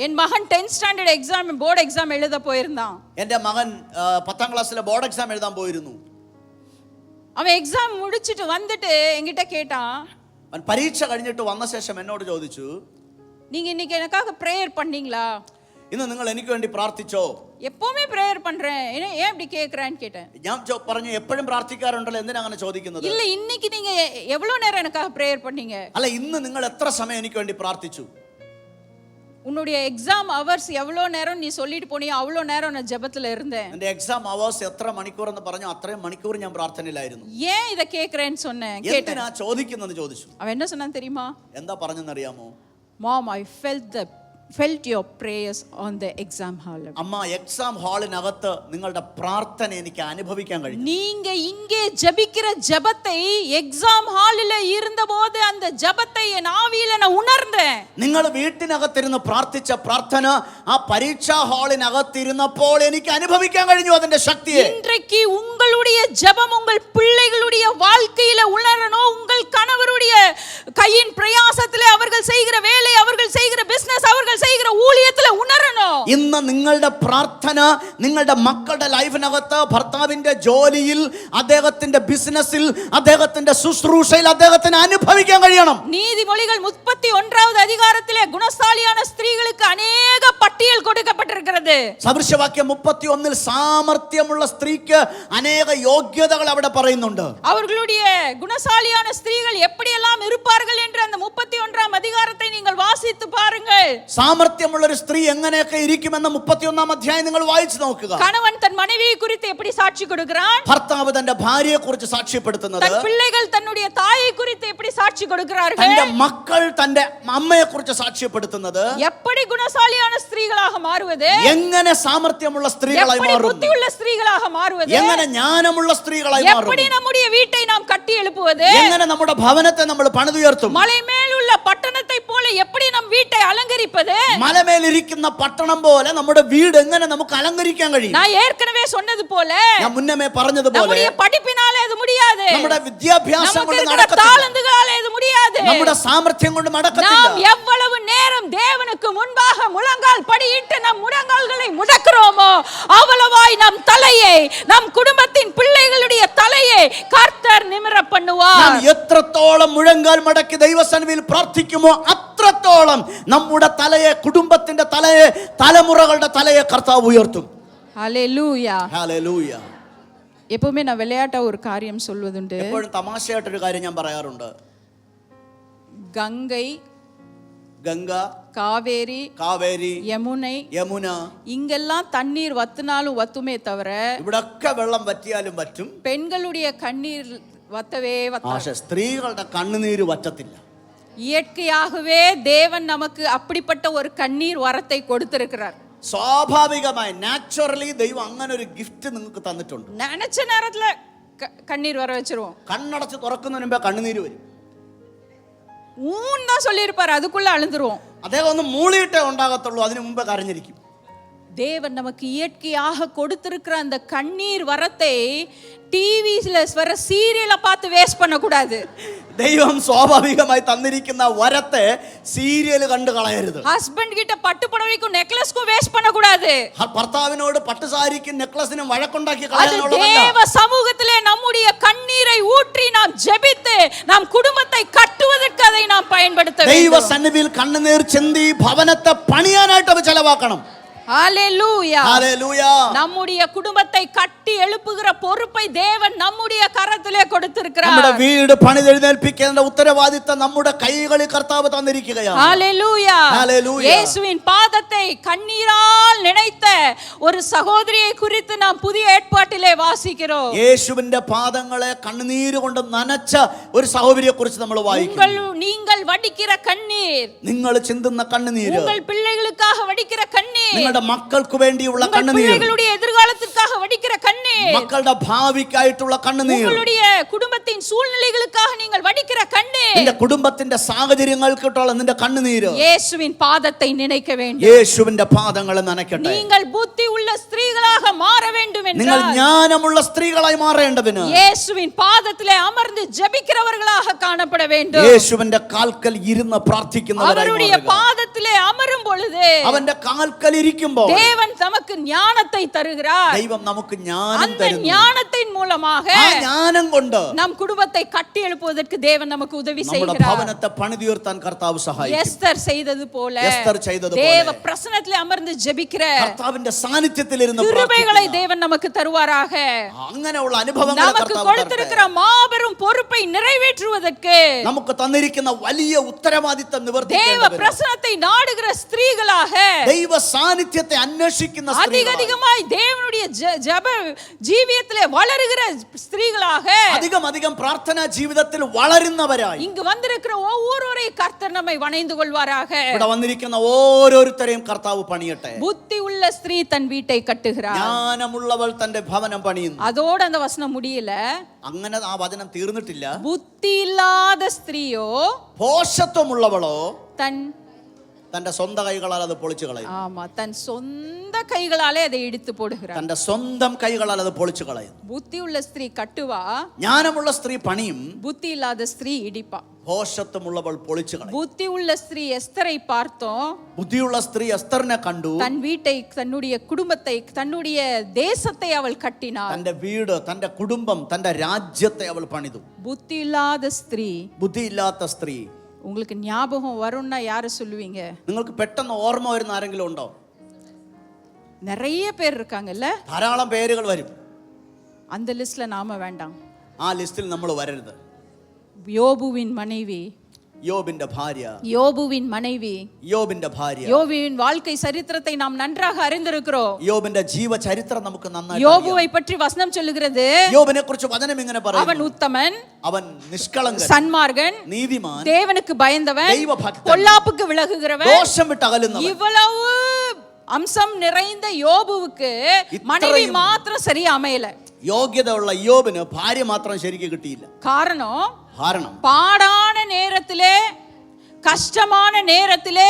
என் மகன் 10th standard exam board exam எழுத போயிருந்தான். എൻ്റെ മകൻ 10ാം ക്ലാസ്സിലെ ബോർഡ് എക്സാം എഴുതാൻ പോയിരുന്നു. அவன் எக்ஸாம் முடிச்சிட்டு வந்துட்டு என்கிட்ட கேட்டான். അവൻ പരീക്ഷ കഴിഞ്ഞിട്ട് വന്ന ശേഷം എന്നോട് ചോദിച്ചു, நீங்க இன்னைக்கு எனக்காக பிரேயர் பண்ணீங்களா? ഇന്ന് നിങ്ങൾ എനിക്ക് വേണ്ടി പ്രാർത്ഥിച്ചോ? எப்பவுமே பிரேயர் பண்றேன், ஏன் இப்படி கேக்குறேன்னு கேட்டேன். ഞാൻ പറഞ്ഞു, എപ്പോഴും പ്രാർത്ഥിക്കാറുണ്ടല്ലോ, എന്തിനാ അങ്ങനെ ചോദിക്കുന്നത്? இல்ல, இன்னைக்கு நீங்க எவ்வளவு நேரம் எனக்காக பிரேயர் பண்ணீங்க? അല്ല, ഇന്ന് നിങ്ങൾ എത്ര സമയം എനിക്ക് വേണ്ടി പ്രാർത്ഥിച്ചു? உன்னுடைய எக்ஸாம் ஹவர்ஸ் எவ்வளோ நேரம் நீ சொல்லிட்டு போனியோ அவ்வளோ நேரம் நான் ஜெபத்துல இருந்தேன். എൻ്റെ എക്സാം അവേഴ്സ് എത്ര മണിക്കൂർ എന്ന് പറഞ്ഞു, അത്രയും മണിക്കൂർ ഞാൻ പ്രാർത്ഥനയിലായിരുന്നു. ஏன் இதை கேக்குறேன்னு சொன்னேன். എന്തിനാ ചോദിക്കുന്നത് ചോദിച്ചു. அவன் என்ன சொன்னான் தெரியுமா? എന്താ പറഞ്ഞെന്നറിയാമോ? Mom, I felt your prayers on the exam hall. അമ്മ, എക്സാം ഹാളിനകത്ത് നിങ്ങളുടെ പ്രാർത്ഥന എനിക്ക് അനുഭവിക്കാൻ കഴിഞ്ഞു. நீங்க இங்கே ஜெபிக்கிற ஜெபத்தை எக்ஸாம் ஹாலில் இருந்தபோது அந்த ஜெபத்தை என் ஆவியில நான் உணர்ந்தேன். നിങ്ങൾ വീട്ടിനകത്തിരുന്ന് പ്രാർത്ഥിച്ച പ്രാർത്ഥന ആ പരീക്ഷാ ഹാളിനകത്തിരുന്നപ്പോൾ എനിക്ക് അനുഭവിക്കാൻ കഴിഞ്ഞു അതിന്റെ ശക്തിയെ. இன்றைக்கு உங்களுடைய ஜெபம் உங்கள் பிள்ளைகளுடைய வாழ்க்கையில உணரணும். உங்கள் கணவருடைய கையின் பிரயாசத்திலே அவர்கள் செய்கிற வேலை, அவர்கள் செய்கிற பிசினஸ், அவர்கள் செய்கிற ஊழியத்திலே உணரணும். ഇന്ന് നിങ്ങളുടെ പ്രാർത്ഥന നിങ്ങളുടെ മക്കളുടെ ലൈഫിനകത്ത്, ഭർത്താവിന്റെ ജോലിയിൽ, അദ്ദേഹത്തിന്റെ ബിസിനസ്സിൽ, അദ്ദേഹത്തിന്റെ ശുശ്രൂഷയിൽ അദ്ദേഹത്തിന് അനുഭവിക്കാൻ കഴിയണം. நீதிமொழிகள் 31வது அதிகாரத்திலே குணசாலியான ஸ்திரீகளுக்கு அநேக பட்டியல் கொடுக்கப்பட்டிருக்கிறது. സദൃശവാക്യം 31 സാമർത്ഥ്യമുള്ള സ്ത്രീക്ക് അനേക യോഗ്യതകൾ അവിടെ പറയുന്നുണ്ട്. அவர்களுடைய குணசாலியான ஸ்திரீகள் எப்படியெல்லாம் இருப்பார்கள் என்று அந்த 31ஆம் அதிகாரத்தை நீங்கள் வாசித்து பாருங்கள். സാമർത്ഥ്യമുള്ള ഒരു സ്ത്രീ എങ്ങനെയൊക്കെ ഇരിക്കുമെന്ന് 31ആം അധ്യായം നിങ്ങൾ വായിച്ചു നോക്കുക. கணவன் தன் மனைவியை குறித்து எப்படி சாட்சி கொடுக்கிறான்? ഭർത്താവ് തന്റെ ഭാര്യയെ കുറിച്ച് സാക്ഷ്യപ്പെടുത്തുന്നത്, தன் பிள்ளைகள் தன்னுடைய தாயை குறித்து எப்படி சாட்சி கொடுக்கிறார்கள்? തന്റെ മക്കൾ തന്റെ അമ്മയെ കുറിച്ച് സാക്ഷ്യപ്പെടുത്തുന്നത്, எப்படி குணசாலியான ஸ்திரீகளாக மாறுவது, എങ്ങനെ സാമർത്ഥ്യമുള്ള സ്ത്രീകളായി எப்படி മാറുന്നു, புத்தியுள்ள ஸ்திரீகளாக மாறுவது, എങ്ങനെ ജ്ഞാനമുള്ള സ്ത്രീകളായി எப்படி മാറുന്നു, நம்முடைய வீட்டை நாம் கட்டி எழுப்புவது, എങ്ങനെ നമ്മുടെ ഭവനത്തെ നമ്മൾ പണിതുയർത്തും, மலை மேலுள்ள பட்டணத்தை போல எப்படி நம் வீட்டை அலங்கரிப்பது. മലമേലിരിക്കുന്ന പട്ടണം പോലെ നമ്മുടെ വീട് എങ്ങനെ നമുക്ക് അലങ്കരിക്കാൻ കഴിയും? நான் ஏற்கனவே சொன்னது போல, ഞാൻ മുന്നമേ പറഞ്ഞതുപോലെ நம்முடைய படிப்பினாலே அது முடியாது, നമ്മുടെ വിദ്യാഭ്യാസം കൊണ്ട് நமக்கு നടക്കത്തില്ല, தாளந்துகளாலே அது முடியாது, നമ്മുടെ സാമർത്ഥ്യം കൊണ്ട് നടക്കത്തില്ല. நாம் எவ்வளவு நேரம் தேவனுக்கு முன்பாக முழங்கால் படியிட்டு நம் முழங்கால்களை முடக்குறோமோ அவ்வளவாய் நம் தலையை, நம் குடும்பத்தின் பிள்ளைகளுடைய தலையை கர்த்தர் நிமிர பண்ணுவார். നാം എത്രത്തോളം മുഴങ്കാൽ മടക്കി ദൈവസന്നിധിയിൽ പ്രാർത്ഥിക്കുമോ അത്രത്തോളം നമ്മുടെ തലയെ, കുടുംബത്തിന്റെ തലയെ, തലമുറകളുടെ തലയെ കർത്താവ് ഉയർത്തും. ഹല്ലേലൂയ. ഹല്ലേലൂയ. எப்பவுமே நான் விளையாட்டா ஒரு காரியம் சொல்வதுண்டு. എപ്പോഴും തമാശയായിട്ടൊരു കാര്യം ഞാൻ പറയാറുണ്ട്. கங்கை, ഗംഗ, காவேரி, കാവേരി, யமுனை இங்கெல்லாம் தண்ணீர் வத்தினாலும் வத்துமே தவிர ഇവിടൊക്കെ വെള്ളം വറ്റിയാലും വറ്റും, பெண்களுடைய கண்ணீர் வத்தவே வத்தாது. പക്ഷെ സ്ത്രീകളുടെ കണ്ണുനീര് വറ്റത്തില്ല. இயற்கையாகவே தேவன் நமக்கு அப்படிப்பட்ட ஒரு கண்ணீர் வரத்தை கொடுத்திருக்கிறார். സ്വാഭാവികമായി നാച്ചുറലി ദൈവം അങ്ങനെ ഒരു ഗിഫ്റ്റ് നിങ്ങൾക്ക് തന്നിട്ടുണ്ട്. நினைச்ச நேரத்துல கண்ணீர் வர வச்சிருவோம். കണ്ണടച്ച് തുറക്കുന്നതിന് മുമ്പേ കണ്ണുനീര് വരും. தான் சொல்லியிருப்பாரு, அதுக்குள்ள அழுந்துருவோம். അദ്ദേഹം ഒന്ന് മൂളിയിട്ടേ ഉണ്ടാകത്തുള്ളൂ, അതിനു മുമ്പേ കരഞ്ഞിരിക്കും. தேவன் நமக்கு இயற்கையாக கொடுத்திருக்கிற அந்த கண்ணீர் வரத்தை டிவில வர சீரியலை பார்த்து வேஸ்ட் பண்ணக்கூடாது. ദൈവം സ്വാഭാവികമായി തന്നിരിക്കുന്ന വരത്തെ സീരിയൽ കണ്ടു കളയരുത്. ஹஸ்பண்ட் கிட்ட பட்டு புடவைக்கும் நெக்லஸ்க்கும் வேஸ்ட் பண்ணக்கூடாது. ഭർത്താവിനോട് പട്ടുസാരിക്കും നെക്ലസിനും വഴക്കുണ്ടാക്കി அது കളയാനുള്ളതല്ല. தேவ சமூகத்திலே நம்முடைய கண்ணீரை ஊற்றி நாம் ஜெபித்து நாம் குடும்பத்தை கட்டுவதற்கு அதை நாம் பயன்படுத்த ദൈവ வேண்டும். സന്നിധിയിൽ കണ്ണുനീർ ചിന്തി ഭവനത്തെ പണിയാനായിട്ട് അത് ചെലവാക്കണം. ஹல்லேலூயா. ഹല്ലേലൂയ. நம்முடைய குடும்பத்தை கட்டி எழுப்புகிற பொறுப்பை தேவன் நம்முடைய கரத்திலே கொடுத்திருக்கிறார். നമ്മുടെ വീട് പണിതെഴുന്നേൽപ്പിക്കേണ്ട ഉത്തരവാദിത്തം നമ്മുടെ കൈകളിൽ കർത്താവ് തന്നിരിക്കുകയാണ്. ஹல்லேலூயா. ஹல்லேலூயா. இயேசுவின் பாதத்தை கண்ணீரால் நினைத்த ஒரு சகோதரியை குறித்து நாம் புதிய ஏற்பாட்டிலே வாசிக்கிறோம். യേശുവിന്റെ പാദങ്ങളെ കണ്ണുനീര് കൊണ്ട് നനച്ച ഒരു സഹോദരിയെ കുറിച്ച് നമ്മൾ വായിക്കുന്നു. நீங்கள் வடிக்கிற கண்ணீர், നിങ്ങൾ ചിന്തുന്ന കണ്ണുനീര്, உங்கள் பிள்ளைகளுக்காக வடிக்கிற கண்ணீர், നിങ്ങളുടെ മക്കൾക്ക് വേണ്ടിയുള്ള உங்கள் കണ്ണുനീർ, பிள்ளைகளுடைய எதிர்காலத்திற்காக வடிக்கிற கண்ணீர், മക്കളുടെ ഭാവിക്കായിട്ടുള്ള കണ്ണുനീർ, உங்களுடைய குடும்பத்தின் சூழ்நிலைகளுக்காக நீங்கள் வடிக்கிற கண்ணீர், നിന്റെ കുടുംബത്തിന്റെ സാഹചര്യങ്ങൾക്കിട്ടുള്ള നിന്റെ കണ്ണുനീര് இயேசுவின் பாதத்தை நினைக்க வேண்டும். യേശുവിന്റെ പാദങ്ങളെ നനയ്ക്കട്ടെ. நீங்கள் புத்தி உள்ள ஸ்திரீகளாக மாற வேண்டும் നിങ്ങൾ என்றால் ജ്ഞാനമുള്ള സ്ത്രീകളായി മാറേണ്ടതിന് இயேசுவின் பாதத்திலே அமர்ந்து ஜெபிக்கிறவர்களாக காணப்பட வேண்டும். യേശുവിന്റെ കാൽക്കൽ ഇരുന്ന് പ്രാർത്ഥിക്കുന്നവരായി அவருடைய മാറുക. பாதத்திலே அமரும் பொழுது അവന്റെ കാൽക്കൽ ഇരിക്കുമ്പോൾ தேவன் நமக்கு ஞானத்தை தருகிறார். ദൈവം നമുക്ക് ஞானம் அந்த തരുന്നു. ஞானத்தின் மூலமாக ആ ജ്ഞാനം കൊണ്ട് நம் குடும்பத்தை கட்டி எழுப்புவதற்கு தேவன் நமக்கு உதவி നമ്മുടെ செய்கிறார். ഭവനത്തെ പണിതുയർത്താൻ കർത്താവ് സഹായിക്കും. எஸ்தர் செய்தது போல എസ്തർ ചെയ്തതുപോലെ தேவ பிரசன்னத்திலே அமர்ந்து ஜெபிக்கிற കർത്താവിന്റെ സാന്നിധ്യത്തിൽ ഇരുന്ന് கிருபைகளை தேவன் நமக்கு தருவாராக. അങ്ങനെയുള്ള അനുഭവങ്ങൾ நமக்கு கொடுத்திருக்கிற மாபெரும் பொறுப்பை நிறைவேற்றுவதற்கு നമുക്ക് തന്നിരിക്കുന്ന വലിയ ഉത്തരവാദിത്തം தேவ നിവർത്തിക്കേണ്ടതിന് பிரசன்னத்தை நாடுகிற ஸ்திரீகளாக ദൈവ സാന്നിധ്യത്തെ അന്വേഷിക്കുന്ന அதிகமாய் தேவனுடைய ஜெப ஜீவியத்திலே வளருகிற ஸ்திரீகளாக അധികം പ്രാർത്ഥനാ ജീവിതത്തിൽ വളരുന്നവരായി இங்கு வந்திருக்கிற ஒவ்வொருவரை கர்த்தர் நம்மை வணைந்து கொள்வாராக. ഇവിടെ വന്നിരിക്കുന്ന ഓരോരുത്തരെയും കർത്താവ് പണിയട്ടെ. புத்தி உள்ள ஸ்திரீ தன் வீட்டை கட்டுகிறார். ജ്ഞാനമുള്ളവൾ തന്റെ ഭവനം പണിയുന്നു. அதோட அந்த வசனம் முடியல. അങ്ങനെ ആ വചനം തീർന്നിട്ടില്ല. புத்தி இல்லாத ஸ்திரீயோ പോഷത്വമുള്ളവളോ தன் തന്റെ സ്വന്തം കൈകളാൽ അത് പൊളിച്ചു കളയും. ஆமா தன் சொந்த கைகளாலே அதை இடித்து போடுகிறார். തന്റെ സ്വന്തം കൈകളാൽ അത് പൊളിച്ചു കളയും. புத்தி உள்ள ஸ்திரீ கட்டுவா, ജ്ഞാനമുള്ള സ്ത്രീ പണിയും, புத்தி இல்லாத ஸ்திரீ இடிப்பா. പോഷത്വമുള്ളവൾ പൊളിച്ചു കളയും. புத்தி உள்ள ஸ்திரீ எஸ்தரை பார்த்தோம். ബുദ്ധിയുള്ള സ്ത്രീ എസ്തറിനെ കണ്ടു. தன் வீட்டை, தன்னுடைய குடும்பத்தை, தன்னுடைய தேசத்தை அவள் கட்டினாள். തന്റെ വീട്, തന്റെ കുടുംബം, തന്റെ രാജ്യത്തെ അവൾ പണിതു. புத்தி இல்லாத ஸ்திரீ. ബുദ്ധിയില്ലാത്ത സ്ത്രീ. உங்களுக்கு ஞாபகம் வரும்னா யாரை சொல்லுவீங்க? നിങ്ങൾക്ക് പെട്ടെന്ന് ഓർമ്മ വരുന്ന ആരെങ്കിലും ഉണ്ടോ? நிறைய பேர் இருக்காங்கல்ல. ധാരാളം പേരുകൾ വരും. அந்த லிஸ்ட்ல நாம வேண்டாம். ആ ലിസ്റ്റിൽ നമ്മൾ വരരുത്. யோபுவின் மனைவி, யோபிന്റെ ഭാര്യ, யோபுவின் மனைவி, யோபிന്റെ ഭാര്യ, யோபுவின் வாழ்க்கை சரித்திரத்தை நாம் நன்றாக அறிந்திருக்கிறோம். யோபிന്റെ ജീവചരിത്രം നമുക്ക് നന്നായി யோபுவை பற்றி வசனம் சொல்லுகிறது, யோபிനെ കുറിച്ച് വചനം ഇങ്ങനെ പറയുന്നു, அவன் உத்தமன், അവൻ നിഷ്കളങ്കൻ, சன்மார்கன், നീതിമാൻ, தேவனுக்கு பயந்தவன், ദൈവഭക്തൻ, பொல்லாப்புக்கு விலகுகிறவன். ദോഷം വിട്ട് അകലുന്നവൻ. இவ்வளவு அம்சம் நிறைந்த யோபுவுக்கு மனைவி மாத்திரம் சரியா அமையல. യോഗ്യതയുള്ള യോബിന് ഭാര്യ മാത്രം ശരിക്ക് കിട്ടിയില്ല. காரணம் പാടാன நேரத்திலே, கஷ்டமான நேரத்திலே,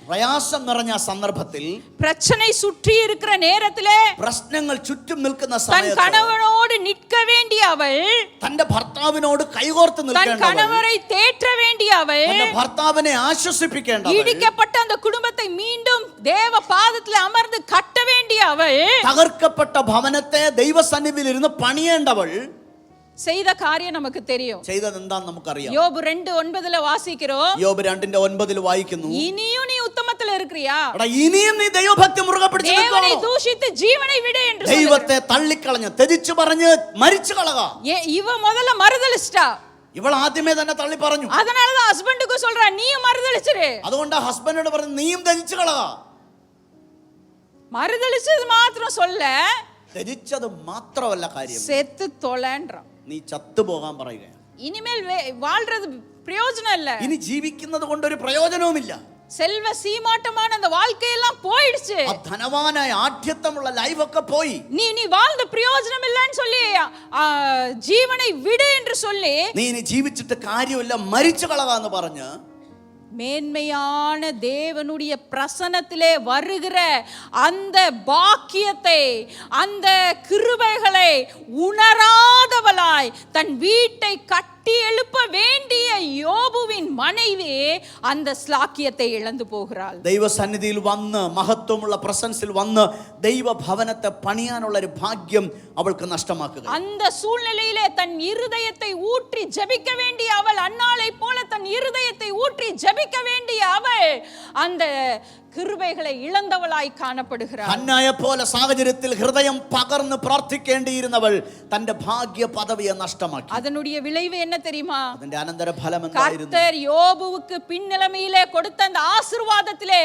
പ്രയാസം നിറഞ്ഞ സന്ദർഭത്തിൽ, பிரச்சனை சுற்றி இருக்கிற நேரத்திலே, പ്രശ്നങ്ങൾ ചുറ്റും നിൽക്കുന്ന தன் സമയത്ത് கணவனோடு நிற்க வேண்டிய அவள், തന്റെ ഭർത്താവിനോട് കൈകോർത്ത് தன் നിൽക്കേണ്ടവൾ, கணவரை தேற்ற வேண்டிய அவள், തന്റെ ഭർത്താവിനെ ആശ്വസിപ്പിക്കേണ്ടവൾ, இடிக்கப்பட்ட அந்த குடும்பத்தை மீண்டும் தேவ பாதத்தில் அமர்ந்து கட்ட வேண்டிய அவள், തകർക്കപ്പെട്ട ഭവനത്തെ ദൈവസന്നിധിയിൽ ഇരുന്ന് പണിയേണ്ടവൾ செய்த காரியம் நமக்கு தெரியும். ചെയ്തത് എന്താന്ന് നമുക്കറിയാം. யோபு 2:9 வாசிக்கிறோம். യോബ് 2:9 വായിക്കുന്നു, இனியும் நீ உத்தமத்தில் இருக்கிறியா? ഇനിയും നീ ദൈവഭക്തി മുറുകെ പിടിച്ചു தேவனை നിൽക്കണോ? தூஷித்து ஜீவனை விடு என்று ദൈവത്തെ തള്ളിക്കളഞ്ഞ് തെജിച്ചു പറഞ്ഞ് മരിച്ചു കളക. இவ முதல்ல மறுதலிச்சிட்டா. ഇവൾ ആദ്യമേ തന്നെ തള്ളി പറഞ്ഞു. அதனாலதான் ஹஸ்பண்டுக்கு சொல்றா, நீயும் மறுதலிச்சிரு. അതുകൊണ്ട് ഹസ്ബൻഡിനോട് പറഞ്ഞു, നീയും തെജിച്ചു കളക. மறுதலிச்சது மாத்திரம் சொல்ல, തെജിച്ചത് മാത്രമല്ല കാര്യം, செத்து தொலைன்றான். നീ ചത്തുപോകാൻ പറയുക. இனிமேல் வாழ்றது பிரயோஜனம் இல்ல. ഇനി ജീവിക്കുന്നത് കൊണ്ട് ഒരു പ്രയോജനവുമില്ല. செல்வ சீமாட்டமான அந்த வாழ்க்கையெல்லாம் போயிடுச்சு. ധനവാനായ ആഢ്യത്വമുള്ള ലൈഫൊക്കെ പോയി. நீ வாழ்ந்த பிரயோஜனம் இல்லைன்னு சொல்லி ஜீவனை விடு என்று சொல்லி, നീ ഇനി ജീവിച്ചിട്ട് കാര്യമില്ല, മരിച്ചു കളക എന്ന് പറഞ്ഞ് மேன்மையான தேவனுடைய பிரசன்னத்திலே வருகிற அந்த பாக்கியத்தை, அந்த கிருபைகளை உணராதவளாய் தன் வீட்டை கட்டி எழுப்ப வேண்டிய யோபுவின் மனைவி அந்த ஸ்லாக்கியத்தை இழந்து போகிறாள். ദൈവസന്നിധിയിൽ വന്ന് മഹത്വമുള്ള പ്രസൻസിൽ വന്ന് ദൈവഭവനത്തെ പണിയാനുള്ള ഒരു ഭാഗ്യം അവൾക്ക് നഷ്ടമാക്കുക. அந்த சூழ்நிலையிலே தன் இருதயத்தை ஊற்றி ஜெபிக்க வேண்டிய அவள், அன்னாளை போல தன் இருதயத்தை ஊற்றி ஜெபிக்க வேண்டிய அவள் அந்த கிருபைகளை இழந்தவளாய் காணப்படுகிறாள். ഹന്നയെ പോലെ സാഹചര്യത്തിൽ ഹൃദയം പകർന്ന് പ്രാർത്ഥിക്കേണ്ടിയിരുന്നവൾ തന്റെ ഭാഗ്യ പദവിയെ നഷ്ടമാക്കി. அதனுடைய விளைவு என்ன தெரியுமா? അതിന്റെ അനന്തര ഫലം എന്തായിരുന്നു? கர்த்தர் யோபுவுக்கு பின்னிலைமையிலே கொடுத்த அந்த ஆசீர்வாதத்திலே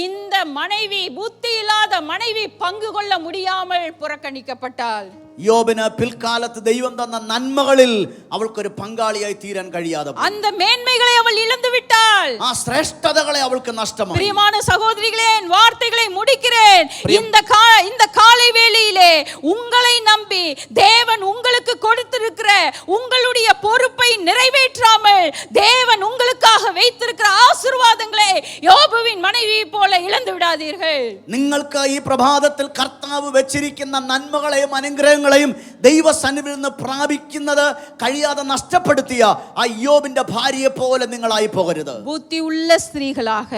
இந்த மனைவி, புத்தி இல்லாத மனைவி பங்கு கொள்ள முடியாமல் புறக்கணிக்கப்பட்டாள். യോബിന് പിൽക്കാലത്ത് ദൈവം തന്ന നന്മകളിൽ അവൾക്കൊരു പങ്കാളിയായി തീരാൻ കഴിയാതെ പോയി. அந்த மேன்மைகளை அவள் இழந்து விட்டாள். ആ ശ്രേഷ്ഠതകളെ അവൾക്ക് നഷ്ടമായി. பிரியமான சகோதரிகளே, என் வார்த்தைகளை முடிக்கிறேன். இந்த காலை வேளையிலே உங்களை நம்பி தேவன் உங்களுக்கு கொடுத்திருக்கிற உங்களுடைய பொறுப்பை நிறைவேற்றாமல் தேவன் உங்களுக்காக வைத்திருக்கிற ஆசீர்வாதங்களை யோபுவின் மனைவியை போல இழந்து விடாதீர்கள். നിങ്ങൾക്ക് ഈ പ്രഭാതത്തിൽ കർത്താവ് വെച്ചിരിക്കുന്ന നന്മകളെയും അനുഗ്രഹങ്ങളെയും ദൈവസന്നിധിയിൽ നിന്ന് പ്രാപിക്കുന്നത് കഴിയാതെ നഷ്ടപ്പെടുത്തിയ ആ യോബിന്റെ ഭാര്യയെ പോലെ നിങ്ങളായി പോകരുത്. புத்தி உள்ள ஸ்திரீகளாக,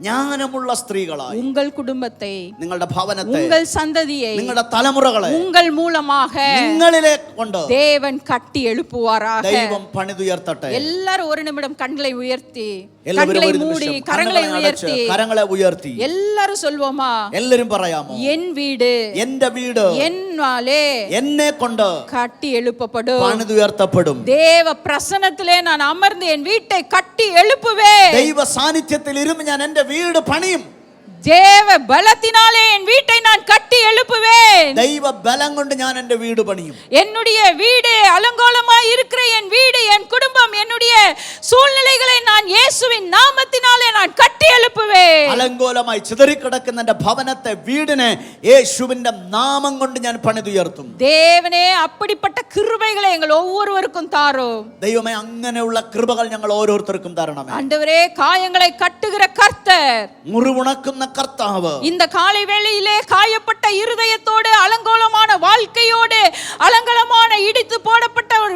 ஞானமுള്ള സ്ത്രീകളായി உங்கள் குடும்பத்தை, നിങ്ങളുടെ ഭവനത്തെ, உங்கள் சந்ததியை, നിങ്ങളുടെ തലമുറകളെ உங்கள் மூலமாக നിങ്ങളിലെ കൊണ്ട് தேவன் கட்டி எழுப்புவாராக. ദൈവം പണിതുയർത്തട്ടെ. எல்லாரும் ஒரு நிமிடம் கண்களை உயர்த்தி, എല്ലാവരും கண்களை ഒരു மூடி, നിമിഷം கரங்களை കണ്ണുകളെ അടച്ച് உயர்த்தி കരങ്ങളെ ഉയർത്തി எல்லாரும் சொல்வோமா? എല്ലാവരും പറയാമോ? என் வீடு, എന്റെ വീട് என்னாலே എന്നെ കൊണ്ട് கட்டி எழுப்பப்படும். പണിതുയർത്തപ്പെടും. தேவ பிரசன்னத்திலே நான் அமர்ந்து என் வீட்டை கட்டி எழுப்புவேன். ദൈവ സാന്നിധ്യത്തിൽ ഇരുന്ന് ഞാൻ എന്റെ വീട് പണിയും. தேவ பலத்தினாலே என் வீட்டை நான் கட்டி எழுப்புவேன். ദൈവ ബലം കൊണ്ട് ഞാൻ എന്റെ വീട് പണിയും. என்னுடைய வீடு அலங்கோலமாய் இருக்கிற என் வீடு, என் குடும்பம், என்னுடைய சூழ்நிலைகளை நான் இயேசுவின் நாமத்தினாலே நான் கட்டி எழுப்புவேன். അലങ്കോലമായി ചിതറിക്കിടക്കുന്ന എന്റെ ഭവനത്തെ, വീടിനെ യേശുവിന്റെ നാമം കൊണ്ട് ഞാൻ പണിതുയർത്തും. தேவனே, அப்படிப்பட்ட கிருபைகளை எங்கள் ஒவ்வொருவருக்கும் தாரும். ദൈവമേ, അങ്ങനെയുള്ള കൃപകൾ ഞങ്ങൾ ഓരോരുത്തർക്കും തരണമേ. ஆண்டவரே, காயங்களை கட்டுகிற கர்த்தர், മുറിവുണക്കുന്ന കർത്താവ്, இந்த காலை வேளையிலே காயப்பட்ட இருதயத்தோடு, அலங்கோலமான வாழ்க்கையோடு, அலங்கோலமான இடித்து போடப்பட்ட ஒரு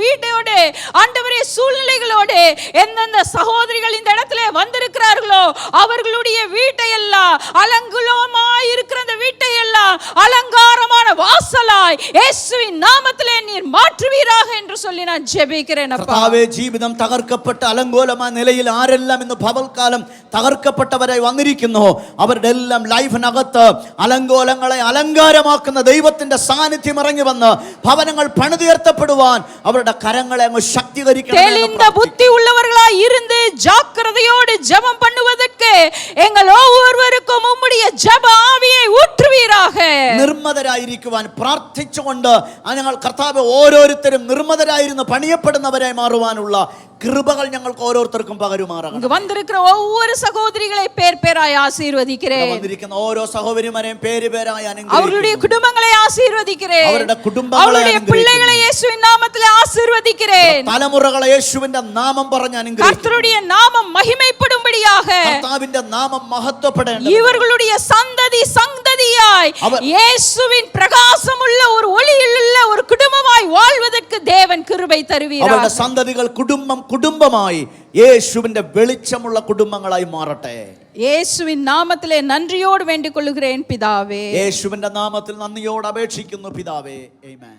வீட்டோடு, ஆண்டவரே சூழ்நிலைகளோடு எந்தெந்த சகோதரிகள் இந்த இடத்திலே வந்திருக்கிறார்களோ அவர்களுடைய வீட்டை எல்லாம், அலங்கோலமாய் இருக்கிற அந்த வீட்டை எல்லாம் அலங்காரமான வாசலாய் இயேசுவின் நாமத்திலே நீர் மாற்றுவீராக என்று சொல்லி நான் ஜெபிக்கிறேன். കർത്താവേ, ജീവിതം തകർക്കപ്പെട്ട അലങ്കോലമായ നിലയിൽ ആരെല്ലാം ഇന്ന് പകൽക്കാലം തകർക്കപ്പെട്ടവരായി വന്നിരിക്കുന്നു, അവരുടെ എല്ലാം ലൈഫിനകത്ത് അലങ്കോലങ്ങളെ അലങ്കാരമാക്കുന്ന ദൈവത്തിന്റെ സാന്നിധ്യം ഇറങ്ങി വന്ന് ഭവനങ്ങൾ പണിതുയർത്തപ്പെടുവാൻ അവരുടെ കരങ്ങളെ അങ്ങ് ശക്തീകരിക്കണം. தெளிந்த புத்தி உள்ளவர்களாய் இருந்து ஜாக்கிரதையோடு ஜெபம் பண்ணுவதற்கு எங்கள் ஒவ்வொருவருக்கும் உம்முடைய ஜெப ஆவியை ஊற்றுவீராக. നിർമ്മതരായിരിക്കുവാൻ പ്രാർത്ഥിച്ചുകൊണ്ട് ഞങ്ങൾ കർത്താവേ ഓരോരുത്തരും നിർമ്മതരായിരുന്ന് പണിയപ്പെടുന്നവരായി മാറുവാനുള്ള കൃപകൾ ഞങ്ങൾക്ക് ഓരോരുത്തർക്കും പകരുമാറാകണം. இங்கு வந்திருக்கிற ஒவ்வொரு சகோதரிகளை பேர் பேராய் ஆசீர்வதிக்கிறேன். വന്നിരിക്കുന്ന ഓരോ സഹോദരിമാരെയും പേര് പേരായി அவர்களுடைய குடும்பங்களை ஆசீர்வதிக்கிறேன். അവരുടെ കുടുംബങ്ങളെ அவருடைய பிள்ளைகளை இயேசுவின் நாமத்திலே ஆசீர்வதிக்கிறேன். തലമുറകളെ യേശുവിന്റെ നാമം പറഞ്ഞ് അനുഗ്രഹിക്കുന്നു. கர்த்தருடைய நாமம் மகிமைப்படும்படியாக, കർത്താവിന്റെ നാമം മഹത്വപ്പെടേണ്ടത്, இவர்களுடைய சந்ததியாய் இயேசுவின் பிரகாசமுள்ள ஒரு ஒளியுள்ள ஒரு குடும்பமாய் வாழ்வதற்கு தேவன் கிருபை தருவீராக. അവരുടെ സന്തതികൾ കുടുംബമായി യേശുവിന്റെ വെളിച്ചമുള്ള കുടുംബങ്ങളായി മാറട്ടെ. இயேசுவின் நாமத்திலே நன்றியோடு வேண்டிக் கொள்கிறேன் பிதாவே. യേശുവിന്റെ നാമത്തിൽ നന്ദിയോട് അപേക്ഷിക്കുന്നു പിതാവേ. ആമേൻ.